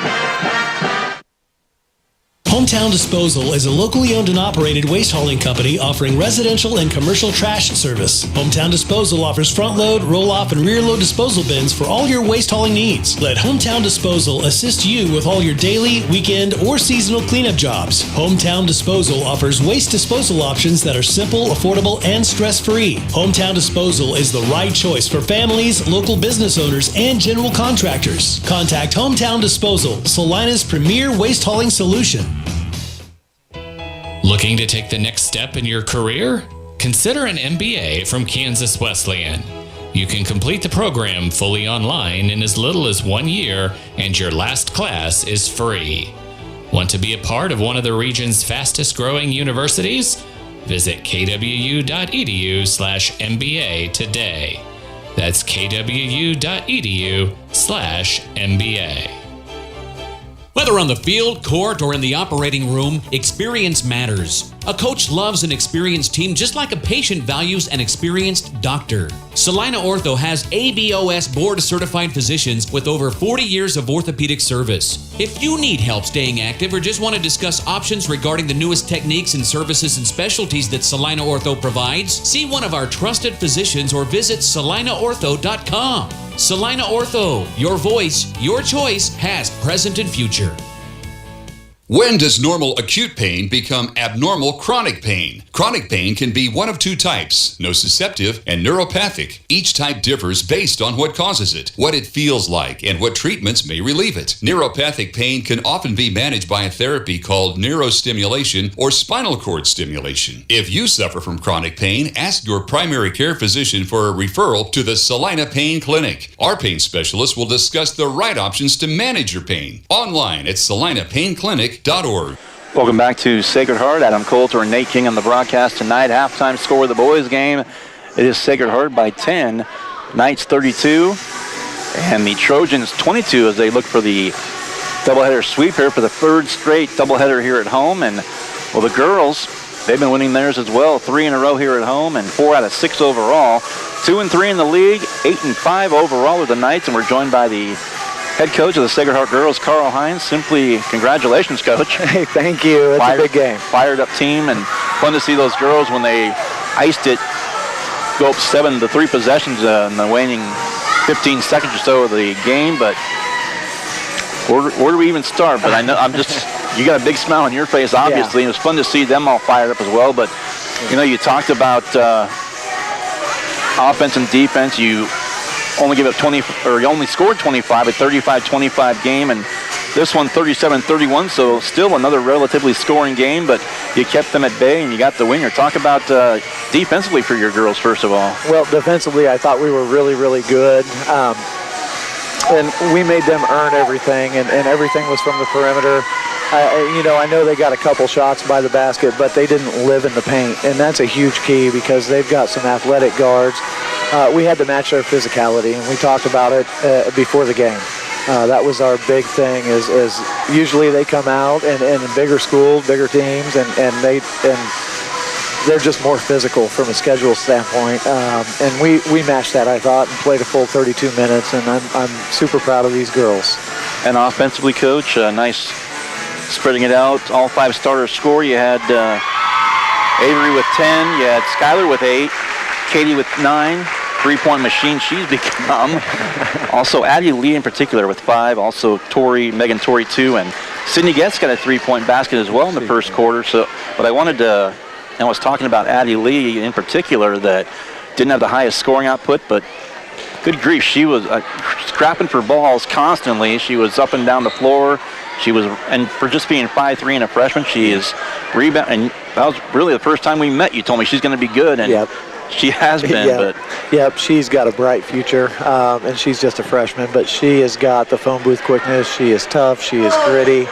Hometown Disposal is a locally owned and operated waste hauling company offering residential and commercial trash service. Hometown Disposal offers front load, roll off, and rear load disposal bins for all your waste hauling needs. Let Hometown Disposal assist you with all your daily, weekend, or seasonal cleanup jobs. Hometown Disposal offers waste disposal options that are simple, affordable, and stress-free. Hometown Disposal is the right choice for families, local business owners, and general contractors. Contact Hometown Disposal, Salina's premier waste hauling solution. Looking to take the next step in your career? Consider an MBA from Kansas Wesleyan. You can complete the program fully online in as little as 1 year, and your last class is free. Want to be a part of one of the region's fastest growing universities? Visit kwu.edu/MBA today. That's kwu.edu/MBA. Whether on the field, court, or in the operating room, experience matters. A coach loves an experienced team just like a patient values an experienced doctor. Saline Ortho has ABOS board-certified physicians with over 40 years of orthopedic service. If you need help staying active or just want to discuss options regarding the newest techniques and services and specialties that Saline Ortho provides, see one of our trusted physicians or visit salineortho.com. Saline Ortho, your voice, your choice, past, present, and future. When does normal acute pain become abnormal chronic pain? Chronic pain can be one of two types, nociceptive and neuropathic. Each type differs based on what causes it, what it feels like, and what treatments may relieve it. Neuropathic pain can often be managed by a therapy called neurostimulation or spinal cord stimulation. If you suffer from chronic pain, ask your primary care physician for a referral to the Saline Pain Clinic. Our pain specialists will discuss the right options to manage your pain. Online at SalinePainClinic.org. Welcome back to Sacred Heart. Adam Coulter and Nate King on the broadcast tonight. Halftime score of the boys game. It is Sacred Heart by 10. Knights 32. And the Trojans 22 as they look for the doubleheader sweep here for the third straight doubleheader here at home. And, well, the girls, they've been winning theirs as well. 3 in a row here at home and 4 out of 6 overall. 2-3 in the league, 8-5 overall with the Knights. And we're joined by the head coach of the Sacred Heart girls, Carl Hines. Simply congratulations, Coach. Hey, thank you. It's a big game. Fired up team, and fun to see those girls when they iced it go up 7 to 3 possessions in the waning 15 seconds or so of the game. But where do we even start? But I know you got a big smile on your face, obviously. Yeah. And it was fun to see them all fired up as well. But you talked about offense and defense. You only give up 20, or you only scored 25, a 35-25 game, and this one 37-31, so still another relatively scoring game, but you kept them at bay and you got the winner. Talk about defensively for your girls, first of all. Well, defensively, I thought we were really, really good. And we made them earn everything, and everything was from the perimeter. I know they got a couple shots by the basket, but they didn't live in the paint, and that's a huge key because they've got some athletic guards. We had to match their physicality, and we talked about it before the game. That was our big thing. Is usually they come out and in bigger schools, bigger teams, and they're just more physical from a schedule standpoint. And we matched that, I thought, and played a full 32 minutes, and I'm super proud of these girls. And offensively, Coach, nice spreading it out. All 5 starters score. You had Avery with 10. You had Skylar with 8. Katie with 9. 3-point machine she's become. Also, Addie Lee in particular with 5. Also, Megan Torrey 2. And Sydney Getz got a 3-point basket as well in the first quarter. So, but I was talking about Addie Lee in particular that didn't have the highest scoring output, but good grief, she was scrapping for balls constantly. She was up and down the floor. And for just being 5'3" and a freshman, she is rebounding. And that was really the first time we met. You told me she's going to be good, and she has been. Yep, she's got a bright future, and she's just a freshman, but she has got the phone booth quickness. She is tough. She is gritty.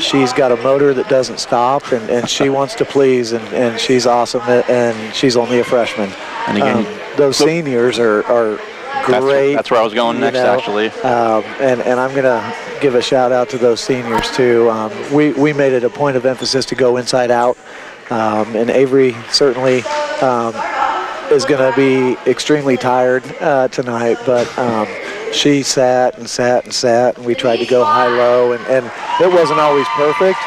She's got a motor that doesn't stop, and she wants to please, and she's awesome, and she's only a freshman. And again, those seniors are great. That's where I was going next, actually. And I'm going to give a shout out to those seniors too. We made it a point of emphasis to go inside out, and Avery certainly is going to be extremely tired tonight, but she sat, and we tried to go high-low, and it wasn't always perfect,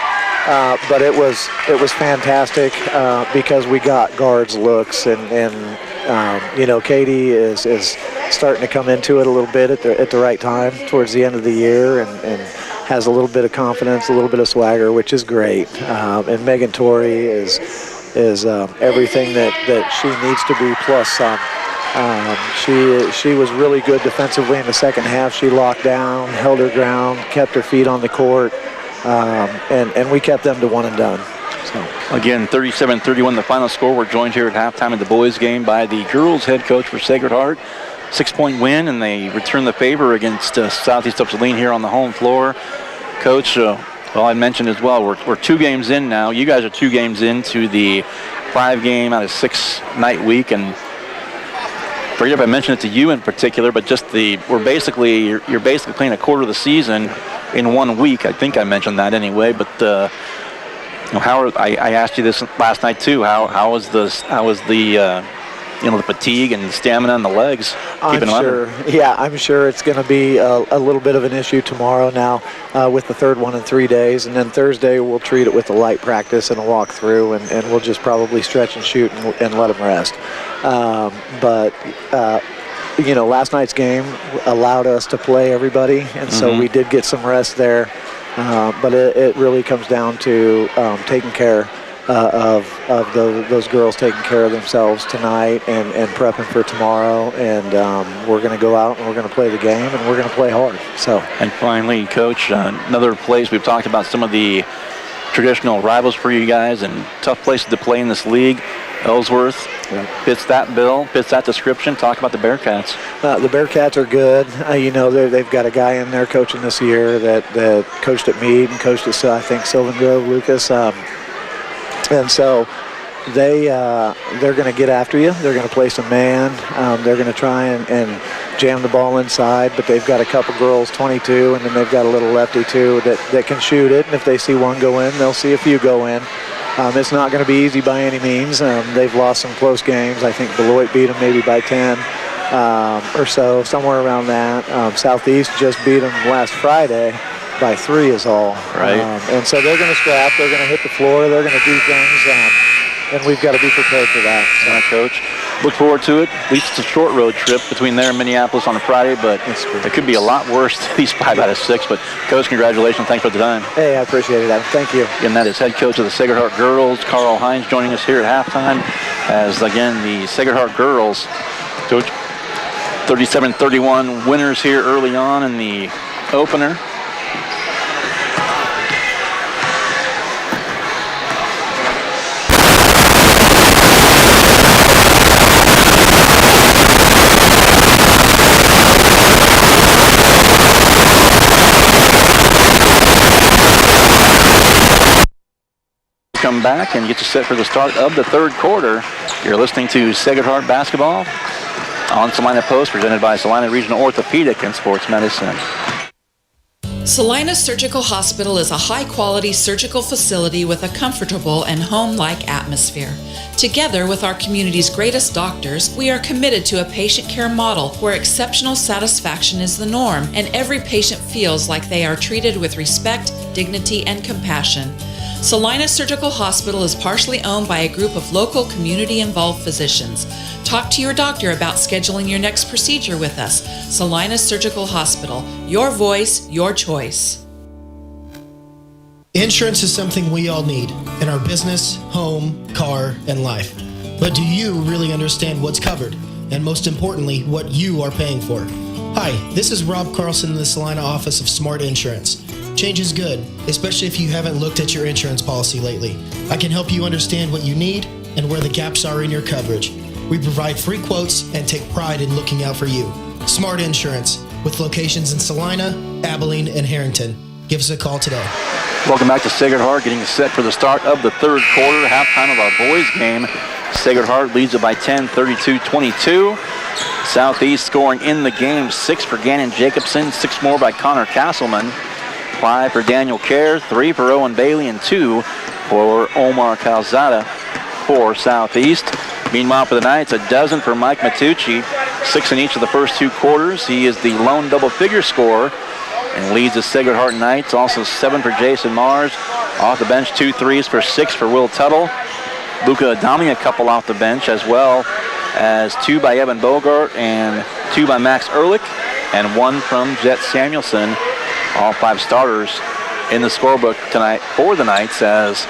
but it was fantastic because we got guards looks, and Katie is starting to come into it a little bit at the right time towards the end of the year, and has a little bit of confidence, a little bit of swagger, which is great. And Megan Torrey is everything that she needs to be, plus some. She was really good defensively in the second half. She locked down, held her ground, kept her feet on the court, and we kept them to one and done. So. Again, 37-31 the final score. We're joined here at halftime of the boys game by the girls head coach for Sacred Heart. 6-point win, and they return the favor against Southeast of Saline here on the home floor. Coach, I mentioned as well, we're 2 games in now. You guys are 2 games into the 5-game out of 6 night week, and forget if I mentioned it to you in particular, but just you're basically playing a quarter of the season in 1 week. I think I mentioned that anyway, but I asked you this last night too. How was the fatigue and the stamina and the legs? I'm sure it's going to be a little bit of an issue tomorrow now with the third one in 3 days, and then Thursday we'll treat it with a light practice and a walkthrough, and we'll just probably stretch and shoot and let them rest. Last night's game allowed us to play everybody, and so we did get some rest there. But it really comes down to taking care of those girls, taking care of themselves tonight and prepping for tomorrow. And we're going to go out and we're going to play the game and we're going to play hard. And finally, Coach, another place we've talked about some of the traditional rivals for you guys and tough places to play in this league. Ellsworth fits that bill, fits that description. Talk about the Bearcats. The Bearcats are good. They've got a guy in there coaching this year that coached at Meade and coached at, I think, Sylvan Grove, Lucas. And so they're going to get after you. They're going to play some man. They're going to try and jam the ball inside, but they've got a couple girls, 22, and then they've got a little lefty too that can shoot it. And if they see one go in, they'll see a few go in. It's not going to be easy by any means. They've lost some close games. I think Beloit beat them maybe by 10 or so, somewhere around that. Southeast just beat them last Friday by 3 is all. Right. And so they're going to scrap. They're going to hit the floor. They're going to do things. And we've got to be prepared for that. Coach, look forward to it. At least it's a short road trip between there and Minneapolis on a Friday, but it could be a lot worse, at least 5 out of 6. But, Coach, congratulations. Thanks for the time. Hey, I appreciate it, Adam. Thank you. And that is head coach of the Sacred Heart Girls, Carl Hines, joining us here at halftime as, again, the Sacred Heart Girls, Coach, 37-31 winners here early on in the opener. Come back and get you set for the start of the third quarter. You're listening to Sacred Heart Basketball on Salina Post, presented by Salina Regional Orthopedic and Sports Medicine. Salina Surgical Hospital is a high-quality surgical facility with a comfortable and home-like atmosphere. Together with our community's greatest doctors, we are committed to a patient care model where exceptional satisfaction is the norm and every patient feels like they are treated with respect, dignity, and compassion. Salina Surgical Hospital is partially owned by a group of local community-involved physicians. Talk to your doctor about scheduling your next procedure with us. Salina Surgical Hospital. Your voice, your choice. Insurance is something we all need in our business, home, car, and life. But do you really understand what's covered? And most importantly, what you are paying for? Hi, this is Rob Carlson in the Salina office of Smart Insurance. Change is good, especially if you haven't looked at your insurance policy lately. I can help you understand what you need and where the gaps are in your coverage. We provide free quotes and take pride in looking out for you. Smart Insurance, with locations in Salina, Abilene, and Harrington. Give us a call today. Welcome back to Sacred Heart, getting set for the start of the third quarter, halftime of our boys game. Sacred Heart leads it by 10, 32-22. Southeast scoring in the game, 6 for Gannon Jacobson, 6 more by Connor Castleman. 5 for Daniel Kerr, 3 for Owen Bailey, and 2 for Omar Calzada for Southeast. Meanwhile, for the Knights, a dozen for Mike Matucci, 6 in each of the first 2 quarters. He is the lone double-figure scorer and leads the Sacred Heart Knights. Also 7 for Jason Mars. Off the bench, 2 threes for 6 for Will Tuttle. Luca Adami, a couple off the bench, as well as 2 by Evan Bogart and 2 by Max Ehrlich, and 1 from Jet Samuelson. All 5 starters in the scorebook tonight for the Knights, as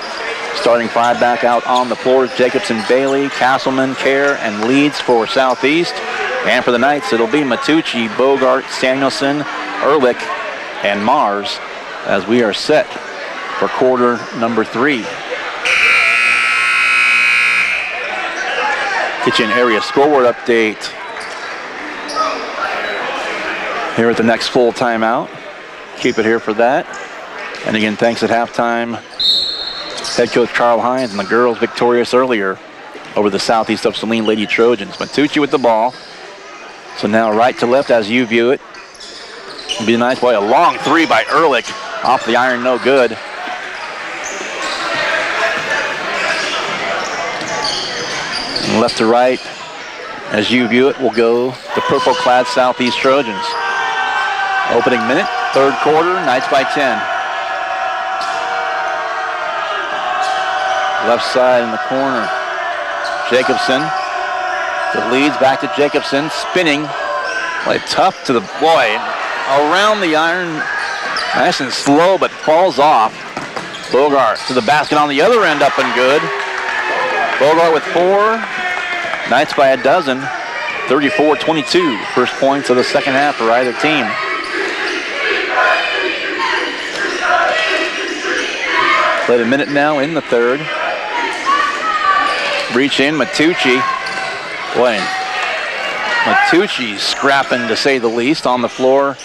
starting 5 back out on the floor is Jacobson, Bailey, Castleman, Kerr, and Leeds for Southeast. And for the Knights, it'll be Matucci, Bogart, Samuelson, Ehrlich, and Mars, as we are set for quarter number 3. Get you an area scoreboard update here at the next full timeout. Keep it here for that. And again, thanks at halftime, head coach Carl Hines and the girls victorious earlier over the Southeast of Saline Lady Trojans. Matucci with the ball. So now right to left as you view it. It'll be a nice play. A long three by Ehrlich. Off the iron, no good. And left to right, as you view it, will go the purple-clad Southeast Trojans. Opening minute, third quarter, Knights by 10. Left side in the corner. Jacobson. The leads back to Jacobson, spinning. Play tough to the boy. Around the iron, nice and slow, but falls off. Bogart to the basket on the other end, up and good. Bogart with 4. Knights by a dozen. 34-22. First points of the second half for either team. Played a minute now in the third. Reach in, Matucci. Boy, Matucci scrapping to say the least on the floor.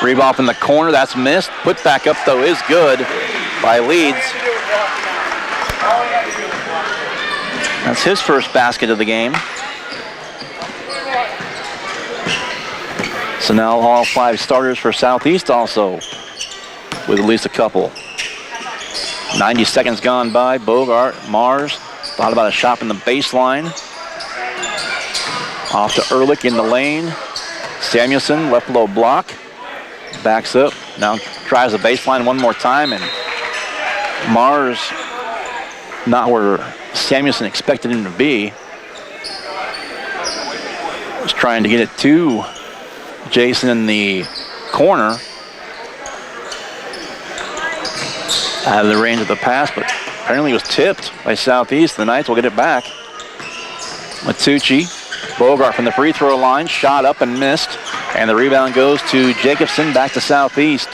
Rebound in the corner, that's missed. Put back up though is good by Leeds. That's his first basket of the game. So now all 5 starters for Southeast also, with at least a couple. 90 seconds gone by. Bogart, Mars, thought about a shot in the baseline. Off to Ehrlich in the lane. Samuelson, left low block. Backs up, now tries the baseline one more time, and Mars, not where Samuelson expected him to be. Was trying to get it to Jason in the corner. Out of the range of the pass, but apparently it was tipped by Southeast. The Knights will get it back. Matucci, Bogart from the free throw line, shot up and missed. And the rebound goes to Jacobson, back to Southeast.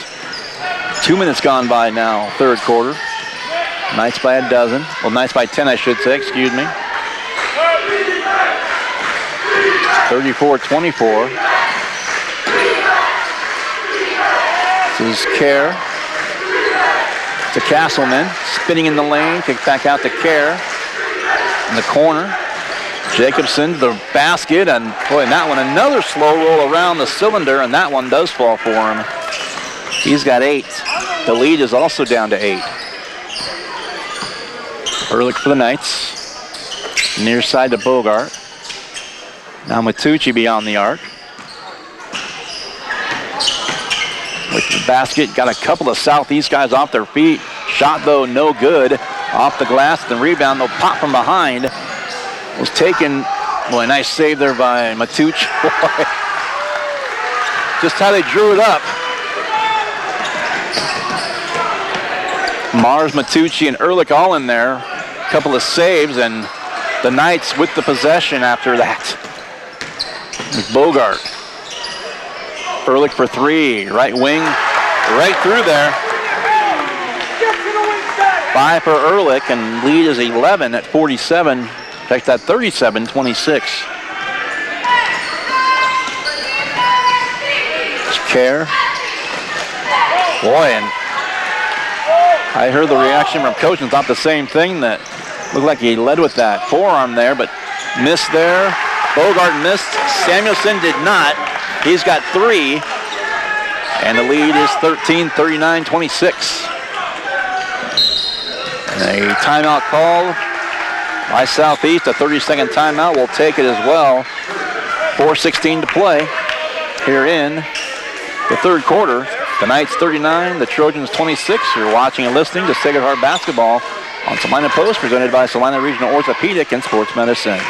2 minutes gone by now, third quarter. Knights by a dozen. Well, Knights by 10, I should say, excuse me. 34-24. This is Kerr to Castleman, spinning in the lane, kick back out to Kerr. In the corner. Jacobson to the basket, and boy, in that one, another slow roll around the cylinder, and that one does fall for him. He's got 8. The lead is also down to 8. Ehrlich for the Knights. Near side to Bogart. Now Matucci beyond the arc. With the basket, got a couple of Southeast guys off their feet. Shot, though, no good. Off the glass, the rebound, they'll pop from behind. Was taken, boy, nice save there by Matucci. Boy. Just how they drew it up. Mars, Matucci, and Ehrlich all in there. A couple of saves, and the Knights with the possession after that. With Bogart. Ehrlich for 3, right wing, right through there. 5 for Ehrlich, and lead is 11 at 47. In fact, that 37-26. Kerr. Boy, and I heard the reaction from coach and thought the same thing, that looked like he led with that forearm there, but missed there. Bogart missed. Samuelson did not. He's got 3. And the lead is 39-26. And a timeout call by Southeast, a 30-second timeout. We'll take it as well. 4:16 to play here in the third quarter. The Knights 39, the Trojans 26. You're watching and listening to Sacred Heart Basketball on Salina Post, presented by Salina Regional Orthopedic and Sports Medicine.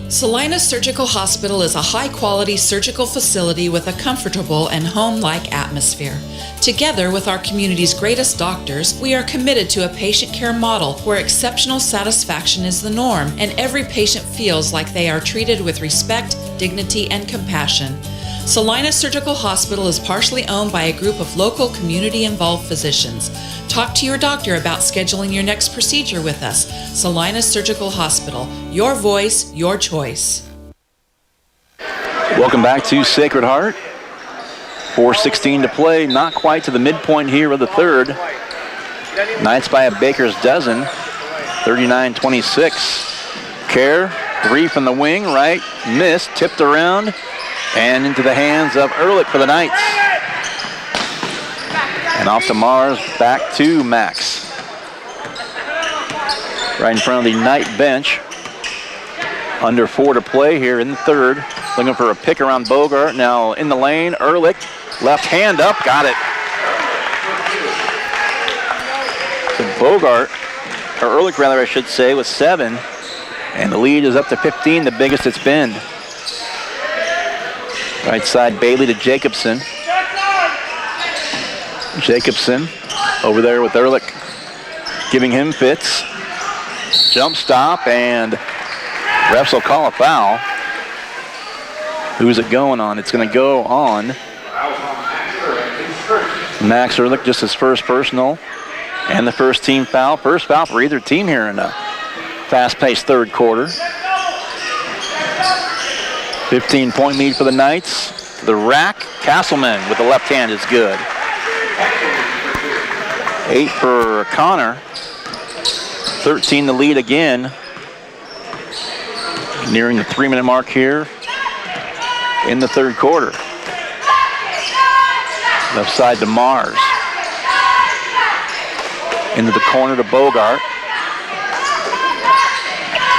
Salina Surgical Hospital is a high-quality surgical facility with a comfortable and home-like atmosphere. Together with our community's greatest doctors, we are committed to a patient care model where exceptional satisfaction is the norm and every patient feels like they are treated with respect, dignity, and compassion. Salina Surgical Hospital is partially owned by a group of local community-involved physicians. Talk to your doctor about scheduling your next procedure with us. Salina Surgical Hospital. Your voice, your choice. Welcome back to Sacred Heart. 4:16 to play. Not quite to the midpoint here of the third. Knights by a baker's dozen. 39-26. Kerr, 3 from the wing, right. Missed, tipped around. And into the hands of Ehrlich for the Knights. And off to Mars, back to Max. Right in front of the Knight bench. Under 4 to play here in the third. Looking for a pick around Bogart. Now in the lane, Ehrlich. Left hand up, got it. So Bogart, or Ehrlich rather I should say, with 7. And the lead is up to 15, the biggest it's been. Right side, Bailey to Jacobson. Jacobson over there with Ehrlich, giving him fits. Jump stop, and refs will call a foul. Who's it going on? It's going to go on Max Ehrlich, just his first personal and the first team foul. First foul for either team here in a fast-paced third quarter. 15-point lead for the Knights. The rack, Castleman with the left hand is good. 8 for Connor. 13 the lead again. Nearing the 3-minute mark here in the third quarter. Left side to Mars. Into the corner to Bogart.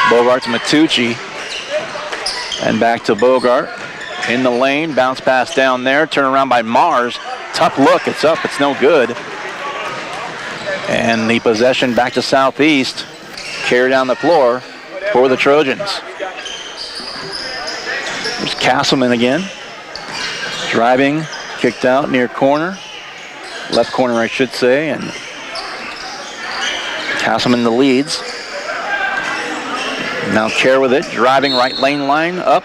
Bogart to Matucci. And back to Bogart. In the lane, bounce pass down there. Turn around by Mars. Tough look, it's up, it's no good. And the possession back to Southeast. Carry down the floor for the Trojans. There's Castleman again. Driving, kicked out near corner. Left corner, I should say. And Castleman the leads. Now Kerr with it, driving right lane line up.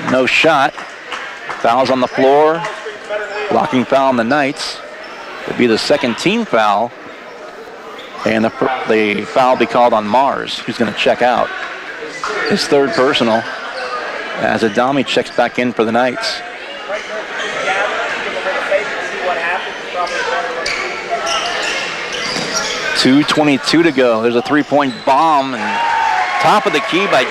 No shot. Fouls on the floor. Blocking foul on the Knights. It'll be the second team foul. And the foul be called on Mars, who's going to check out. His third personal as Adami checks back in for the Knights. .222 to go. There's a three-point bomb. And top of the key by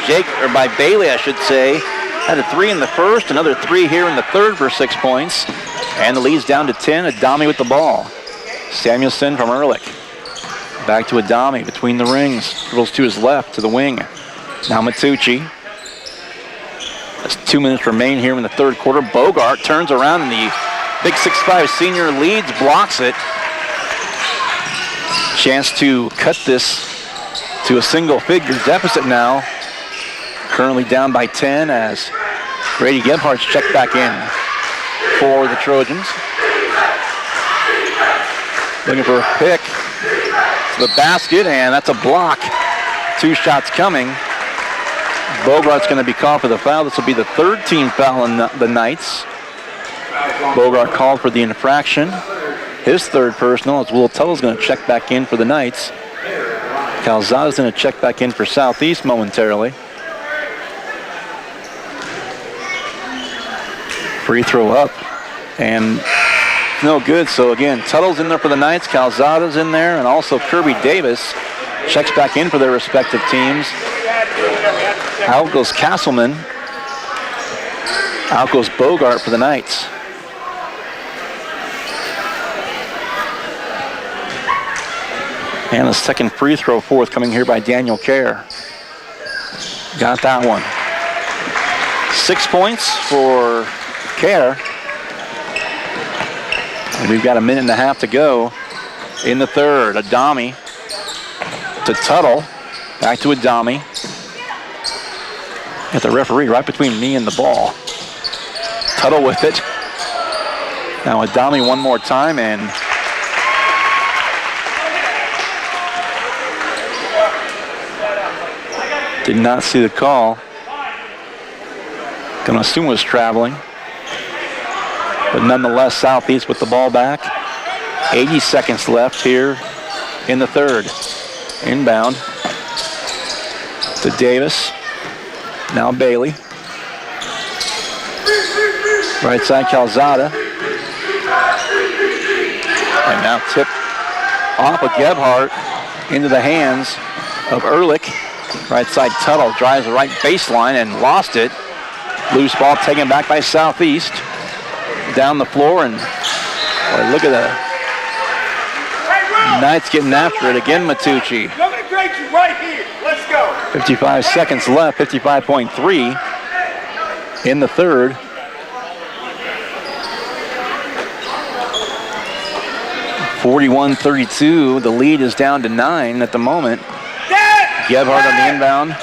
Bailey, I should say. Had a 3 in the first, another 3 here in the third for 6 points. And the lead's down to 10. Adami with the ball. Samuelson from Ehrlich. Back to Adami between the rings. Dribbles to his left, to the wing. Now Matucci. As 2 minutes remain here in the third quarter. Bogart turns around and the big 6'5" senior leads, blocks it. Chance to cut this to a single-figure deficit now. Currently down by 10 as Grady Gebhardt's checked back in for the Trojans. Looking for a pick to the basket, and that's a block. 2 shots coming. Bogart's going to be called for the foul. This will be the third team foul on the Knights. Bogart called for the infraction. His third personal as Will Tuttle's going to check back in for the Knights. Calzada's going to check back in for Southeast momentarily. Free throw up and no good. So again, Tuttle's in there for the Knights, Calzada's in there, and also Kirby Davis checks back in for their respective teams. Out goes Castleman. Out goes Bogart for the Knights. And the second free throw forthcoming here by Daniel Kerr. Got that one. 6 points for Kerr. And we've got a minute and a half to go in the third. Adami to Tuttle. Back to Adami. Got the referee right between me and the ball. Tuttle with it. Now Adami one more time, and did not see the call. Gonna assume it was traveling. But nonetheless, Southeast with the ball back. 80 seconds left here in the third. Inbound to Davis. Now Bailey. Right side, Calzada. And now tip off of Gebhardt into the hands of Ehrlich. Right side, Tuttle drives the right baseline and lost it. Loose ball taken back by Southeast. Down the floor, and look at that. Knights getting after it again, Matucci. Right here. Let's go. 55 seconds left, 55.3 in the third. (41-32). The lead is down to 9 at the moment. Gebhardt on the inbound.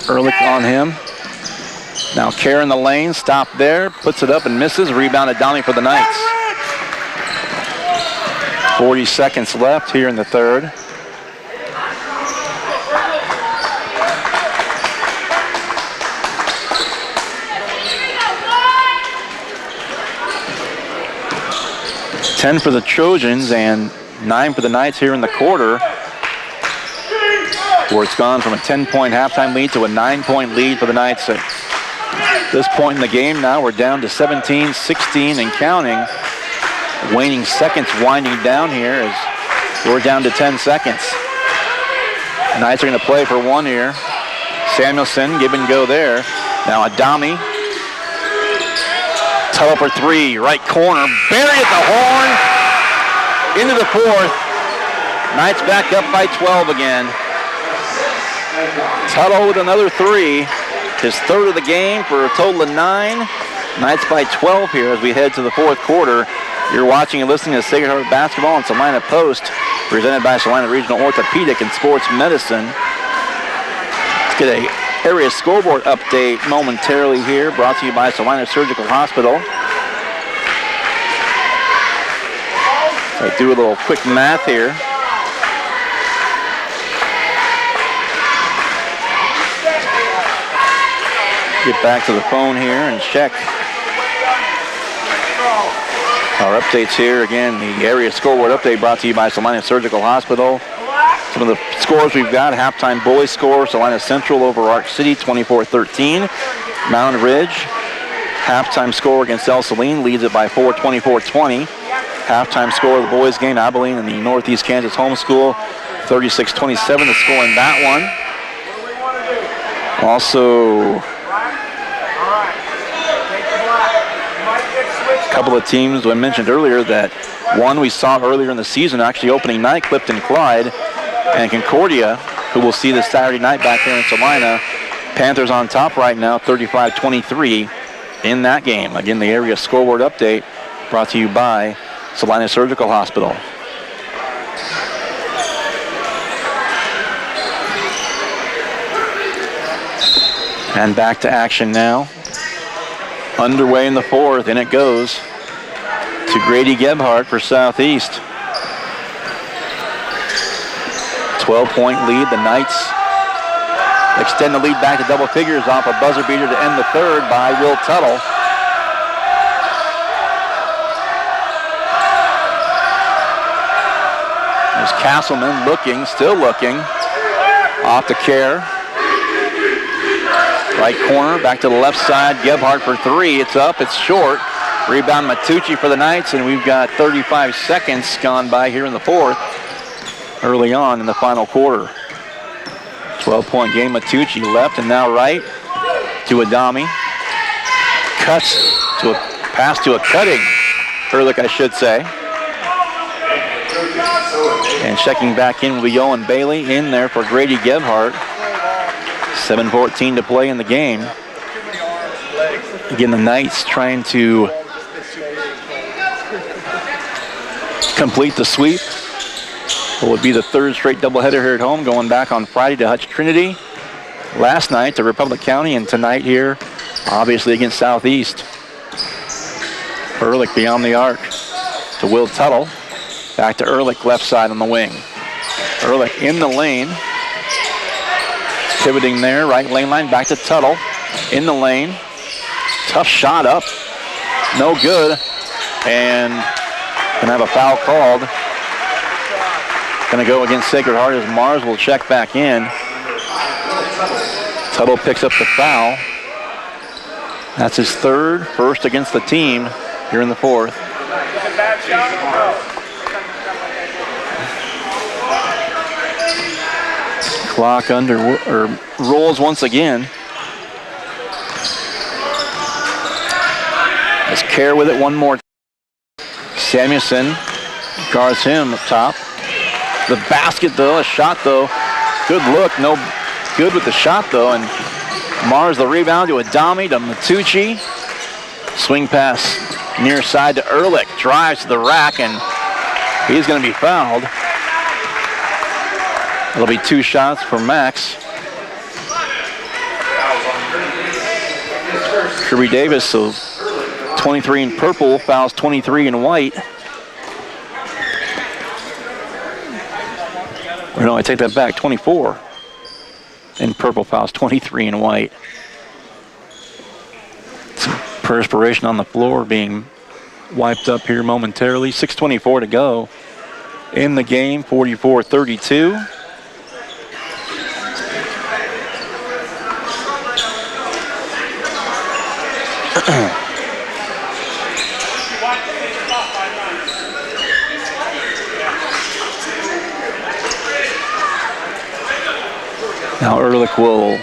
Ehrlich on him. Now Kerr in the lane, stop there, puts it up and misses. Rebound Adami for the Knights. 40 seconds left here in the third. $10 for the Trojans and 9 for the Knights here in the quarter, where it's gone from a 10-point halftime lead to a 9-point lead for the Knights. At this point in the game now, we're down to 17, 16 and counting. Waning seconds winding down here as we're down to 10 seconds. The Knights are going to play for one here. Samuelson, give and go there. Now Adami. Tuttle for three, right corner. Buried at the horn. Into the fourth. Knights back up by 12 again. Tuttle with another three. His third of the game for a total of 9. Knights by 12 here as we head to the fourth quarter. You're watching and listening to Sacred Heart Basketball on Salina Post, presented by Salina Regional Orthopedic and Sports Medicine. Let's get a area scoreboard update momentarily here, brought to you by Salina Surgical Hospital. So do a little quick math here. Get back to the phone here and check our updates here. Again, the area scoreboard update brought to you by Salina Surgical Hospital. Some of the scores we've got: halftime boys score, Salina Central over Arc City, 24-13. Mountain Ridge, halftime score against El Saline, leads it by 4, 24-20. Halftime score of the boys game, Abilene and the Northeast Kansas Home School, 36-27 the score in that one. Also, a couple of teams I mentioned earlier that one we saw earlier in the season, actually opening night, Clifton Clyde and Concordia, who we'll see this Saturday night back here in Salina. Panthers on top right now, 35-23 in that game. Again, the area scoreboard update brought to you by Salina Surgical Hospital. And back to action now. Underway in the fourth, and it goes to Grady Gebhardt for Southeast. 12-point lead. The Knights extend the lead back to double figures off a buzzer beater to end the third by Will Tuttle. There's Castleman looking, still looking. Off to Kerr. Right corner, back to the left side. Gebhardt for three. It's up, it's short. Rebound Matucci for the Knights, and we've got 35 seconds gone by here in the fourth, early on in the final quarter. 12-point game. Matucci left and now right to Adami. Cuts to a pass to a cutting Ehrlich, I should say. And checking back in will be Owen Bailey in there for Grady Gebhardt. 7:14 to play in the game. Again, the Knights trying to complete the sweep. It would be the third straight doubleheader here at home, going back on Friday to Hutch Trinity, last night to Republic County, and tonight here, obviously, against Southeast. Ehrlich beyond the arc to Will Tuttle. Back to Ehrlich, left side on the wing. Ehrlich in the lane. Pivoting there, right lane line, back to Tuttle. In the lane. Tough shot up. No good. And gonna have a foul called. Gonna go against Sacred Heart as Mars will check back in. Tuttle picks up the foul. That's his third, first against the team here in the fourth. Clock rolls once again. Has Kerr with it one more. Samuelson guards him up top. The basket though, a shot though. Good look, no good with the shot though. And Mars the rebound to Adami to Matucci. Swing pass near side to Ehrlich. Drives to the rack and he's going to be fouled. It'll be 2 shots for Max. Kirby Davis, so 23 in purple, fouls 23 in white. Or no, I take that back, 24 in purple, fouls 23 in white. Some perspiration on the floor being wiped up here momentarily. 6:24 to go in the game, 44-32. Now Ehrlich will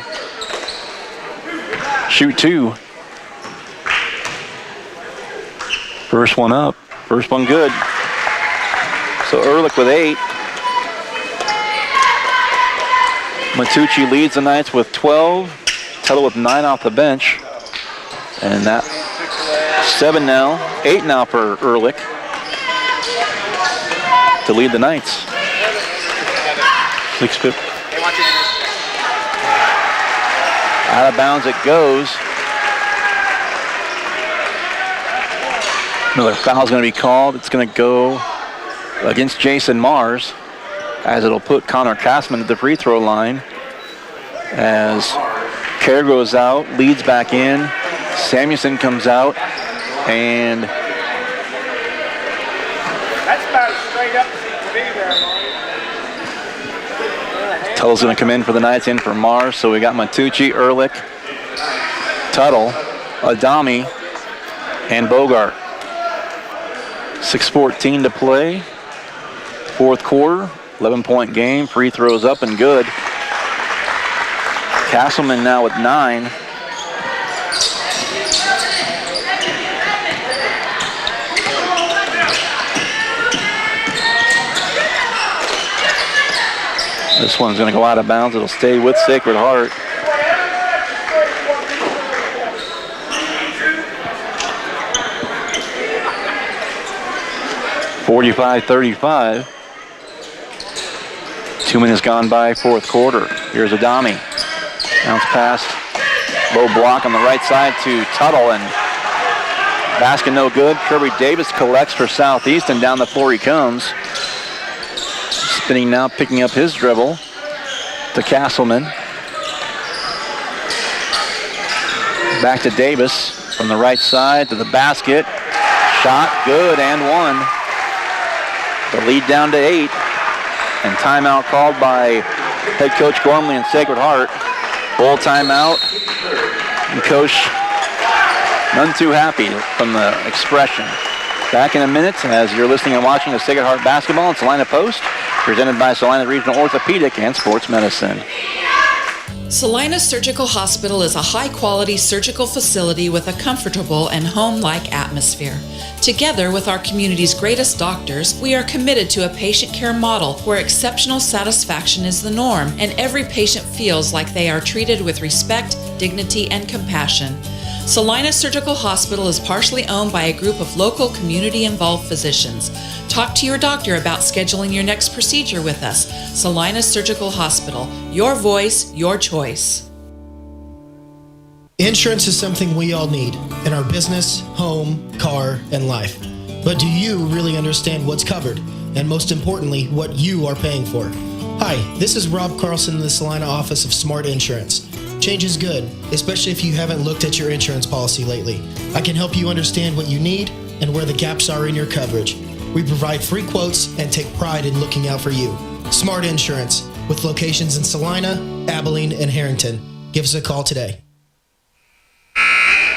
shoot 2. First one up. First one good. So Ehrlich with 8. Matucci leads the Knights with 12. Tuttle with 9 off the bench. And that 7 now, 8 now for Ehrlich to lead the Knights. 6:50. Out of bounds it goes. Another foul is going to be called. It's going to go against Jason Mars, as it'll put Connor Castman at the free throw line. As Kerr goes out, leads back in. Samuelson comes out, and That's about as straight up as he can be there, Marty. Tuttle's going to come in for the Knights, in for Mars. So we got Matucci, Ehrlich, Tuttle, Adami, and Bogart. 6:14 to play. Fourth quarter, 11-point game. Free throws up and good. Castleman now with 9. This one's going to go out of bounds. It'll stay with Sacred Heart. (45-35). 2 minutes gone by, fourth quarter. Here's Adami. Bounce pass. Low block on the right side to Tuttle, and basket no good. Kirby Davis collects for Southeastern. Down the floor he comes. Spinning now, picking up his dribble to Castleman. Back to Davis from the right side to the basket. Shot good and one. The lead down to 8. And timeout called by head coach Gormley and Sacred Heart. Full timeout. And coach none too happy from the expression. Back in a minute as you're listening and watching the Sacred Heart basketball and Salina Post, presented by Salina Regional Orthopedic and Sports Medicine. Salina Surgical Hospital is a high-quality surgical facility with a comfortable and home-like atmosphere. Together with our community's greatest doctors, we are committed to a patient care model where exceptional satisfaction is the norm and every patient feels like they are treated with respect, dignity, and compassion. Salina Surgical Hospital is partially owned by a group of local community-involved physicians. Talk to your doctor about scheduling your next procedure with us. Salina Surgical Hospital. Your voice, your choice. Insurance is something we all need in our business, home, car, and life. But do you really understand what's covered? And most importantly, what you are paying for? Hi, this is Rob Carlson in the Salina office of Smart Insurance. Change is good, especially if you haven't looked at your insurance policy lately. I can help you understand what you need and where the gaps are in your coverage. We provide free quotes and take pride in looking out for you. Smart Insurance, with locations in Salina, Abilene, and Harrington. Give us a call today.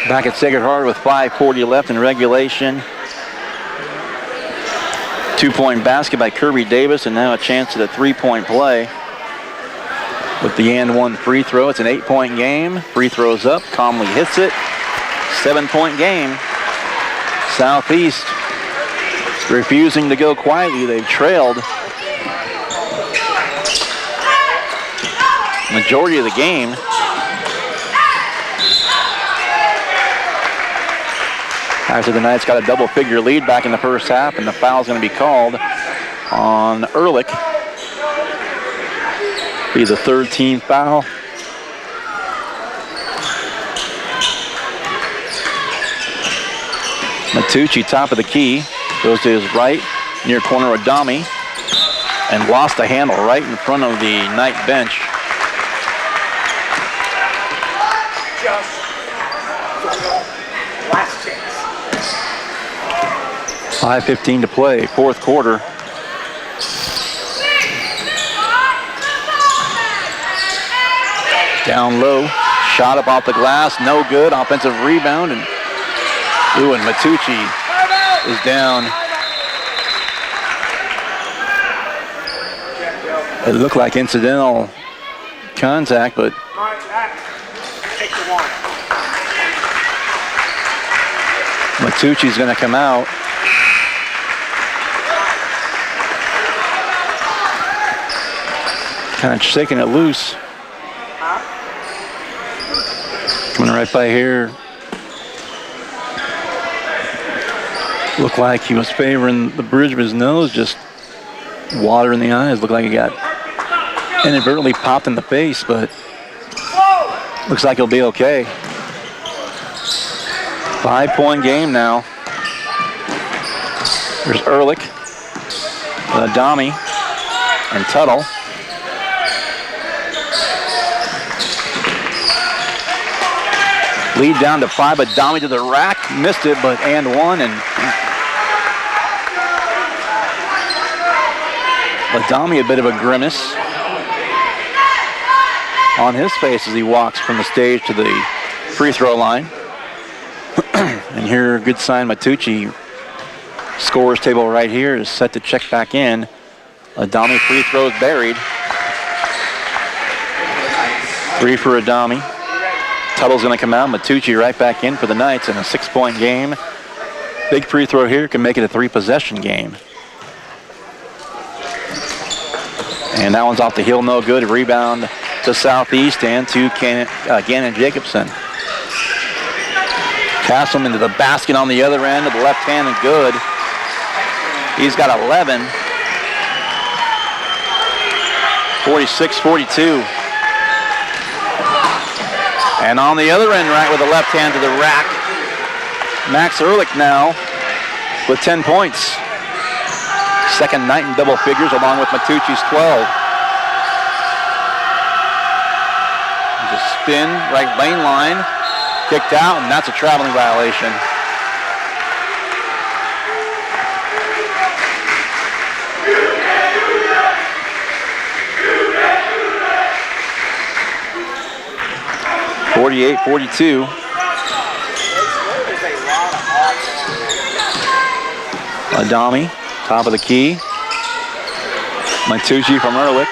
Back at Sacred Heart with 5:40 left in regulation. 2-point basket by Kirby Davis, and now a chance at a 3-point play. With the and one free throw, it's an 8-point game. Free throws up, Comley hits it. 7-point game. Southeast refusing to go quietly. They've trailed majority of the game. After the Knights got a double-figure lead back in the first half, and the foul's going to be called on Ehrlich. Be the third team foul. Matucci, top of the key, goes to his right, near corner Adami, and lost the handle right in front of the Knight bench. 5:15 to play, fourth quarter. Down low, shot up off the glass, no good. Offensive rebound, and Matucci is down. It looked like incidental contact, but Matucci's going to come out. Kind of shaking it loose. Coming right by here. Looked like he was favoring the bridge of his nose, just water in the eyes. Looked like he got inadvertently popped in the face, but looks like he'll be okay. 5-point game now. There's Ehrlich, Adami, and Tuttle. Lead down to 5, Adami to the rack, missed it, but and one, and Adami a bit of a grimace on his face as he walks from the stage to the free throw line. And here, good sign, Matucci, scorer's table right here, is set to check back in. Adami free throws buried. 3 for Adami. Tuttle's going to come out. Matucci right back in for the Knights in a 6-point game. Big free throw here can make it a 3-possession game. And that one's off the heel, no good. Rebound to Southeast and to Gannon Jacobson. Castleman to the basket on the other end, to the left hand, and good. He's got 11. 46-42. And on the other end, right with the left hand to the rack, Max Ehrlich now with 10 points. Second night in double figures along with Matucci's 12. There's a spin, right lane line, kicked out, and that's a traveling violation. (48-42). Adami, top of the key. Matucci from Ehrlich.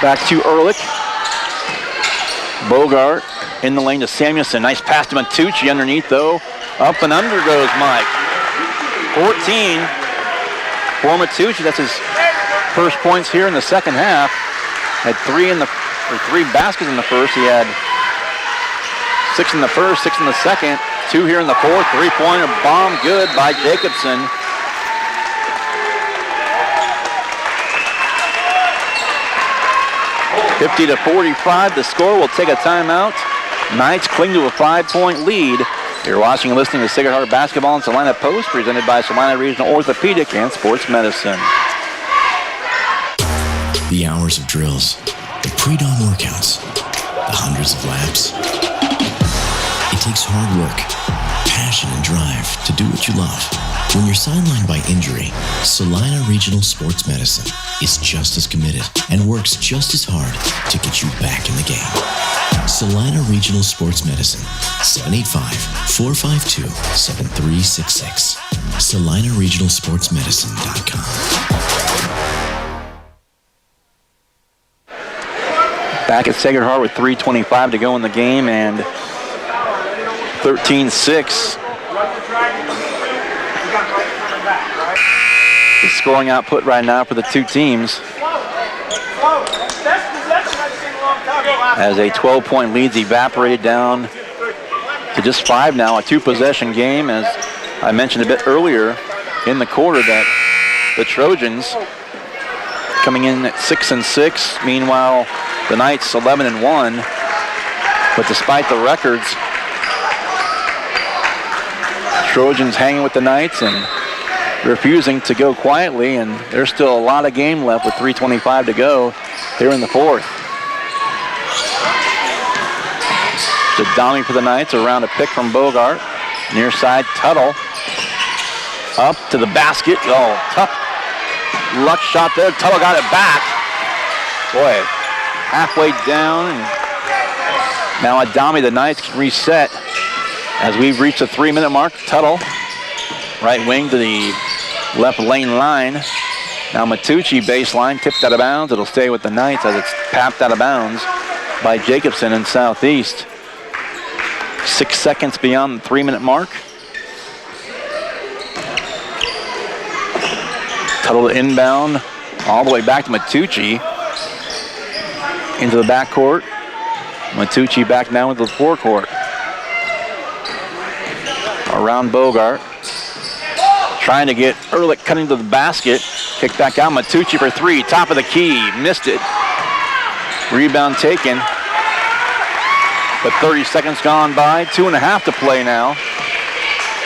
Back to Ehrlich. Bogart in the lane to Samuelson. Nice pass to Matucci underneath though. Up and under goes Mike. 14 for Matucci. That's his first points here in the second half. Had 3 baskets in the first. He had 6 in the first, 6 in the second, 2 here in the fourth. 3-pointer bomb good by Jacobson. (50-45). The score will take a timeout. Knights cling to a 5-point lead. You're watching and listening to Sacred Heart Basketball and Salina Post, presented by Salina Regional Orthopedic and Sports Medicine. The hours of drills, the pre-dawn workouts, the hundreds of laps. It takes hard work, passion, and drive to do what you love. When you're sidelined by injury, Salina Regional Sports Medicine is just as committed and works just as hard to get you back in the game. Salina Regional Sports Medicine, 785-452-7366. SalinaRegionalSportsMedicine.com. Back at Sacred Heart with 3:25 to go in the game, and 13-6. The scoring output right now for the two teams. As a 12-point lead's evaporated down to just 5 now, a 2-possession game. As I mentioned a bit earlier in the quarter, that the Trojans coming in at 6-6. Meanwhile, the Knights 11-1. But despite the records, Trojans hanging with the Knights and refusing to go quietly, and there's still a lot of game left with 3:25 to go here in the fourth. The Adami for the Knights around a pick from Bogart. Near side, Tuttle. Up to the basket. Oh, tough luck shot there. Tuttle got it back. Boy, halfway down. Now Adami, the Knights can reset as we've reached the 3-minute mark. Tuttle, right wing to the left lane line. Now Matucci baseline, tipped out of bounds. It'll stay with the Knights as it's tapped out of bounds by Jacobson in Southeast. 6 seconds beyond the 3-minute mark. Tuttle inbound, all the way back to Matucci. Into the backcourt. Matucci back now into the forecourt. Around Bogart. Trying to get Ehrlich cutting to the basket. Kick back out. Matucci for 3. Top of the key. Missed it. Rebound taken. But 30 seconds gone by. 2.5 to play now.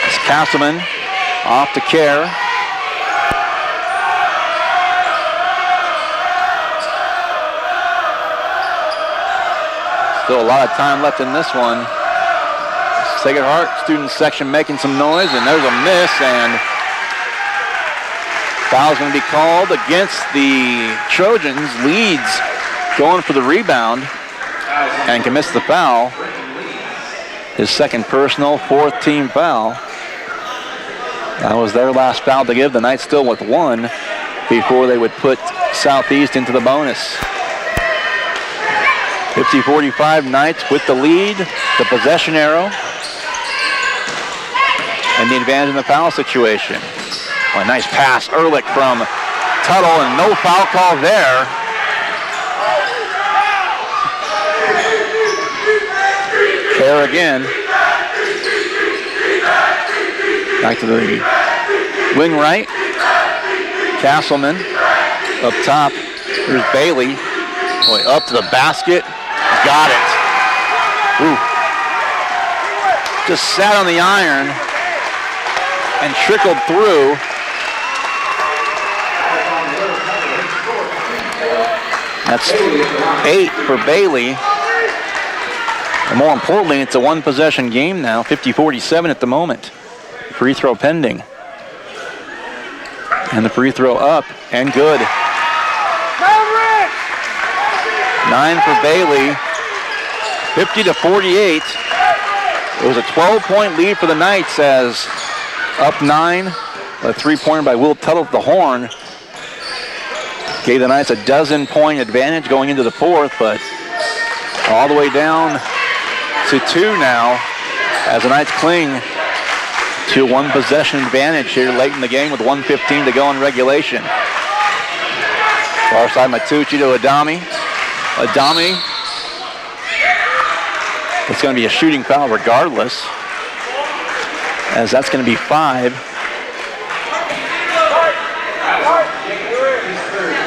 It's Castleman off to Kerr. Still a lot of time left in this one. Sacred Heart student section making some noise, and there's a miss, and foul's going to be called against the Trojans. Leeds going for the rebound and can miss the foul. His second personal, 4th team foul. That was their last foul to give. The Knights still with 1 before they would put Southeast into the bonus. 50-45 Knights with the lead, the possession arrow, and the advantage in the foul situation. Oh, a nice pass, Ehrlich from Tuttle, and no foul call there. Kerr again. Back to the wing right. Castleman up top. Here's Bailey. Boy, up to the basket. Got it. Ooh. Just sat on the iron and trickled through. That's 8 for Bailey. And more importantly, it's a 1-possession game now, 50-47 at the moment. Free throw pending. And the free throw up and good. 9 for Bailey, 50-48. It was a 12-point lead for the Knights as up 9, a 3-pointer by Will Tuttle at the horn. Gave the Knights a 12-point advantage going into the fourth, but all the way down to 2 now as the Knights cling to a 1-possession advantage here late in the game with 1:15 to go in regulation. Far side Matucci to Adami. Adami. It's going to be a shooting foul regardless, as that's going to be 5.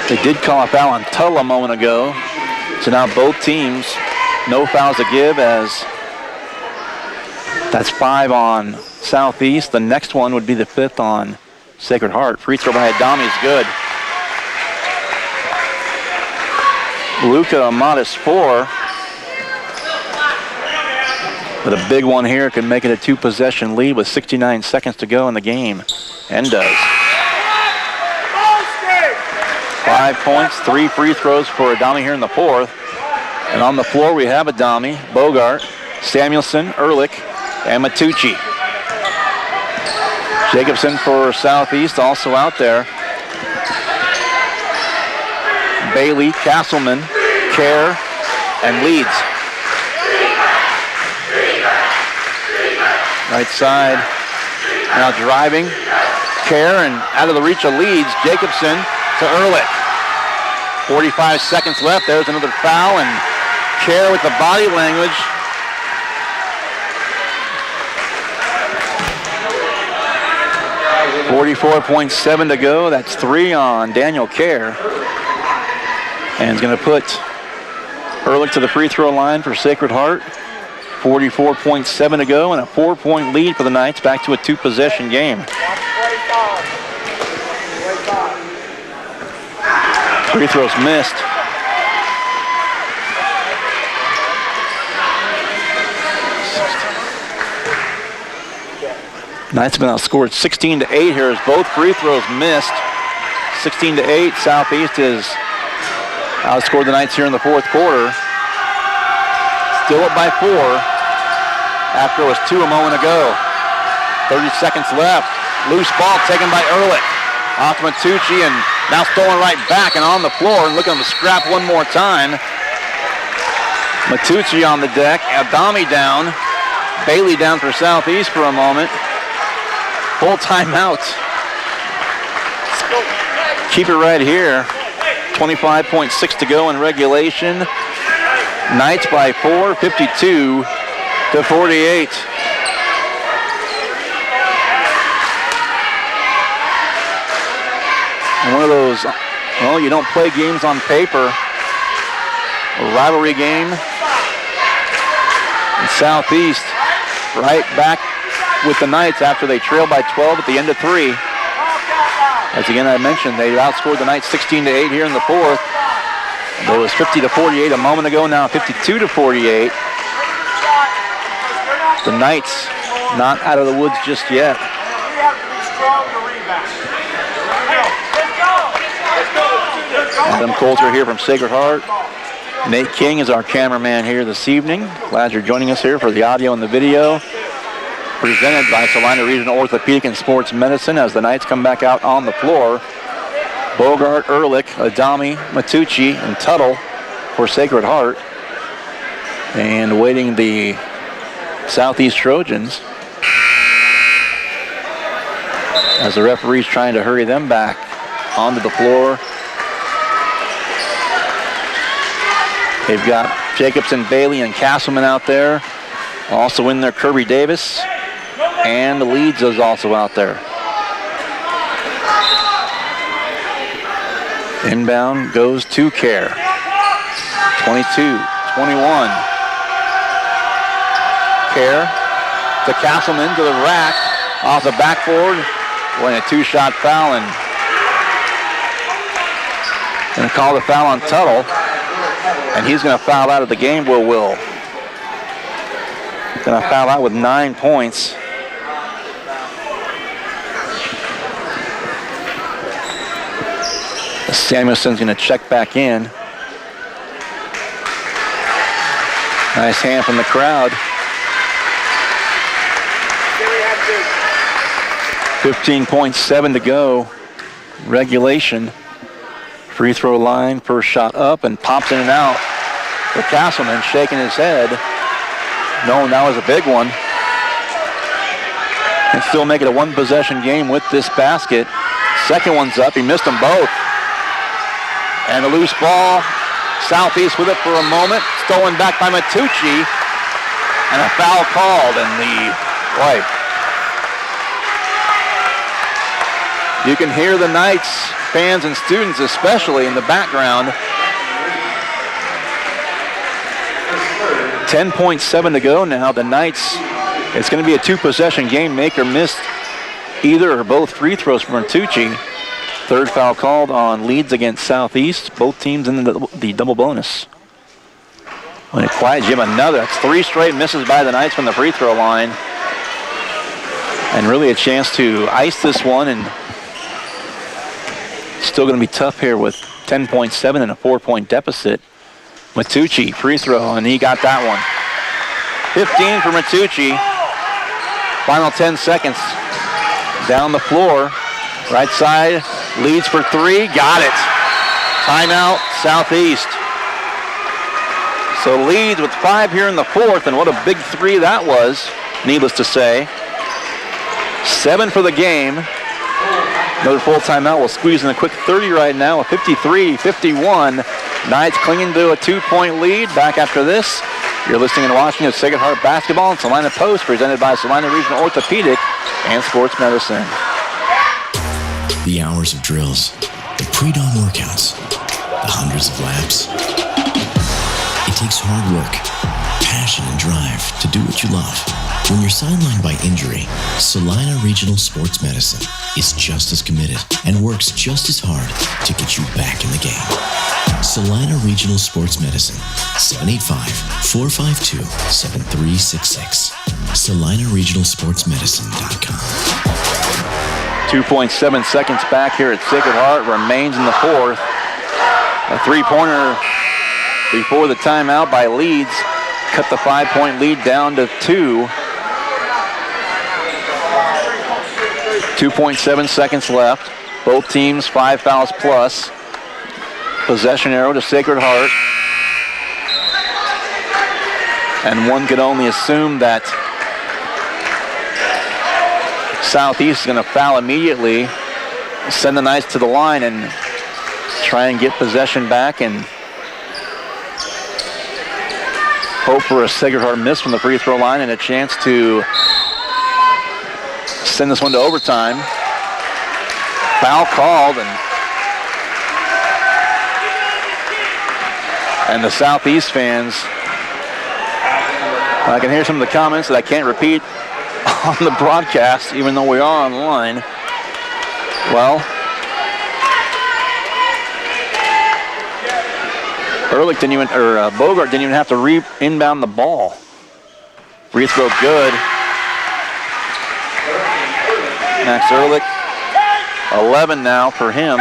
They did call a foul on Tuttle a moment ago. So now both teams, no fouls to give, as that's 5 on Southeast. The next one would be the 5th on Sacred Heart. Free throw by Adami is good. Luca a modest 4. But a big one here can make it a 2-possession lead with 69 seconds to go in the game. And does. 5 points, 3 free throws for Adami here in the fourth. And on the floor we have Adami, Bogart, Samuelson, Ehrlich, and Matucci. Jacobson for Southeast also out there. Bailey, Castleman, Kerr, and Leeds. Right side. Now driving. Kerr and out of the reach of Leeds. Jacobson to Ehrlich. 45 seconds left. There's another foul, and Kerr with the body language. .7 to go. That's 3 on Daniel Kerr. And he's going to put Ehrlich to the free throw line for Sacred Heart. 44.7 to go and a 4-point lead for the Knights. Back to a 2-possession game. Free throws missed. Knights have been outscored 16-8 here as both free throws missed. 16-8. Southeast has outscored the Knights here in the fourth quarter. Still up by 4 after it was 2 a moment ago. 30 seconds left. Loose ball taken by Ehrlich. Off to Matucci and now stolen right back and on the floor and looking to scrap one more time. Matucci on the deck. Adami down. Bailey down for Southeast for a moment. Full timeout. Keep it right here. 25.6 to go in regulation. Knights by 4, 52-48. One of those, well, you don't play games on paper. A rivalry game. And Southeast right back with the Knights after they trailed by 12 at the end of 3. As again I mentioned, they outscored the Knights 16-8 here in the fourth. It was 50-48 a moment ago, now 52-48. The Knights not out of the woods just yet. Adam Coulter here from Sacred Heart. Nate King is our cameraman here this evening. Glad you're joining us here for the audio and the video. Presented by Saline Regional Orthopedic and Sports Medicine as the Knights come back out on the floor. Bogart, Ehrlich, Adami, Matucci, and Tuttle for Sacred Heart. And waiting the Southeast Trojans as the referee's trying to hurry them back onto the floor. They've got Jacobson, Bailey, and Castleman out there. Also in there, Kirby Davis. And Leeds is also out there. Inbound goes to Kerr. 22, 21. Kerr to Castleman to the rack. Off the backboard. Going a 2-shot foul and going to call the foul on Tuttle. And he's going to foul out of the game, Will. Going to foul out with 9 points. Samuelson's going to check back in. Nice hand from the crowd. 15.7 to go. Regulation. Free throw line, first shot up and pops in and out. For Castleman shaking his head. Knowing that was a big one. And still make it a 1-possession game with this basket. Second one's up, he missed them both. And a loose ball. Southeast with it for a moment. Stolen back by Matucci. And a foul called. And you can hear the Knights fans and students especially in the background. 10.7 to go now. The Knights, it's going to be a 2-possession game. Maker missed either or both free throws from Matucci. Third foul called on Leeds against Southeast. Both teams in the double bonus. When it quiets Jim, another. That's 3 straight misses by the Knights from the free throw line. And really a chance to ice this one. And still going to be tough here with 10.7 and a 4-point deficit. Matucci, free throw, and he got that one. 15 for Matucci. Final 10 seconds. Down the floor. Right side. Leads for 3. Got it. Timeout, Southeast. So Leeds with 5 here in the fourth, and what a big 3 that was, needless to say. 7 for the game. Another full timeout. We'll squeeze in a quick 30 right now. A 53-51. Knights clinging to a 2-point lead. Back after this. You're listening and watching to Sacred Heart Basketball and Salina Post, presented by Salina Regional Orthopedic and Sports Medicine. The hours of drills, the pre-dawn workouts, the hundreds of laps. It takes hard work, passion, and drive to do what you love. When you're sidelined by injury, Salina Regional Sports Medicine is just as committed and works just as hard to get you back in the game. Salina Regional Sports Medicine, 785-452-7366. SalinaRegionalSportsMedicine.com. 2.7 seconds back here at Sacred Heart. Remains in the fourth. A three-pointer before the timeout by Leeds. Cut the 5-point lead down to 2. 2.7 seconds left. Both teams 5 fouls plus. Possession arrow to Sacred Heart. And one could only assume that Southeast is going to foul immediately, send the Knights to the line and try and get possession back and hope for a Sacred Heart miss from the free throw line and a chance to send this one to overtime. Foul called, and the Southeast fans, I can hear some of the comments that I can't repeat on the broadcast, even though we are online. Well, Bogart didn't even have to inbound the ball. Free throw good. Max Ehrlich, 11 now for him.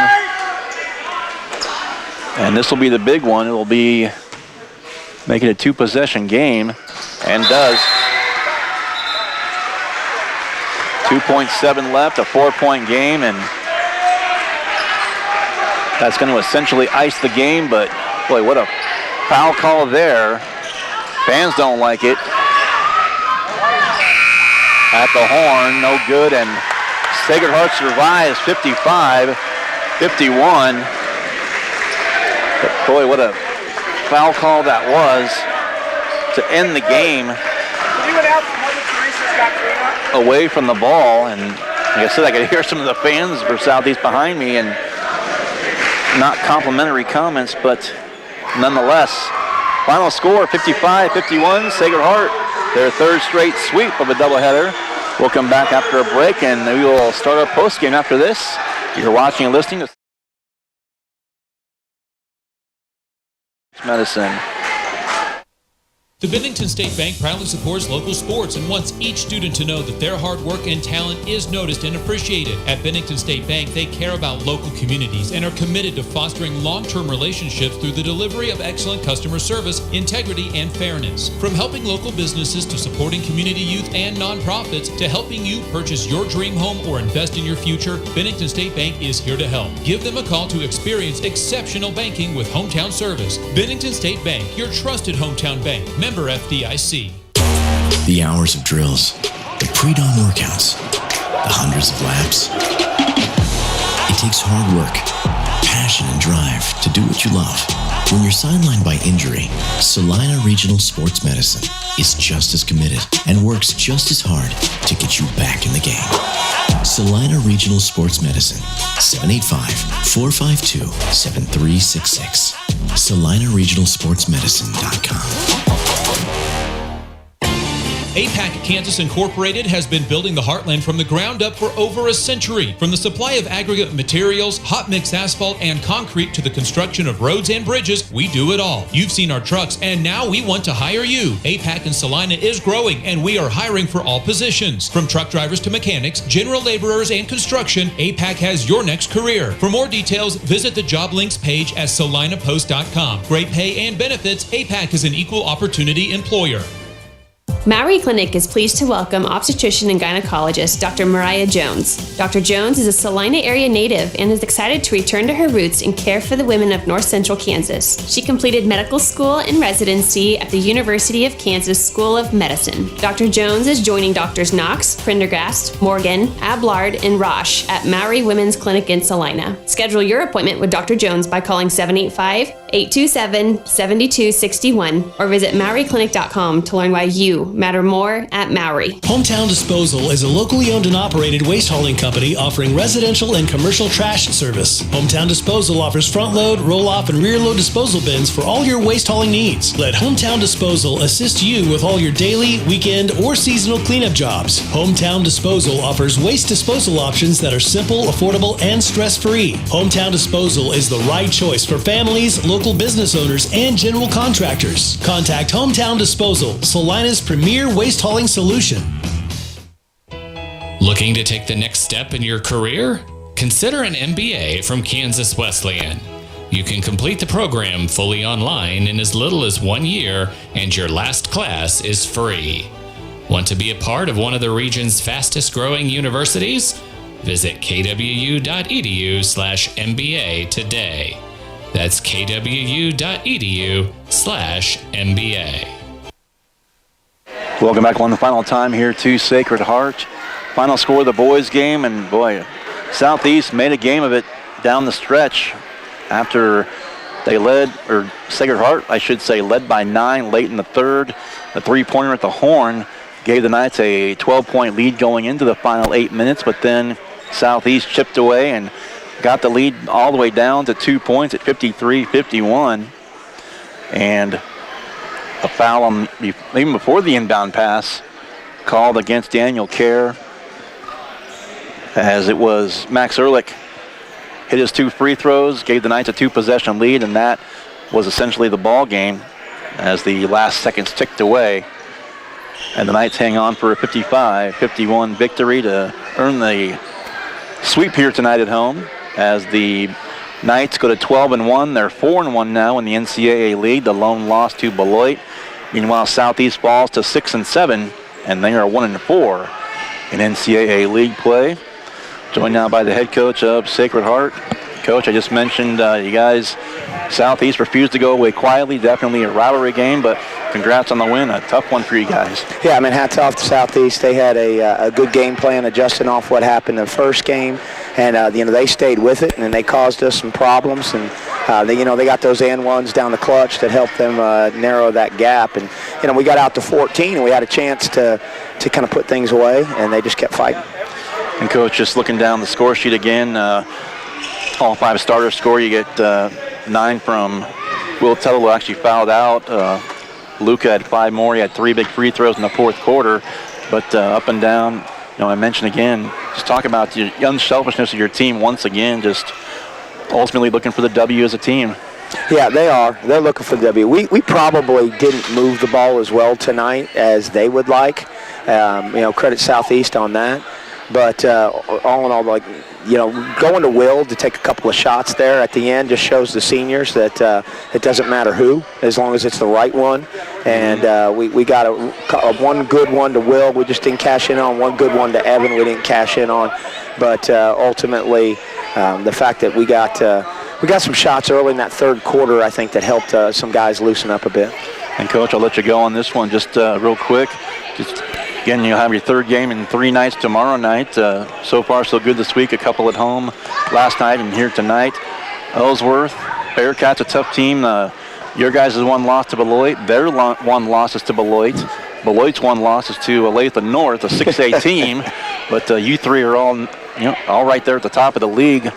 And this will be the big one. It will be making a 2-possession game, and does. 2.7 left, a 4-point game, and that's going to essentially ice the game, but boy, what a foul call there. Fans don't like it. At the horn, no good, and Sacred Heart survives 55-51. But boy, what a foul call that was to end the game away from the ball. And like I said, I could hear some of the fans for Southeast behind me, and not complimentary comments, but nonetheless. Final score, 55-51, Sacred Heart, their third straight sweep of a doubleheader. We'll come back after a break, and we will start our postgame after this. You're watching and listening to Medicine. The Bennington State Bank proudly supports local sports and wants each student to know that their hard work and talent is noticed and appreciated. At Bennington State Bank, they care about local communities and are committed to fostering long-term relationships through the delivery of excellent customer service, integrity, and fairness. From helping local businesses to supporting community youth and nonprofits to helping you purchase your dream home or invest in your future, Bennington State Bank is here to help. Give them a call to experience exceptional banking with hometown service. Bennington State Bank, your trusted hometown bank. Member FDIC. The hours of drills, the pre-dawn workouts, the hundreds of laps. It takes hard work, passion, and drive to do what you love. When you're sidelined by injury, Salina Regional Sports Medicine is just as committed and works just as hard to get you back in the game. Salina Regional Sports Medicine, 785-452-7366. SalinaRegionalSportsMedicine.com. APAC Kansas Incorporated has been building the Heartland from the ground up for over a century. From the supply of aggregate materials, hot mix asphalt, and concrete to the construction of roads and bridges, we do it all. You've seen our trucks, and now we want to hire you. APAC in Salina is growing, and we are hiring for all positions. From truck drivers to mechanics, general laborers, and construction, APAC has your next career. For more details, visit the job links page at salinapost.com. Great pay and benefits, APAC is an equal opportunity employer. Maui Clinic is pleased to welcome obstetrician and gynecologist Dr. Mariah Jones. Dr. Jones is a Saline area native and is excited to return to her roots and care for the women of North Central Kansas. She completed medical school and residency at the University of Kansas School of Medicine. Dr. Jones is joining Drs. Knox, Prendergast, Morgan, Ablard, and Roche at Maui Women's Clinic in Salina. Schedule your appointment with Dr. Jones by calling 785-827-7261 or visit MauiClinic.com to learn why you matter more at Maui. Hometown Disposal is a locally owned and operated waste hauling company offering residential and commercial trash service. Hometown Disposal offers front load, roll off, and rear load disposal bins for all your waste hauling needs. Let Hometown Disposal assist you with all your daily, weekend, or seasonal cleanup jobs. Hometown Disposal offers waste disposal options that are simple, affordable, and stress-free. Hometown Disposal is the right choice for families, local business owners, and general contractors. Contact Hometown Disposal, Salina's premier waste hauling solution. Looking to take the next step in your career? Consider an MBA from Kansas Wesleyan. You can complete the program fully online in as little as 1 year, and your last class is free. Want to be a part of one of the region's fastest growing universities? Visit kwu.edu/MBA today. That's kwu.edu/MBA. Welcome back one final time here to Sacred Heart. Final score of the boys game, and boy, Southeast made a game of it down the stretch after they led, or Sacred Heart, I should say, led by 9 late in the third. The three-pointer at the horn gave the Knights a 12-point lead going into the final 8 minutes, but then Southeast chipped away and got the lead all the way down to 2 points at 53-51. And a foul even before the inbound pass called against Daniel Kerr, as it was Max Ehrlich hit his 2 free throws, gave the Knights a 2-possession lead, and that was essentially the ball game as the last seconds ticked away. And the Knights hang on for a 55-51 victory to earn the sweep here tonight at home, as the Knights go to 12-1. They're 4-1 now in the NCAA league. The lone loss to Beloit. Meanwhile, Southeast falls to 6-7, and they are 1-4 in NCAA league play. Joined now by the head coach of Sacred Heart. Coach, I just mentioned you guys, Southeast refused to go away quietly. Definitely a rivalry game, but congrats on the win. A tough one for you guys. Yeah, I mean, hats off to Southeast. They had a good game plan, adjusting off what happened in the first game, and they stayed with it, and they caused us some problems. And they got those and ones down the clutch that helped them narrow that gap. And we got out to 14, and we had a chance to kind of put things away, and they just kept fighting. And Coach, just looking down the score sheet again, all 5 starters score. You get 9 from Will Tuttle, who actually fouled out. Luca had 5 more. He had 3 big free throws in the fourth quarter. But up and down, I mentioned again, just talk about the unselfishness of your team once again, just ultimately looking for the W as a team. Yeah, they are. They're looking for the W. We probably didn't move the ball as well tonight as they would like. Credit Southeast on that. But all in all, going to Will to take a couple of shots there at the end just shows the seniors that it doesn't matter who, as long as it's the right one. And we got a one good one to Will. We just didn't cash in on. One good one to Evan. We didn't cash in on. But ultimately, the fact that we got some shots early in that third quarter, I think that helped some guys loosen up a bit. And Coach, I'll let you go on this one just real quick. Again, you'll have your third game in 3 nights tomorrow night. So far, so good this week. A couple at home last night and here tonight. Ellsworth, Bearcats, a tough team. Your guys' 1 loss to Beloit. Their 1 loss is to Beloit. Beloit's 1 loss is to Olathe North, a 6A team. But you 3 are all right there at the top of the league.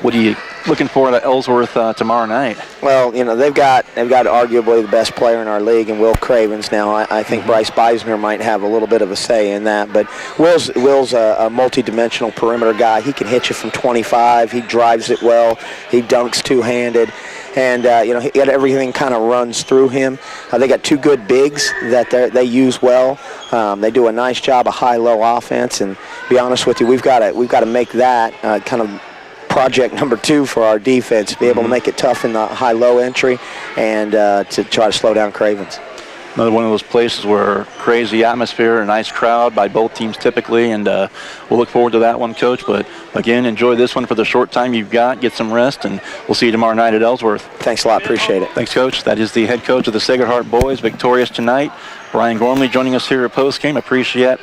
What are you looking for at Ellsworth tomorrow night? Well, they've got arguably the best player in our league, and Will Cravens. Now, I think Bryce Beisner might have a little bit of a say in that, but Will's a multi-dimensional perimeter guy. He can hit you from 25. He drives it well. He dunks two-handed. And, everything kind of runs through him. They got 2 good bigs that they use well. They do a nice job of high-low offense. And to be honest with you, we've got to make that kind of project number 2 for our defense, be able to make it tough in the high-low entry and to try to slow down Cravens. Another one of those places where crazy atmosphere, a nice crowd by both teams typically, and we'll look forward to that one, Coach. But again, enjoy this one for the short time you've got. Get some rest, and we'll see you tomorrow night at Ellsworth. Thanks a lot. Appreciate it. Thanks, Coach. That is the head coach of the Sacred Heart boys, victorious tonight. Brian Gormley joining us here at postgame. Appreciate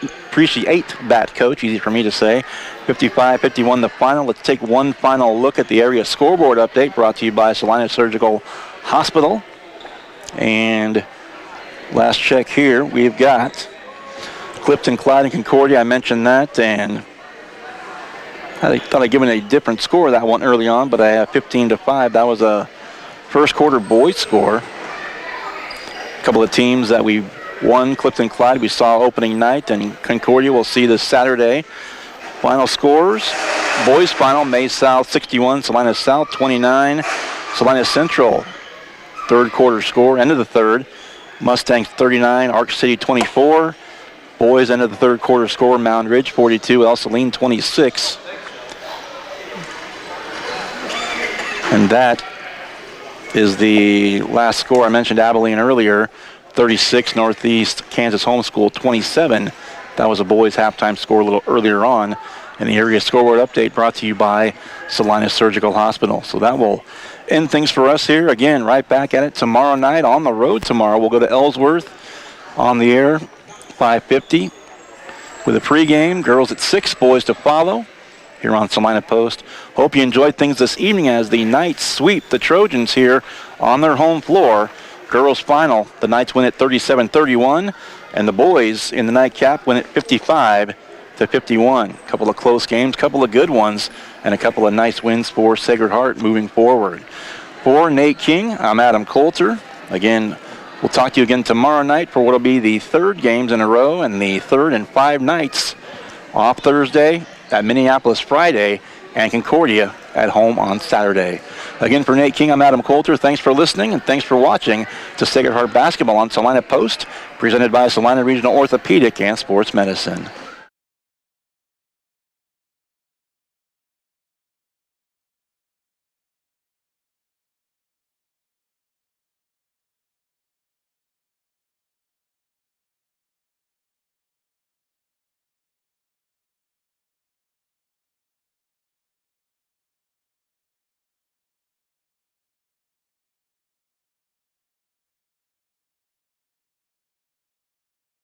that, Coach. Easy for me to say. 55-51 the final. Let's take one final look at the area scoreboard update brought to you by Saline Surgical Hospital. And last check here, we've got Clifton, Clyde, and Concordia. I mentioned that, and I thought I'd given a different score that one early on, but I have 15-5. That was a first quarter boys score. A couple of teams that we won, Clifton, Clyde, we saw opening night, and Concordia we'll see this Saturday. Final scores, boys final, May South 61, Salina South 29, Salina Central third quarter score, end of the third. Mustangs 39, Arc City 24. Boys end of the third quarter score, Mound Ridge 42, El Saline 26. And that is the last score. I mentioned Abilene earlier, 36, Northeast Kansas Homeschool 27. That was a boys halftime score a little earlier on. And the area scoreboard update brought to you by Salina Surgical Hospital. So that will end things for us here. Again, right back at it tomorrow night on the road tomorrow. We'll go to Ellsworth on the air, 5:50 with a pregame. Girls at 6, boys to follow here on Salina Post. Hope you enjoyed things this evening as the Knights sweep the Trojans here on their home floor. Girls final, the Knights win at 37-31, and the boys in the nightcap win at 55-51. A couple of close games, couple of good ones, and a couple of nice wins for Sacred Heart moving forward. For Nate King, I'm Adam Coulter. Again, we'll talk to you again tomorrow night for what will be the third games in a row and the third and 5 nights off Thursday at Minneapolis Friday and Concordia at home on Saturday. Again, for Nate King, I'm Adam Coulter. Thanks for listening and thanks for watching to Sacred Heart Basketball on Salina Post, presented by Salina Regional Orthopedic and Sports Medicine.